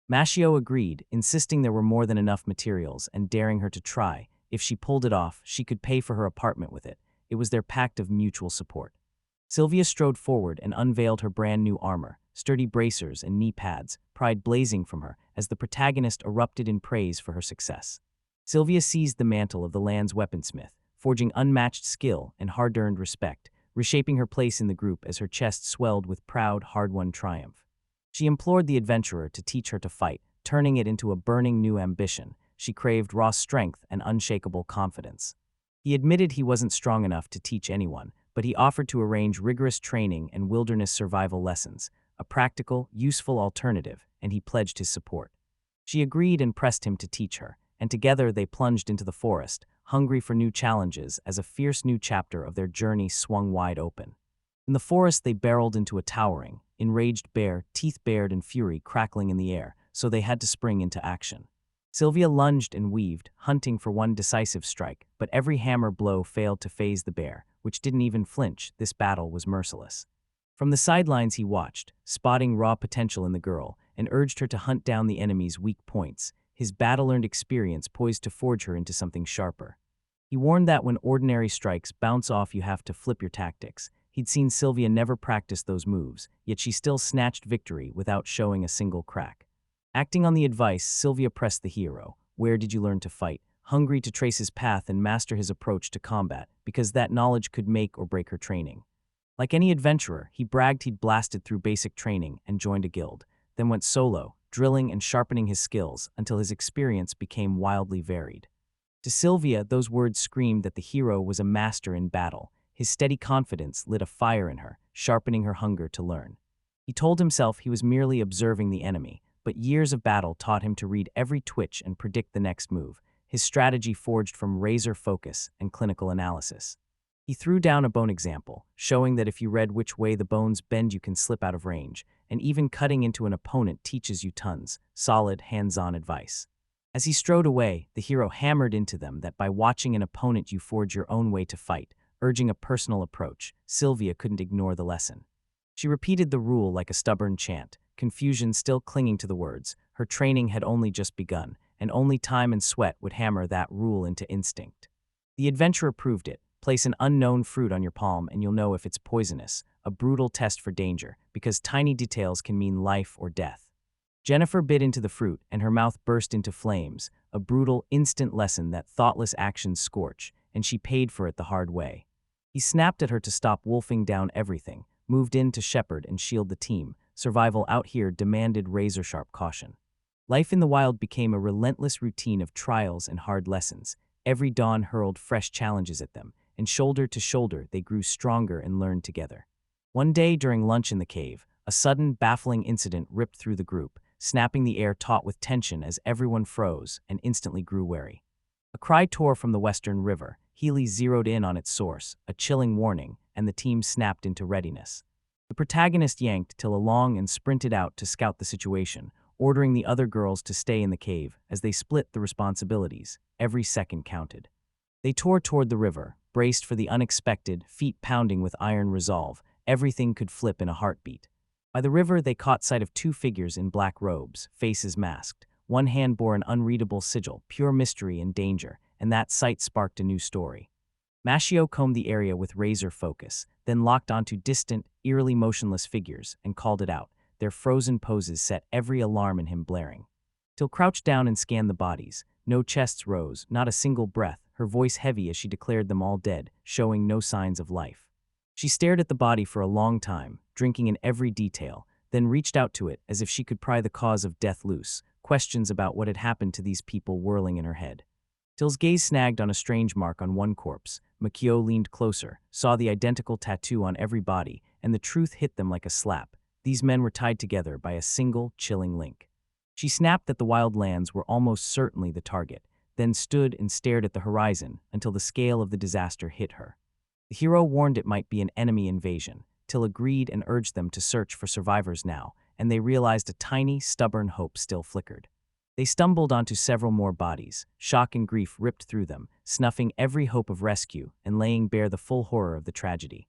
Mashio agreed, insisting there were more than enough materials and daring her to try. If she pulled it off, she could pay for her apartment with it. It was their pact of mutual support. Sylvia strode forward and unveiled her brand new armor, sturdy bracers and knee pads, pride blazing from her as the protagonist erupted in praise for her success. Sylvia seized the mantle of the land's weaponsmith, forging unmatched skill and hard-earned respect, reshaping her place in the group as her chest swelled with proud, hard-won triumph. She implored the adventurer to teach her to fight, turning it into a burning new ambition. She craved raw strength and unshakable confidence. He admitted he wasn't strong enough to teach anyone, but he offered to arrange rigorous training and wilderness survival lessons, a practical, useful alternative, and he pledged his support. She agreed and pressed him to teach her, and together they plunged into the forest, hungry for new challenges as a fierce new chapter of their journey swung wide open. In the forest they barreled into a towering, enraged bear, teeth bared in fury crackling in the air, so they had to spring into action. Sylvia lunged and weaved, hunting for one decisive strike, but every hammer blow failed to faze the bear, which didn't even flinch. This battle was merciless. From the sidelines he watched, spotting raw potential in the girl, and urged her to hunt down the enemy's weak points, his battle-learned experience poised to forge her into something sharper. He warned that when ordinary strikes bounce off, you have to flip your tactics. He'd seen Sylvia never practice those moves, yet she still snatched victory without showing a single crack. Acting on the advice, Sylvia pressed the hero. Where did you learn to fight? Hungry to trace his path and master his approach to combat, because that knowledge could make or break her training. Like any adventurer, he bragged he'd blasted through basic training and joined a guild, then went solo, drilling and sharpening his skills until his experience became wildly varied. To Sylvia, those words screamed that the hero was a master in battle. His steady confidence lit a fire in her, sharpening her hunger to learn. He told himself he was merely observing the enemy, but years of battle taught him to read every twitch and predict the next move, his strategy forged from razor focus and clinical analysis. He threw down a bone example, showing that if you read which way the bones bend you can slip out of range, and even cutting into an opponent teaches you tons, solid, hands-on advice. As he strode away, the hero hammered into them that by watching an opponent you forge your own way to fight, urging a personal approach. Sylvia couldn't ignore the lesson. She repeated the rule like a stubborn chant, confusion still clinging to the words. Her training had only just begun, and only time and sweat would hammer that rule into instinct. The adventurer proved it. Place an unknown fruit on your palm and you'll know if it's poisonous, a brutal test for danger, because tiny details can mean life or death. Jennifer bit into the fruit and her mouth burst into flames, a brutal, instant lesson that thoughtless actions scorch, and she paid for it the hard way. He snapped at her to stop wolfing down everything, moved in to shepherd and shield the team. Survival out here demanded razor-sharp caution. Life in the wild became a relentless routine of trials and hard lessons. Every dawn hurled fresh challenges at them, and shoulder to shoulder they grew stronger and learned together. One day during lunch in the cave, a sudden, baffling incident ripped through the group, snapping the air taut with tension as everyone froze and instantly grew wary. A cry tore from the western river. Healy zeroed in on its source, a chilling warning, and the team snapped into readiness. The protagonist yanked till along and sprinted out to scout the situation, ordering the other girls to stay in the cave as they split the responsibilities. Every second counted. They tore toward the river, braced for the unexpected, feet pounding with iron resolve. Everything could flip in a heartbeat. By the river, they caught sight of two figures in black robes, faces masked. One hand bore an unreadable sigil, pure mystery and danger, and that sight sparked a new story. Mashio combed the area with razor focus, then locked onto distant, eerily motionless figures and called it out. Their frozen poses set every alarm in him blaring. Till crouched down and scanned the bodies. No chests rose, not a single breath, her voice heavy as she declared them all dead, showing no signs of life. She stared at the body for a long time, drinking in every detail, then reached out to it as if she could pry the cause of death loose, questions about what had happened to these people whirling in her head. Till's gaze snagged on a strange mark on one corpse. Makio leaned closer, saw the identical tattoo on every body, and the truth hit them like a slap. These men were tied together by a single, chilling link. She snapped that the wild lands were almost certainly the target, then stood and stared at the horizon until the scale of the disaster hit her. The hero warned it might be an enemy invasion. Till agreed and urged them to search for survivors now, and they realized a tiny, stubborn hope still flickered. They stumbled onto several more bodies. Shock and grief ripped through them, snuffing every hope of rescue and laying bare the full horror of the tragedy.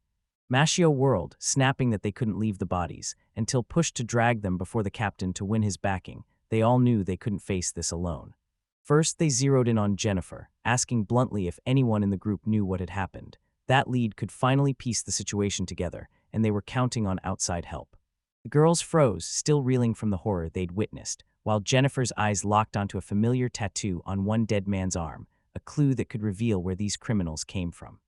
Mashio whirled, snapping that they couldn't leave the bodies, until pushed to drag them before the captain to win his backing. They all knew they couldn't face this alone. First, they zeroed in on Jennifer, asking bluntly if anyone in the group knew what had happened. That lead could finally piece the situation together, and they were counting on outside help. The girls froze, still reeling from the horror they'd witnessed, while Jennifer's eyes locked onto a familiar tattoo on one dead man's arm, a clue that could reveal where these criminals came from.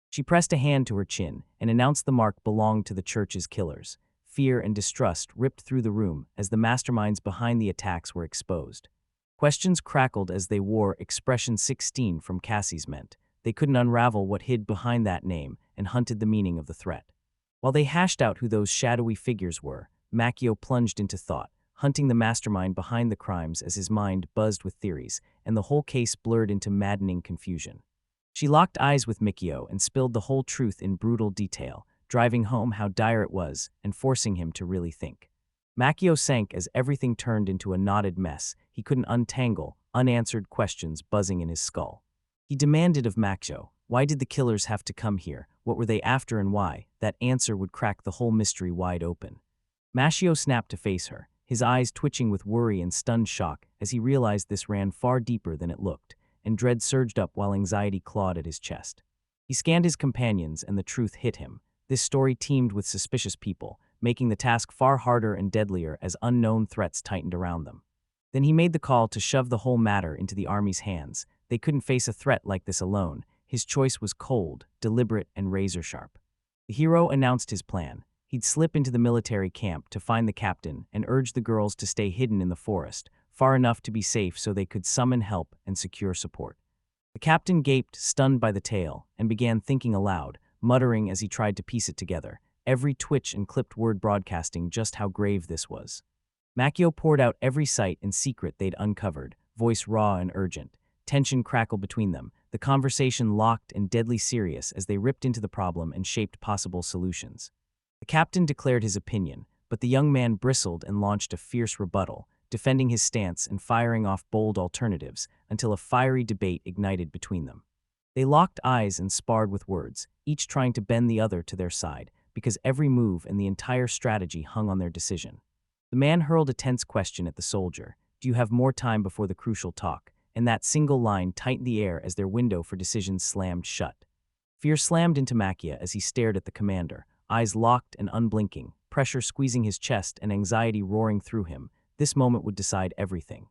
She pressed a hand to her chin and announced the mark belonged to the church's killers. Fear and distrust ripped through the room as the masterminds behind the attacks were exposed. Questions crackled as they wore expression 16 from Cassie's meant. They couldn't unravel what hid behind that name and hunted the meaning of the threat. While they hashed out who those shadowy figures were, Makio plunged into thought, hunting the mastermind behind the crimes as his mind buzzed with theories, and the whole case blurred into maddening confusion. She locked eyes with Mikio and spilled the whole truth in brutal detail, driving home how dire it was and forcing him to really think. Makio sank as everything turned into a knotted mess he couldn't untangle, unanswered questions buzzing in his skull. He demanded of Makyo, why did the killers have to come here, what were they after and why? That answer would crack the whole mystery wide open. Mashio snapped to face her, his eyes twitching with worry and stunned shock as he realized this ran far deeper than it looked, and dread surged up while anxiety clawed at his chest. He scanned his companions and the truth hit him. This story teemed with suspicious people, making the task far harder and deadlier as unknown threats tightened around them. Then he made the call to shove the whole matter into the army's hands. They couldn't face a threat like this alone. His choice was cold, deliberate, and razor-sharp. The hero announced his plan. He'd slip into the military camp to find the captain and urge the girls to stay hidden in the forest, far enough to be safe so they could summon help and secure support. The captain gaped, stunned by the tale, and began thinking aloud, muttering as he tried to piece it together, every twitch and clipped word broadcasting just how grave this was. Makyo poured out every sight and secret they'd uncovered, voice raw and urgent. Tension crackled between them, the conversation locked and deadly serious as they ripped into the problem and shaped possible solutions. The captain declared his opinion, but the young man bristled and launched a fierce rebuttal, defending his stance and firing off bold alternatives until a fiery debate ignited between them. They locked eyes and sparred with words, each trying to bend the other to their side, because every move and the entire strategy hung on their decision. The man hurled a tense question at the soldier, "Do you have more time before the crucial talk?" And that single line tightened the air as their window for decisions slammed shut. Fear slammed into Makya as he stared at the commander, eyes locked and unblinking, pressure squeezing his chest and anxiety roaring through him. This moment would decide everything.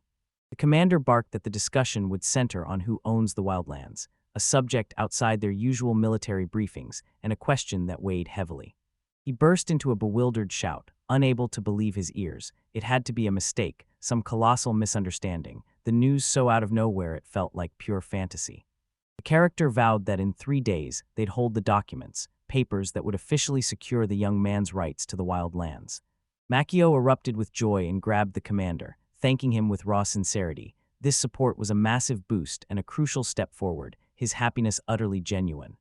The commander barked that the discussion would center on who owns the wildlands, a subject outside their usual military briefings, and a question that weighed heavily. He burst into a bewildered shout, unable to believe his ears. It had to be a mistake, some colossal misunderstanding, the news so out of nowhere it felt like pure fantasy. The character vowed that in 3 days they'd hold the documents, papers that would officially secure the young man's rights to the wild lands. Makyo erupted with joy and grabbed the commander, thanking him with raw sincerity. This support was a massive boost and a crucial step forward, his happiness utterly genuine.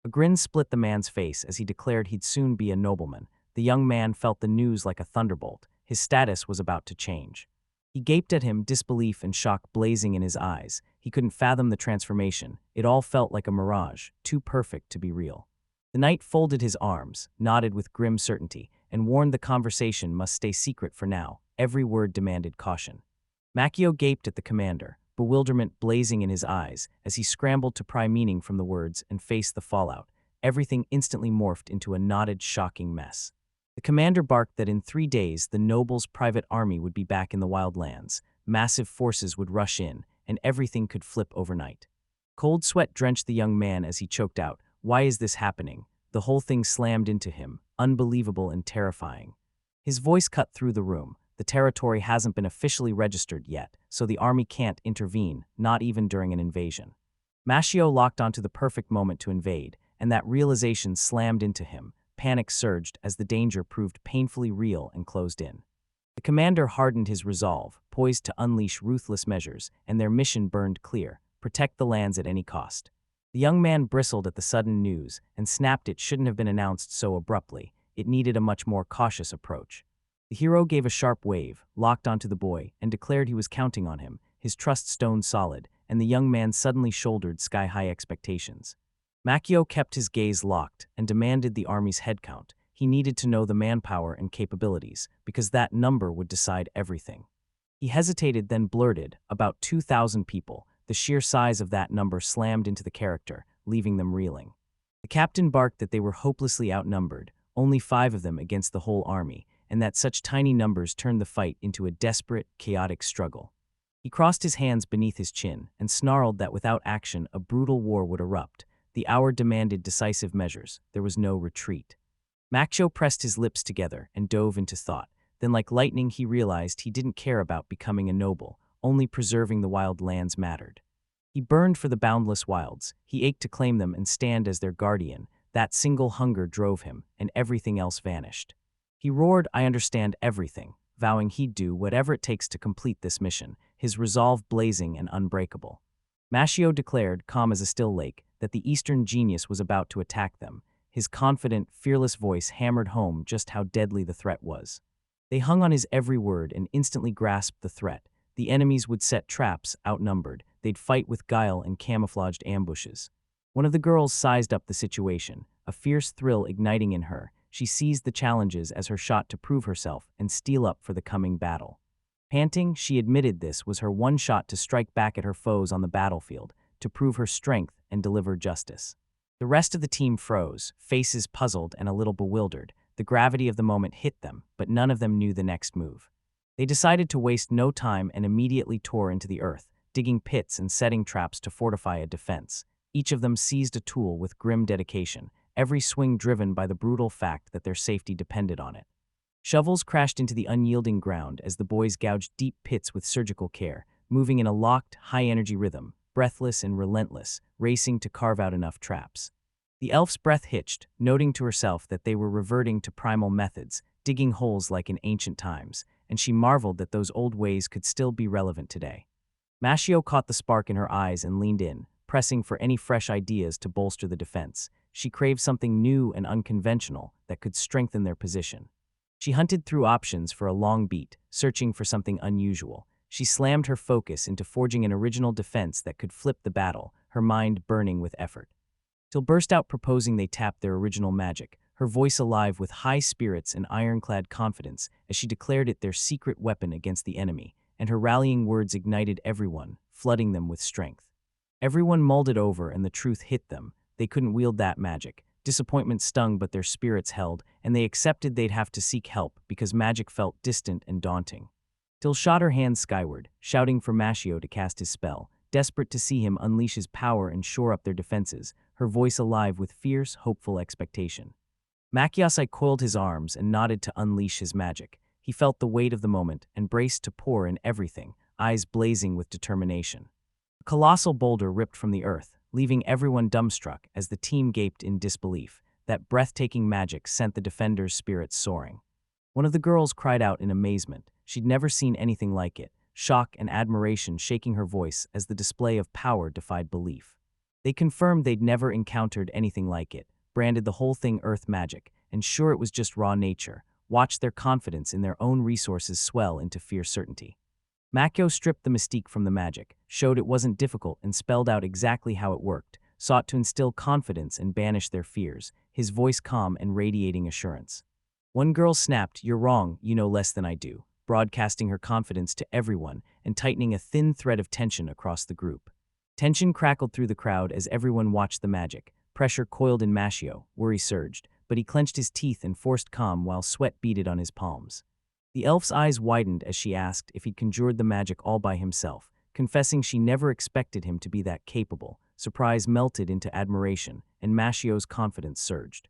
A grin split the man's face as he declared he'd soon be a nobleman. The young man felt the news like a thunderbolt. His status was about to change. He gaped at him, disbelief and shock blazing in his eyes. He couldn't fathom the transformation. It all felt like a mirage, too perfect to be real. The knight folded his arms, nodded with grim certainty, and warned the conversation must stay secret for now. Every word demanded caution. Makyo gaped at the commander, bewilderment blazing in his eyes as he scrambled to pry meaning from the words and face the fallout. Everything instantly morphed into a knotted, shocking mess. The commander barked that in 3 days the noble's private army would be back in the wildlands, massive forces would rush in, and everything could flip overnight. Cold sweat drenched the young man as he choked out, "Why is this happening?" The whole thing slammed into him, unbelievable and terrifying. His voice cut through the room. The territory hasn't been officially registered yet, so the army can't intervene, not even during an invasion. Mashio locked onto the perfect moment to invade, and that realization slammed into him. Panic surged as the danger proved painfully real and closed in. The commander hardened his resolve, poised to unleash ruthless measures, and their mission burned clear: protect the lands at any cost. The young man bristled at the sudden news and snapped it shouldn't have been announced so abruptly. It needed a much more cautious approach. The hero gave a sharp wave, locked onto the boy, and declared he was counting on him, his trust stone solid, and the young man suddenly shouldered sky-high expectations. Makyo kept his gaze locked and demanded the army's headcount. He needed to know the manpower and capabilities, because that number would decide everything. He hesitated, then blurted, "About 2,000 people." The sheer size of that number slammed into the character, leaving them reeling. The captain barked that they were hopelessly outnumbered, only 5 of them against the whole army, and that such tiny numbers turned the fight into a desperate, chaotic struggle. He crossed his hands beneath his chin and snarled that without action, a brutal war would erupt. The hour demanded decisive measures. There was no retreat. Makyo pressed his lips together and dove into thought. Then, like lightning, he realized he didn't care about becoming a noble. Only preserving the wild lands mattered. He burned for the boundless wilds. He ached to claim them and stand as their guardian. That single hunger drove him, and everything else vanished. He roared, "I understand everything," vowing he'd do whatever it takes to complete this mission, his resolve blazing and unbreakable. Mashio declared, calm as a still lake, that the Eastern genius was about to attack them. His confident, fearless voice hammered home just how deadly the threat was. They hung on his every word and instantly grasped the threat. The enemies would set traps, outnumbered. They'd fight with guile and camouflaged ambushes. One of the girls sized up the situation, a fierce thrill igniting in her. She seized the challenges as her shot to prove herself and steel up for the coming battle. Panting, she admitted this was her one shot to strike back at her foes on the battlefield, to prove her strength and deliver justice. The rest of the team froze, faces puzzled and a little bewildered. The gravity of the moment hit them, but none of them knew the next move. They decided to waste no time and immediately tore into the earth, digging pits and setting traps to fortify a defense. Each of them seized a tool with grim dedication, every swing driven by the brutal fact that their safety depended on it. Shovels crashed into the unyielding ground as the boys gouged deep pits with surgical care, moving in a locked, high-energy rhythm, breathless and relentless, racing to carve out enough traps. The elf's breath hitched, noting to herself that they were reverting to primal methods, digging holes like in ancient times, and she marveled that those old ways could still be relevant today. Mashio caught the spark in her eyes and leaned in, pressing for any fresh ideas to bolster the defense. She craved something new and unconventional that could strengthen their position. She hunted through options for a long beat, searching for something unusual. She slammed her focus into forging an original defense that could flip the battle, her mind burning with effort. Till burst out proposing they tap their original magic, her voice alive with high spirits and ironclad confidence as she declared it their secret weapon against the enemy, and her rallying words ignited everyone, flooding them with strength. Everyone mulled it over and the truth hit them. They couldn't wield that magic. Disappointment stung, but their spirits held, and they accepted they'd have to seek help because magic felt distant and daunting. Till shot her hands skyward, shouting for Mashio to cast his spell, desperate to see him unleash his power and shore up their defenses, her voice alive with fierce, hopeful expectation. Machiasai coiled his arms and nodded to unleash his magic. He felt the weight of the moment and braced to pour in everything, eyes blazing with determination. A colossal boulder ripped from the earth, leaving everyone dumbstruck as the team gaped in disbelief. That breathtaking magic sent the defenders' spirits soaring. One of the girls cried out in amazement. She'd never seen anything like it, shock and admiration shaking her voice as the display of power defied belief. They confirmed they'd never encountered anything like it, branded the whole thing earth magic, and sure it was just raw nature, watched their confidence in their own resources swell into fierce certainty. Machio stripped the mystique from the magic, showed it wasn't difficult and spelled out exactly how it worked, sought to instill confidence and banish their fears, his voice calm and radiating assurance. One girl snapped, "You're wrong, you know less than I do," broadcasting her confidence to everyone and tightening a thin thread of tension across the group. Tension crackled through the crowd as everyone watched the magic. Pressure coiled in Mashio, worry surged, but he clenched his teeth and forced calm while sweat beaded on his palms. The elf's eyes widened as she asked if he'd conjured the magic all by himself, confessing she never expected him to be that capable. Surprise melted into admiration, and Mashio's confidence surged.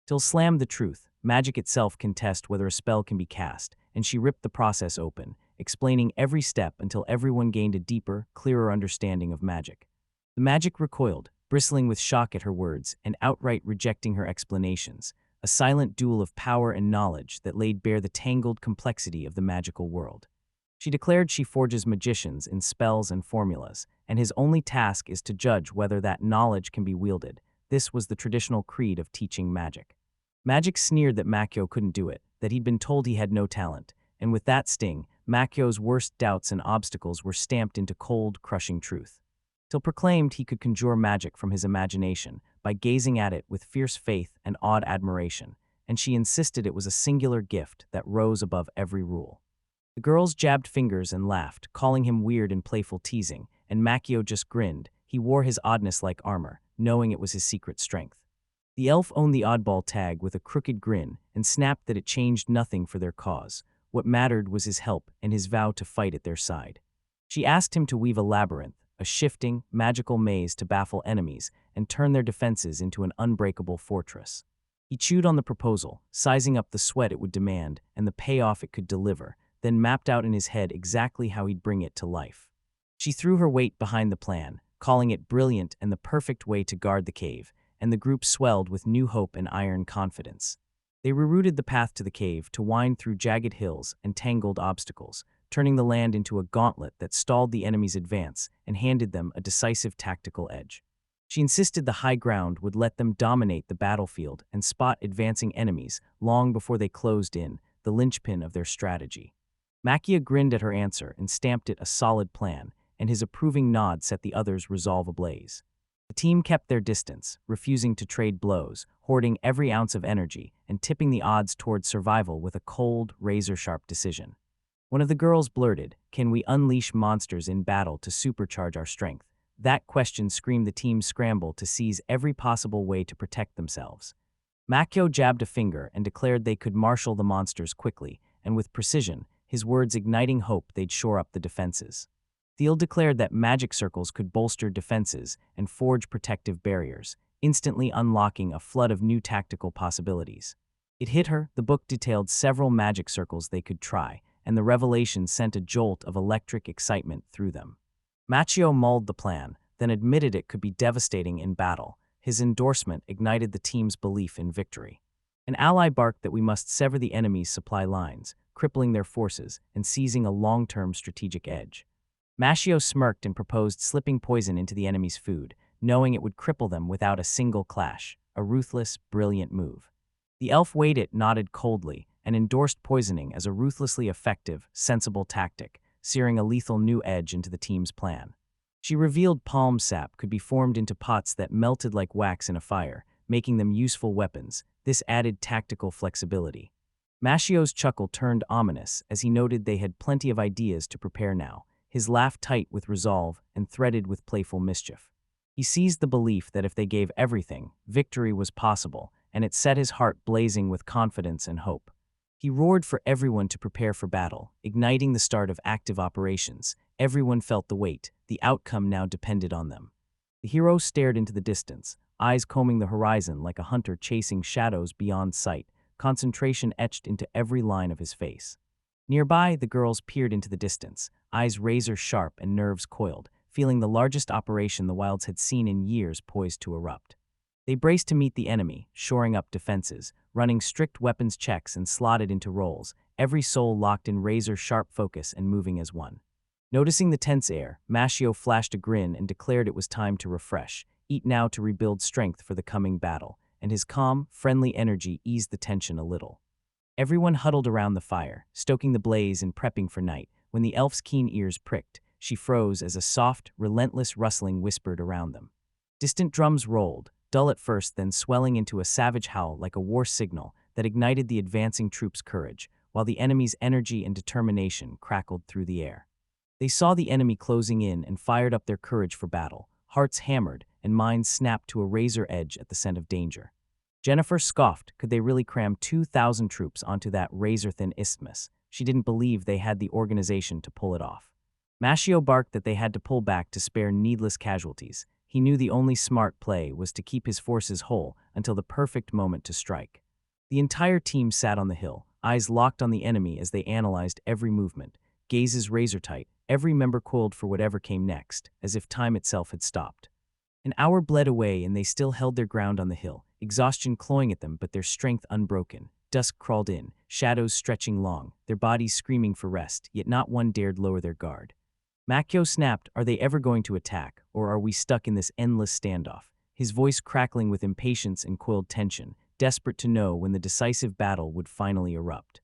Till slammed the truth, magic itself can test whether a spell can be cast, and she ripped the process open, explaining every step until everyone gained a deeper, clearer understanding of magic. The magic recoiled, bristling with shock at her words and outright rejecting her explanations, a silent duel of power and knowledge that laid bare the tangled complexity of the magical world. She declared she forges magicians in spells and formulas, and his only task is to judge whether that knowledge can be wielded. This was the traditional creed of teaching magic. Magic sneered that Machio couldn't do it, that he'd been told he had no talent, and with that sting, Machio's worst doubts and obstacles were stamped into cold, crushing truth. Till proclaimed he could conjure magic from his imagination by gazing at it with fierce faith and awed admiration, and she insisted it was a singular gift that rose above every rule. The girls jabbed fingers and laughed, calling him weird and playful teasing, and Machio just grinned. He wore his oddness like armor, knowing it was his secret strength. The elf owned the oddball tag with a crooked grin and snapped that it changed nothing for their cause. What mattered was his help and his vow to fight at their side. She asked him to weave a labyrinth, a shifting, magical maze to baffle enemies and turn their defenses into an unbreakable fortress. He chewed on the proposal, sizing up the sweat it would demand and the payoff it could deliver, then mapped out in his head exactly how he'd bring it to life. She threw her weight behind the plan, calling it brilliant and the perfect way to guard the cave, and the group swelled with new hope and iron confidence. They rerouted the path to the cave to wind through jagged hills and tangled obstacles, turning the land into a gauntlet that stalled the enemy's advance and handed them a decisive tactical edge. She insisted the high ground would let them dominate the battlefield and spot advancing enemies long before they closed in, the linchpin of their strategy. Makia grinned at her answer and stamped it a solid plan, and his approving nod set the others' resolve ablaze. The team kept their distance, refusing to trade blows, hoarding every ounce of energy, and tipping the odds toward survival with a cold, razor-sharp decision. One of the girls blurted, "Can we unleash monsters in battle to supercharge our strength?" That question screamed the team's scramble to seize every possible way to protect themselves. Makyo jabbed a finger and declared they could marshal the monsters quickly, and with precision, his words igniting hope they'd shore up the defenses. Thiel declared that magic circles could bolster defenses and forge protective barriers, instantly unlocking a flood of new tactical possibilities. It hit her, the book detailed several magic circles they could try, and the revelation sent a jolt of electric excitement through them. Machio mulled the plan, then admitted it could be devastating in battle. His endorsement ignited the team's belief in victory. An ally barked that we must sever the enemy's supply lines, crippling their forces and seizing a long-term strategic edge. Machio smirked and proposed slipping poison into the enemy's food, knowing it would cripple them without a single clash, a ruthless, brilliant move. The elf weighed it, nodded coldly, and endorsed poisoning as a ruthlessly effective, sensible tactic, searing a lethal new edge into the team's plan. She revealed palm sap could be formed into pots that melted like wax in a fire, making them useful weapons. This added tactical flexibility. Machio's chuckle turned ominous as he noted they had plenty of ideas to prepare now, his laugh tight with resolve and threaded with playful mischief. He seized the belief that if they gave everything, victory was possible, and it set his heart blazing with confidence and hope. He roared for everyone to prepare for battle, igniting the start of active operations. Everyone felt the weight, the outcome now depended on them. The hero stared into the distance, eyes combing the horizon like a hunter chasing shadows beyond sight, concentration etched into every line of his face. Nearby, the girls peered into the distance, eyes razor-sharp and nerves coiled, feeling the largest operation the wilds had seen in years poised to erupt. They braced to meet the enemy, shoring up defenses, running strict weapons checks and slotted into roles, every soul locked in razor-sharp focus and moving as one. Noticing the tense air, Machio flashed a grin and declared it was time to refresh, eat now to rebuild strength for the coming battle, and his calm, friendly energy eased the tension a little. Everyone huddled around the fire, stoking the blaze and prepping for night. When the elf's keen ears pricked, she froze as a soft, relentless rustling whispered around them. Distant drums rolled, dull at first then swelling into a savage howl like a war signal that ignited the advancing troops' courage, while the enemy's energy and determination crackled through the air. They saw the enemy closing in and fired up their courage for battle, hearts hammered and minds snapped to a razor edge at the scent of danger. Jennifer scoffed, could they really cram 2,000 troops onto that razor-thin isthmus? She didn't believe they had the organization to pull it off. Machio barked that they had to pull back to spare needless casualties. He knew the only smart play was to keep his forces whole until the perfect moment to strike. The entire team sat on the hill, eyes locked on the enemy as they analyzed every movement, gazes razor-tight, every member coiled for whatever came next, as if time itself had stopped. An hour bled away and they still held their ground on the hill, exhaustion clawing at them but their strength unbroken. Dusk crawled in, shadows stretching long, their bodies screaming for rest, yet not one dared lower their guard. Machio snapped, "Are they ever going to attack, or are we stuck in this endless standoff?" His voice crackling with impatience and coiled tension, desperate to know when the decisive battle would finally erupt.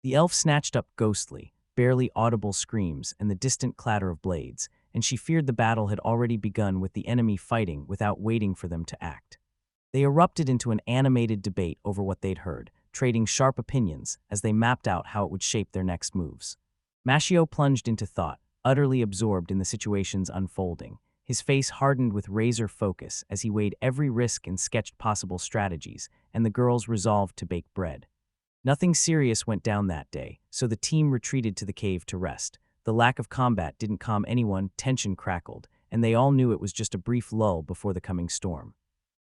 The elf snatched up ghostly, barely audible screams and the distant clatter of blades, and she feared the battle had already begun with the enemy fighting without waiting for them to act. They erupted into an animated debate over what they'd heard, trading sharp opinions as they mapped out how it would shape their next moves. Machio plunged into thought, utterly absorbed in the situation's unfolding. His face hardened with razor focus as he weighed every risk and sketched possible strategies, and the girls resolved to bake bread. Nothing serious went down that day, so the team retreated to the cave to rest. The lack of combat didn't calm anyone, tension crackled, and they all knew it was just a brief lull before the coming storm.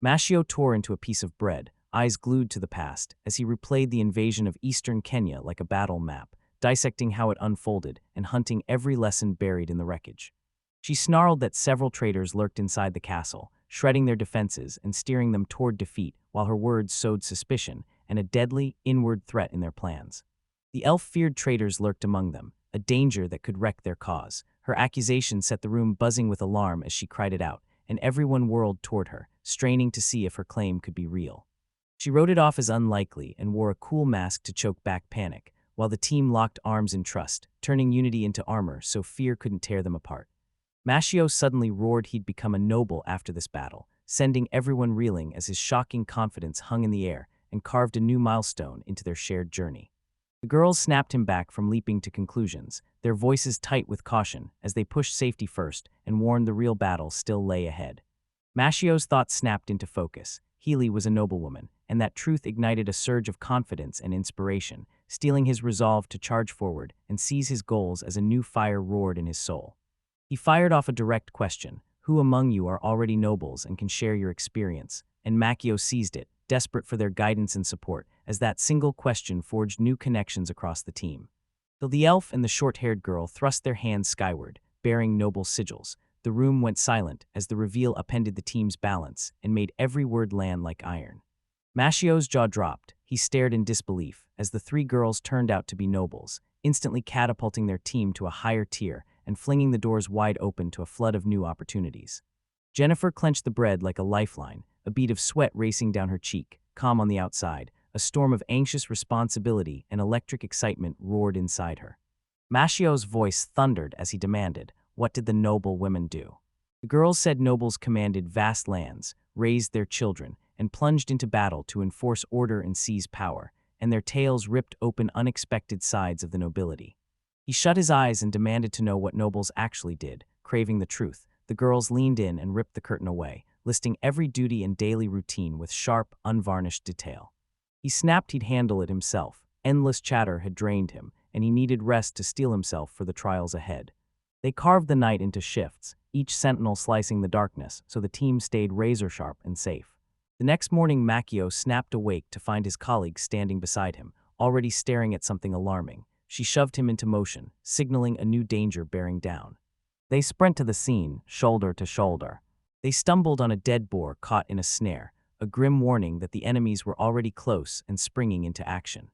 Machio tore into a piece of bread, eyes glued to the past, as he replayed the invasion of eastern Kenya like a battle map, dissecting how it unfolded and hunting every lesson buried in the wreckage. She snarled that several traitors lurked inside the castle, shredding their defenses and steering them toward defeat, while her words sowed suspicion and a deadly, inward threat in their plans. The elf feared traitors lurked among them, a danger that could wreck their cause. Her accusation set the room buzzing with alarm as she cried it out, and everyone whirled toward her, straining to see if her claim could be real. She wrote it off as unlikely and wore a cool mask to choke back panic, while the team locked arms in trust, turning unity into armor so fear couldn't tear them apart. Mashio suddenly roared he'd become a noble after this battle, sending everyone reeling as his shocking confidence hung in the air and carved a new milestone into their shared journey. The girls snapped him back from leaping to conclusions, their voices tight with caution as they pushed safety first and warned the real battle still lay ahead. Mashio's thoughts snapped into focus. Healy was a noblewoman, and that truth ignited a surge of confidence and inspiration, steeling his resolve to charge forward and seize his goals as a new fire roared in his soul. He fired off a direct question: who among you are already nobles and can share your experience? And Machio seized it, desperate for their guidance and support, as that single question forged new connections across the team. Though the elf and the short-haired girl thrust their hands skyward, bearing noble sigils, the room went silent as the reveal upended the team's balance and made every word land like iron. Mashio's jaw dropped. He stared in disbelief as the three girls turned out to be nobles, instantly catapulting their team to a higher tier and flinging the doors wide open to a flood of new opportunities. Jennifer clenched the bread like a lifeline, a bead of sweat racing down her cheek, calm on the outside. A storm of anxious responsibility and electric excitement roared inside her. Mashio's voice thundered as he demanded, what did the noble women do? The girls said nobles commanded vast lands, raised their children, and plunged into battle to enforce order and seize power, and their tales ripped open unexpected sides of the nobility. He shut his eyes and demanded to know what nobles actually did, craving the truth. The girls leaned in and ripped the curtain away, listing every duty and daily routine with sharp, unvarnished detail. He snapped he'd handle it himself. Endless chatter had drained him, and he needed rest to steel himself for the trials ahead. They carved the night into shifts, each sentinel slicing the darkness, so the team stayed razor-sharp and safe. The next morning, Machio snapped awake to find his colleague standing beside him, already staring at something alarming. She shoved him into motion, signaling a new danger bearing down. They sprint to the scene, shoulder to shoulder. They stumbled on a dead boar caught in a snare, a grim warning that the enemies were already close and springing into action.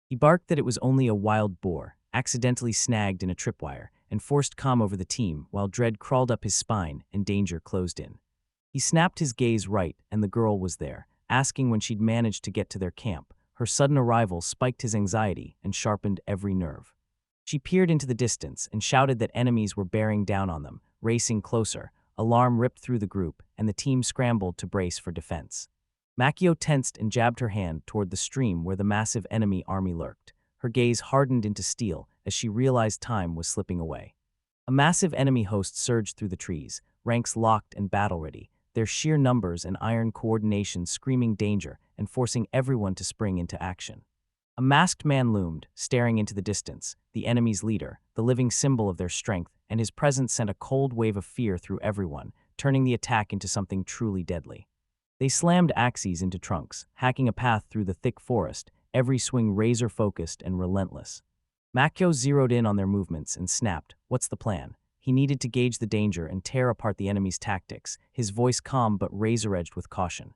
He barked that it was only a wild boar, accidentally snagged in a tripwire, and forced calm over the team while dread crawled up his spine and danger closed in. He snapped his gaze right, and the girl was there, asking when she'd managed to get to their camp. Her sudden arrival spiked his anxiety and sharpened every nerve. She peered into the distance and shouted that enemies were bearing down on them, racing closer. Alarm ripped through the group, and the team scrambled to brace for defense. Machio tensed and jabbed her hand toward the stream where the massive enemy army lurked. Her gaze hardened into steel as she realized time was slipping away. A massive enemy host surged through the trees, ranks locked and battle-ready, their sheer numbers and iron coordination screaming danger and forcing everyone to spring into action. A masked man loomed, staring into the distance, the enemy's leader, the living symbol of their strength, and his presence sent a cold wave of fear through everyone, turning the attack into something truly deadly. They slammed axes into trunks, hacking a path through the thick forest, every swing razor-focused and relentless. Machio zeroed in on their movements and snapped, "What's the plan?" He needed to gauge the danger and tear apart the enemy's tactics, his voice calm but razor-edged with caution.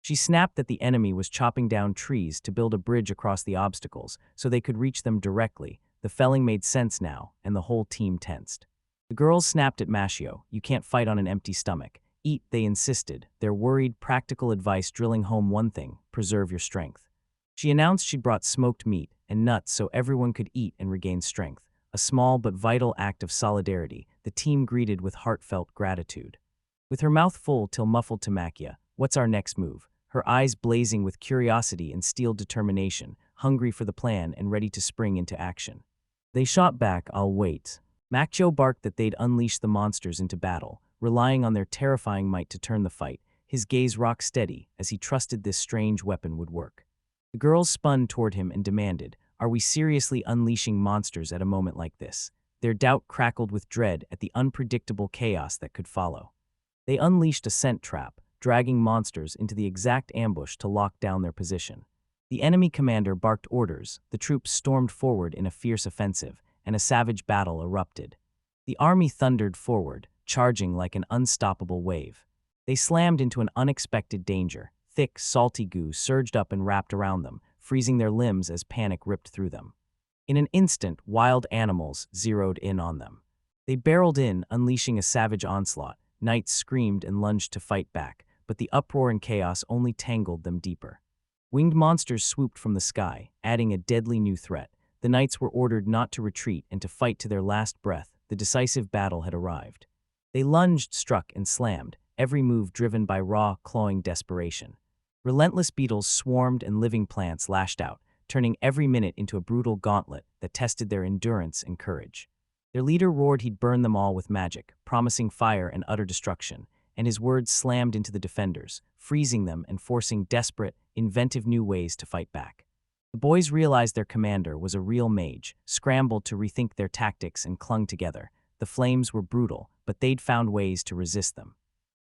She snapped that the enemy was chopping down trees to build a bridge across the obstacles so they could reach them directly. The felling made sense now, and the whole team tensed. The girls snapped at Machio, "You can't fight on an empty stomach. Eat," they insisted, their worried, practical advice drilling home one thing: preserve your strength. She announced she'd brought smoked meat and nuts so everyone could eat and regain strength. A small but vital act of solidarity, the team greeted with heartfelt gratitude. With her mouth full till muffled to Machia, "What's our next move?" Her eyes blazing with curiosity and steeled determination, hungry for the plan and ready to spring into action. They shot back, "I'll wait." Machio barked that they'd unleash the monsters into battle, relying on their terrifying might to turn the fight, his gaze rock steady as he trusted this strange weapon would work. The girls spun toward him and demanded, "Are we seriously unleashing monsters at a moment like this?" Their doubt crackled with dread at the unpredictable chaos that could follow. They unleashed a scent trap, dragging monsters into the exact ambush to lock down their position. The enemy commander barked orders, the troops stormed forward in a fierce offensive, and a savage battle erupted. The army thundered forward, charging like an unstoppable wave. They slammed into an unexpected danger. Thick, salty goo surged up and wrapped around them, freezing their limbs as panic ripped through them. In an instant, wild animals zeroed in on them. They barreled in, unleashing a savage onslaught. Knights screamed and lunged to fight back, but the uproar and chaos only tangled them deeper. Winged monsters swooped from the sky, adding a deadly new threat. the knights were ordered not to retreat and to fight to their last breath. The decisive battle had arrived. They lunged, struck, and slammed, every move driven by raw, clawing desperation. Relentless beetles swarmed and living plants lashed out, turning every minute into a brutal gauntlet that tested their endurance and courage. Their leader roared he'd burn them all with magic, promising fire and utter destruction, and his words slammed into the defenders, freezing them and forcing desperate, inventive new ways to fight back. The boys realized their commander was a real mage, scrambled to rethink their tactics and clung together. The flames were brutal, but they'd found ways to resist them.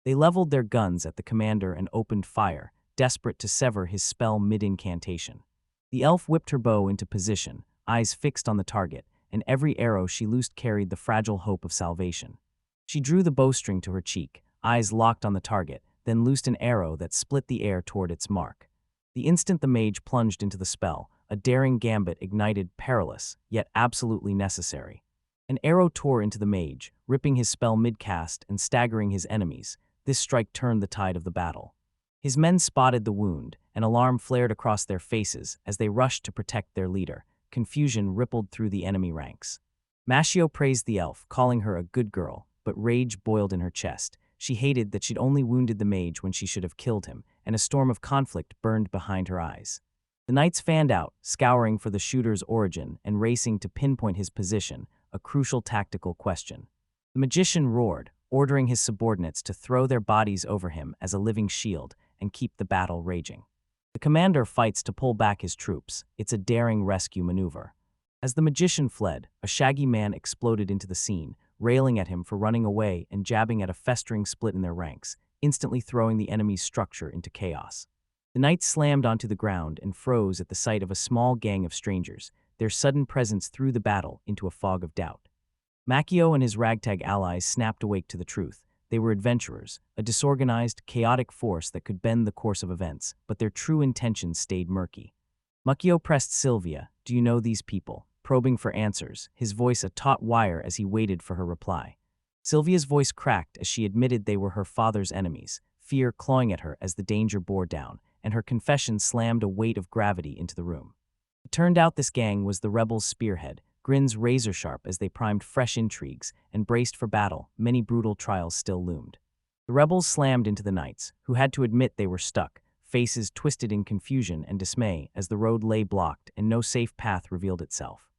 They leveled their guns at the commander and opened fire, desperate to sever his spell mid-incantation. The elf whipped her bow into position, eyes fixed on the target, and every arrow she loosed carried the fragile hope of salvation. She drew the bowstring to her cheek, eyes locked on the target, then loosed an arrow that split the air toward its mark. The instant the mage plunged into the spell, a daring gambit ignited, perilous, yet absolutely necessary. An arrow tore into the mage, ripping his spell mid-cast and staggering his enemies. This strike turned the tide of the battle. His men spotted the wound, and alarm flared across their faces as they rushed to protect their leader. Confusion rippled through the enemy ranks. Mashio praised the elf, calling her a good girl, but rage boiled in her chest. She hated that she'd only wounded the mage when she should have killed him, and a storm of conflict burned behind her eyes. The knights fanned out, scouring for the shooter's origin and racing to pinpoint his position, a crucial tactical question. The magician roared, ordering his subordinates to throw their bodies over him as a living shield and keep the battle raging. The commander fights to pull back his troops. It's a daring rescue maneuver. As the magician fled, a shaggy man exploded into the scene, railing at him for running away and jabbing at a festering split in their ranks, instantly throwing the enemy's structure into chaos. The knights slammed onto the ground and froze at the sight of a small gang of strangers. Their sudden presence threw the battle into a fog of doubt. Makio and his ragtag allies snapped awake to the truth. They were adventurers, a disorganized, chaotic force that could bend the course of events, but their true intentions stayed murky. Makio pressed Sylvia, "Do you know these people?" probing for answers, his voice a taut wire as he waited for her reply. Sylvia's voice cracked as she admitted they were her father's enemies, fear clawing at her as the danger bore down, and her confession slammed a weight of gravity into the room. It turned out this gang was the rebels' spearhead, grins razor-sharp as they primed fresh intrigues and braced for battle. Many brutal trials still loomed. The rebels slammed into the knights, who had to admit they were stuck, faces twisted in confusion and dismay as the road lay blocked and no safe path revealed itself.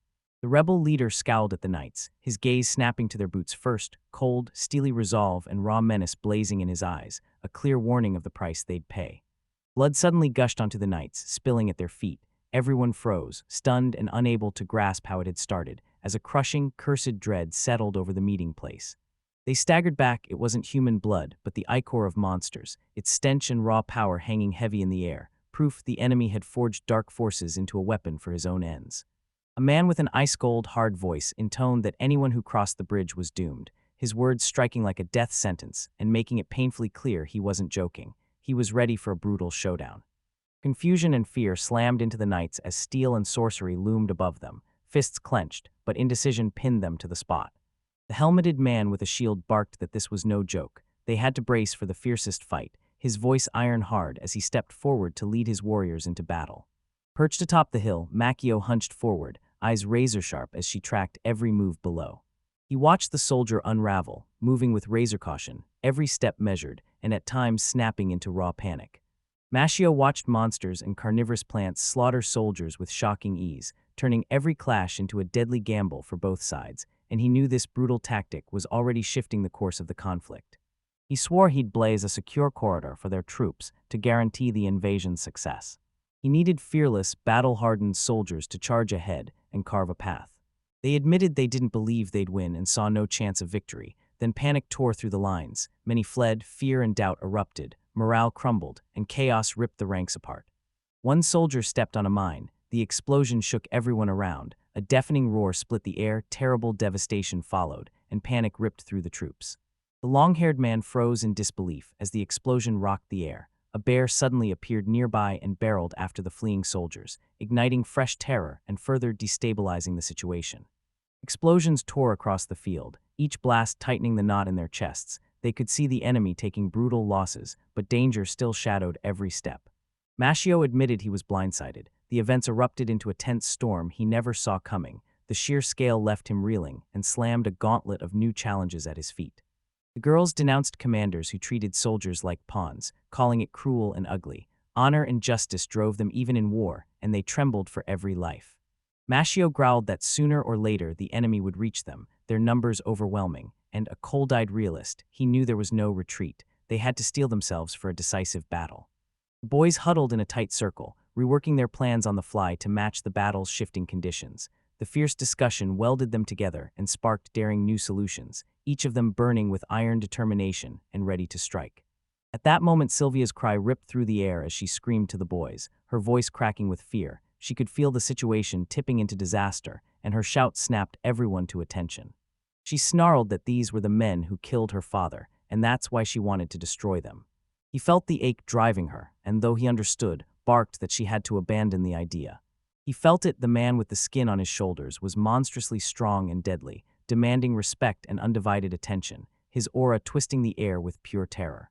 The rebel leader scowled at the knights, his gaze snapping to their boots first, cold, steely resolve and raw menace blazing in his eyes, a clear warning of the price they'd pay. Blood suddenly gushed onto the knights, spilling at their feet. Everyone froze, stunned and unable to grasp how it had started, as a crushing, cursed dread settled over the meeting place. They staggered back. It wasn't human blood, but the ichor of monsters, its stench and raw power hanging heavy in the air, proof the enemy had forged dark forces into a weapon for his own ends. A man with an ice-cold, hard voice intoned that anyone who crossed the bridge was doomed, his words striking like a death sentence and making it painfully clear he wasn't joking. He was ready for a brutal showdown. Confusion and fear slammed into the knights as steel and sorcery loomed above them, fists clenched, but indecision pinned them to the spot. The helmeted man with a shield barked that this was no joke. They had to brace for the fiercest fight, his voice iron-hard as he stepped forward to lead his warriors into battle. Perched atop the hill, Makio hunched forward, eyes razor-sharp as she tracked every move below. He watched the soldier unravel, moving with razor caution, every step measured, and at times snapping into raw panic. Mashio watched monsters and carnivorous plants slaughter soldiers with shocking ease, turning every clash into a deadly gamble for both sides, and he knew this brutal tactic was already shifting the course of the conflict. He swore he'd blaze a secure corridor for their troops to guarantee the invasion's success. He needed fearless, battle-hardened soldiers to charge ahead and carve a path. They admitted they didn't believe they'd win and saw no chance of victory. Then panic tore through the lines. Many fled, fear and doubt erupted, morale crumbled, and chaos ripped the ranks apart. One soldier stepped on a mine. The explosion shook everyone around. A deafening roar split the air, terrible devastation followed, and panic ripped through the troops. The long-haired man froze in disbelief as the explosion rocked the air. A bear suddenly appeared nearby and barreled after the fleeing soldiers, igniting fresh terror and further destabilizing the situation. Explosions tore across the field, each blast tightening the knot in their chests. They could see the enemy taking brutal losses, but danger still shadowed every step. Mashio admitted he was blindsided. the events erupted into a tense storm he never saw coming. The sheer scale left him reeling and slammed a gauntlet of new challenges at his feet. The girls denounced commanders who treated soldiers like pawns, calling it cruel and ugly. Honor and justice drove them even in war, and they trembled for every life. Mashio growled that sooner or later the enemy would reach them, their numbers overwhelming, and a cold-eyed realist, he knew there was no retreat. They had to steel themselves for a decisive battle. The boys huddled in a tight circle, reworking their plans on the fly to match the battle's shifting conditions. The fierce discussion welded them together and sparked daring new solutions, each of them burning with iron determination and ready to strike. At that moment, Sylvia's cry ripped through the air as she screamed to the boys, her voice cracking with fear. She could feel the situation tipping into disaster, and her shout snapped everyone to attention. She snarled that these were the men who killed her father, and that's why she wanted to destroy them. He felt the ache driving her, and though he understood, barked that she had to abandon the idea. He felt it. The man with the skin on his shoulders was monstrously strong and deadly, demanding respect and undivided attention, his aura twisting the air with pure terror.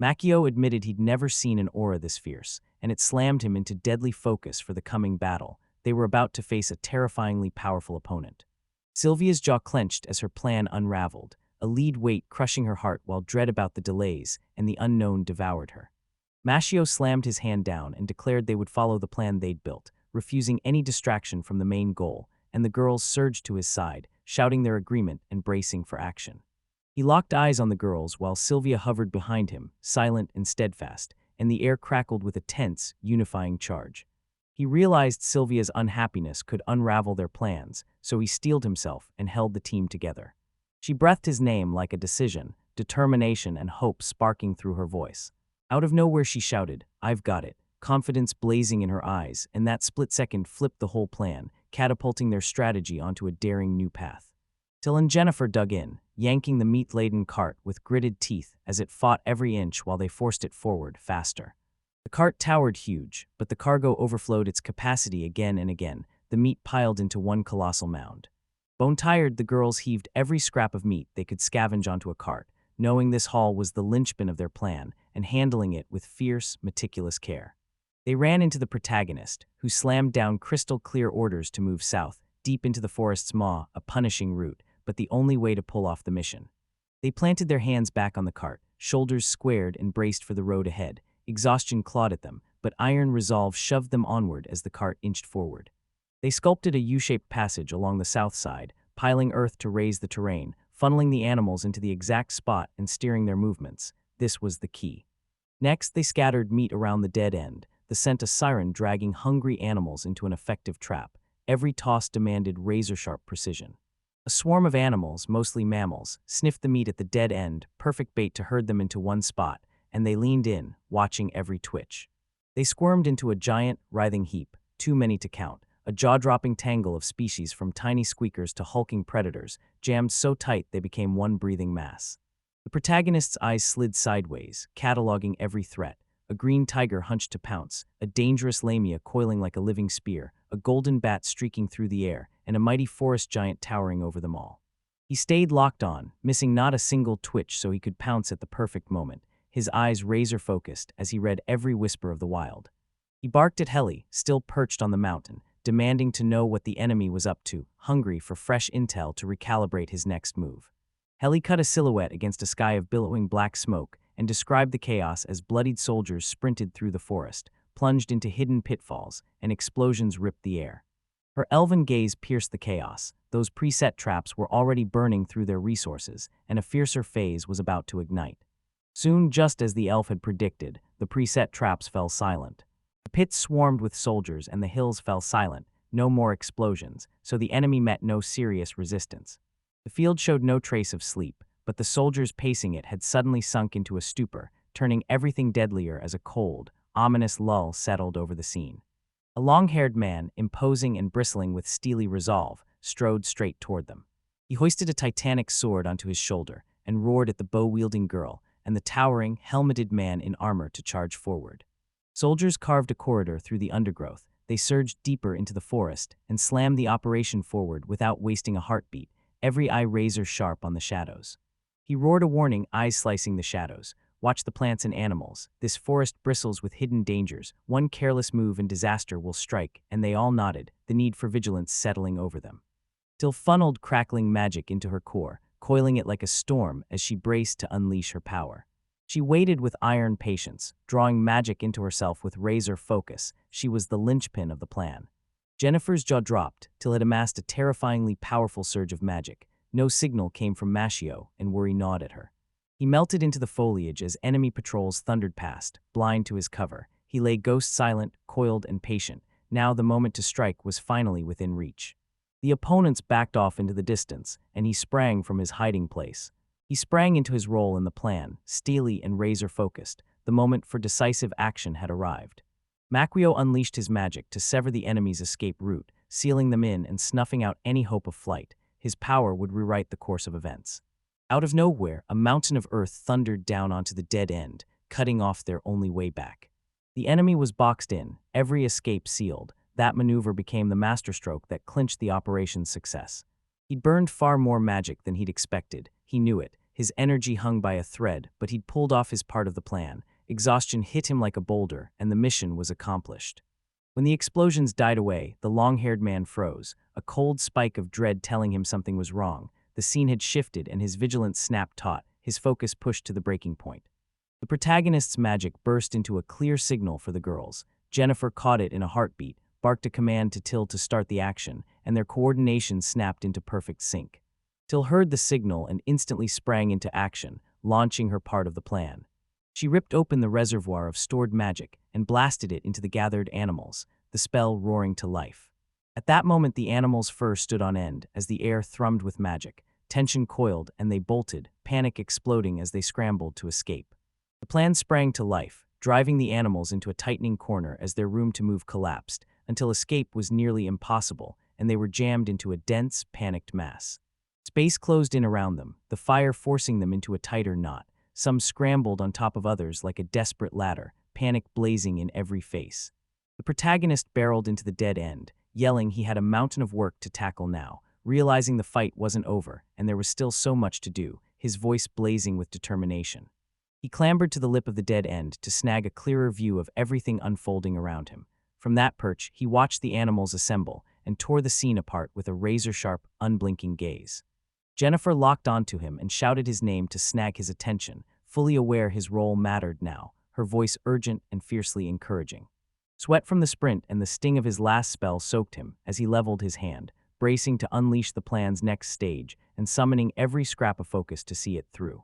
Machio admitted he'd never seen an aura this fierce, and it slammed him into deadly focus for the coming battle. They were about to face a terrifyingly powerful opponent. Sylvia's jaw clenched as her plan unraveled, a lead weight crushing her heart while dread about the delays and the unknown devoured her. Machio slammed his hand down and declared they would follow the plan they'd built, refusing any distraction from the main goal, and the girls surged to his side, shouting their agreement and bracing for action. He locked eyes on the girls while Sylvia hovered behind him, silent and steadfast, and the air crackled with a tense, unifying charge. He realized Sylvia's unhappiness could unravel their plans, so he steeled himself and held the team together. She breathed his name like a decision, determination and hope sparking through her voice. Out of nowhere she shouted, "I've got it," confidence blazing in her eyes, and that split second flipped the whole plan, catapulting their strategy onto a daring new path. Till and Jennifer dug in, yanking the meat-laden cart with gritted teeth as it fought every inch while they forced it forward faster. The cart towered huge, but the cargo overflowed its capacity again and again, the meat piled into one colossal mound. Bone-tired, the girls heaved every scrap of meat they could scavenge onto a cart, knowing this haul was the linchpin of their plan and handling it with fierce, meticulous care. They ran into the protagonist, who slammed down crystal-clear orders to move south, deep into the forest's maw, a punishing route, but the only way to pull off the mission. They planted their hands back on the cart, shoulders squared and braced for the road ahead. Exhaustion clawed at them, but iron resolve shoved them onward as the cart inched forward. They sculpted a U-shaped passage along the south side, piling earth to raise the terrain, funneling the animals into the exact spot and steering their movements. This was the key. Next, they scattered meat around the dead end, the scent a siren dragging hungry animals into an effective trap. Every toss demanded razor-sharp precision. A swarm of animals, mostly mammals, sniffed the meat at the dead end, perfect bait to herd them into one spot, and they leaned in, watching every twitch. They squirmed into a giant, writhing heap, too many to count, a jaw-dropping tangle of species from tiny squeakers to hulking predators, jammed so tight they became one breathing mass. The protagonist's eyes slid sideways, cataloging every threat. A green tiger hunched to pounce, a dangerous Lameia coiling like a living spear, a golden bat streaking through the air, and a mighty forest giant towering over them all. He stayed locked on, missing not a single twitch so he could pounce at the perfect moment, his eyes razor-focused as he read every whisper of the wild. He barked at Heli, still perched on the mountain, demanding to know what the enemy was up to, hungry for fresh intel to recalibrate his next move. Heli cut a silhouette against a sky of billowing black smoke and described the chaos as bloodied soldiers sprinted through the forest, plunged into hidden pitfalls, and explosions ripped the air. Her elven gaze pierced the chaos. Those preset traps were already burning through their resources, and a fiercer phase was about to ignite. Soon, just as the elf had predicted, the preset traps fell silent. The pits swarmed with soldiers and the hills fell silent, no more explosions, so the enemy met no serious resistance. The field showed no trace of sleep, but the soldiers pacing it had suddenly sunk into a stupor, turning everything deadlier as a cold, ominous lull settled over the scene. A long-haired man, imposing and bristling with steely resolve, strode straight toward them. He hoisted a titanic sword onto his shoulder and roared at the bow-wielding girl and the towering, helmeted man in armor to charge forward. Soldiers carved a corridor through the undergrowth. They surged deeper into the forest and slammed the operation forward without wasting a heartbeat, every eye razor-sharp on the shadows. He roared a warning, eyes slicing the shadows. watch the plants and animals. This forest bristles with hidden dangers. One careless move and disaster will strike, and they all nodded, the need for vigilance settling over them. Dill funneled crackling magic into her core, coiling it like a storm as she braced to unleash her power. She waited with iron patience, drawing magic into herself with razor focus. She was the linchpin of the plan. Jennifer's jaw dropped till it amassed a terrifyingly powerful surge of magic. No signal came from Mashio, and Worry gnawed at her. He melted into the foliage as enemy patrols thundered past, blind to his cover. He lay ghost-silent, coiled, and patient. Now the moment to strike was finally within reach. The opponents backed off into the distance, and he sprang from his hiding place. He sprang into his role in the plan, steely and razor-focused. The moment for decisive action had arrived. Maquio unleashed his magic to sever the enemy's escape route, sealing them in and snuffing out any hope of flight. His power would rewrite the course of events. Out of nowhere, a mountain of earth thundered down onto the dead end, cutting off their only way back. The enemy was boxed in, every escape sealed. That maneuver became the masterstroke that clinched the operation's success. He'd burned far more magic than he'd expected. He knew it. His energy hung by a thread, but he'd pulled off his part of the plan. Exhaustion hit him like a boulder, and the mission was accomplished. When the explosions died away, the long-haired man froze, a cold spike of dread telling him something was wrong. The scene had shifted, and his vigilance snapped taut, his focus pushed to the breaking point. The protagonist's magic burst into a clear signal for the girls. Jennifer caught it in a heartbeat, barked a command to Till to start the action, and their coordination snapped into perfect sync. Till heard the signal and instantly sprang into action, launching her part of the plan. She ripped open the reservoir of stored magic and blasted it into the gathered animals, the spell roaring to life. At that moment, the animals' fur stood on end as the air thrummed with magic. Tension coiled, and they bolted, panic exploding as they scrambled to escape. The plan sprang to life, driving the animals into a tightening corner as their room to move collapsed, until escape was nearly impossible, and they were jammed into a dense, panicked mass. Space closed in around them, the fire forcing them into a tighter knot. Some scrambled on top of others like a desperate ladder, panic blazing in every face. The protagonist barreled into the dead end, yelling he had a mountain of work to tackle now, realizing the fight wasn't over and there was still so much to do, his voice blazing with determination. He clambered to the lip of the dead end to snag a clearer view of everything unfolding around him. From that perch, he watched the animals assemble and tore the scene apart with a razor-sharp, unblinking gaze. Jennifer locked onto him and shouted his name to snag his attention, fully aware his role mattered now, her voice urgent and fiercely encouraging. Sweat from the sprint and the sting of his last spell soaked him as he leveled his hand, bracing to unleash the plan's next stage and summoning every scrap of focus to see it through.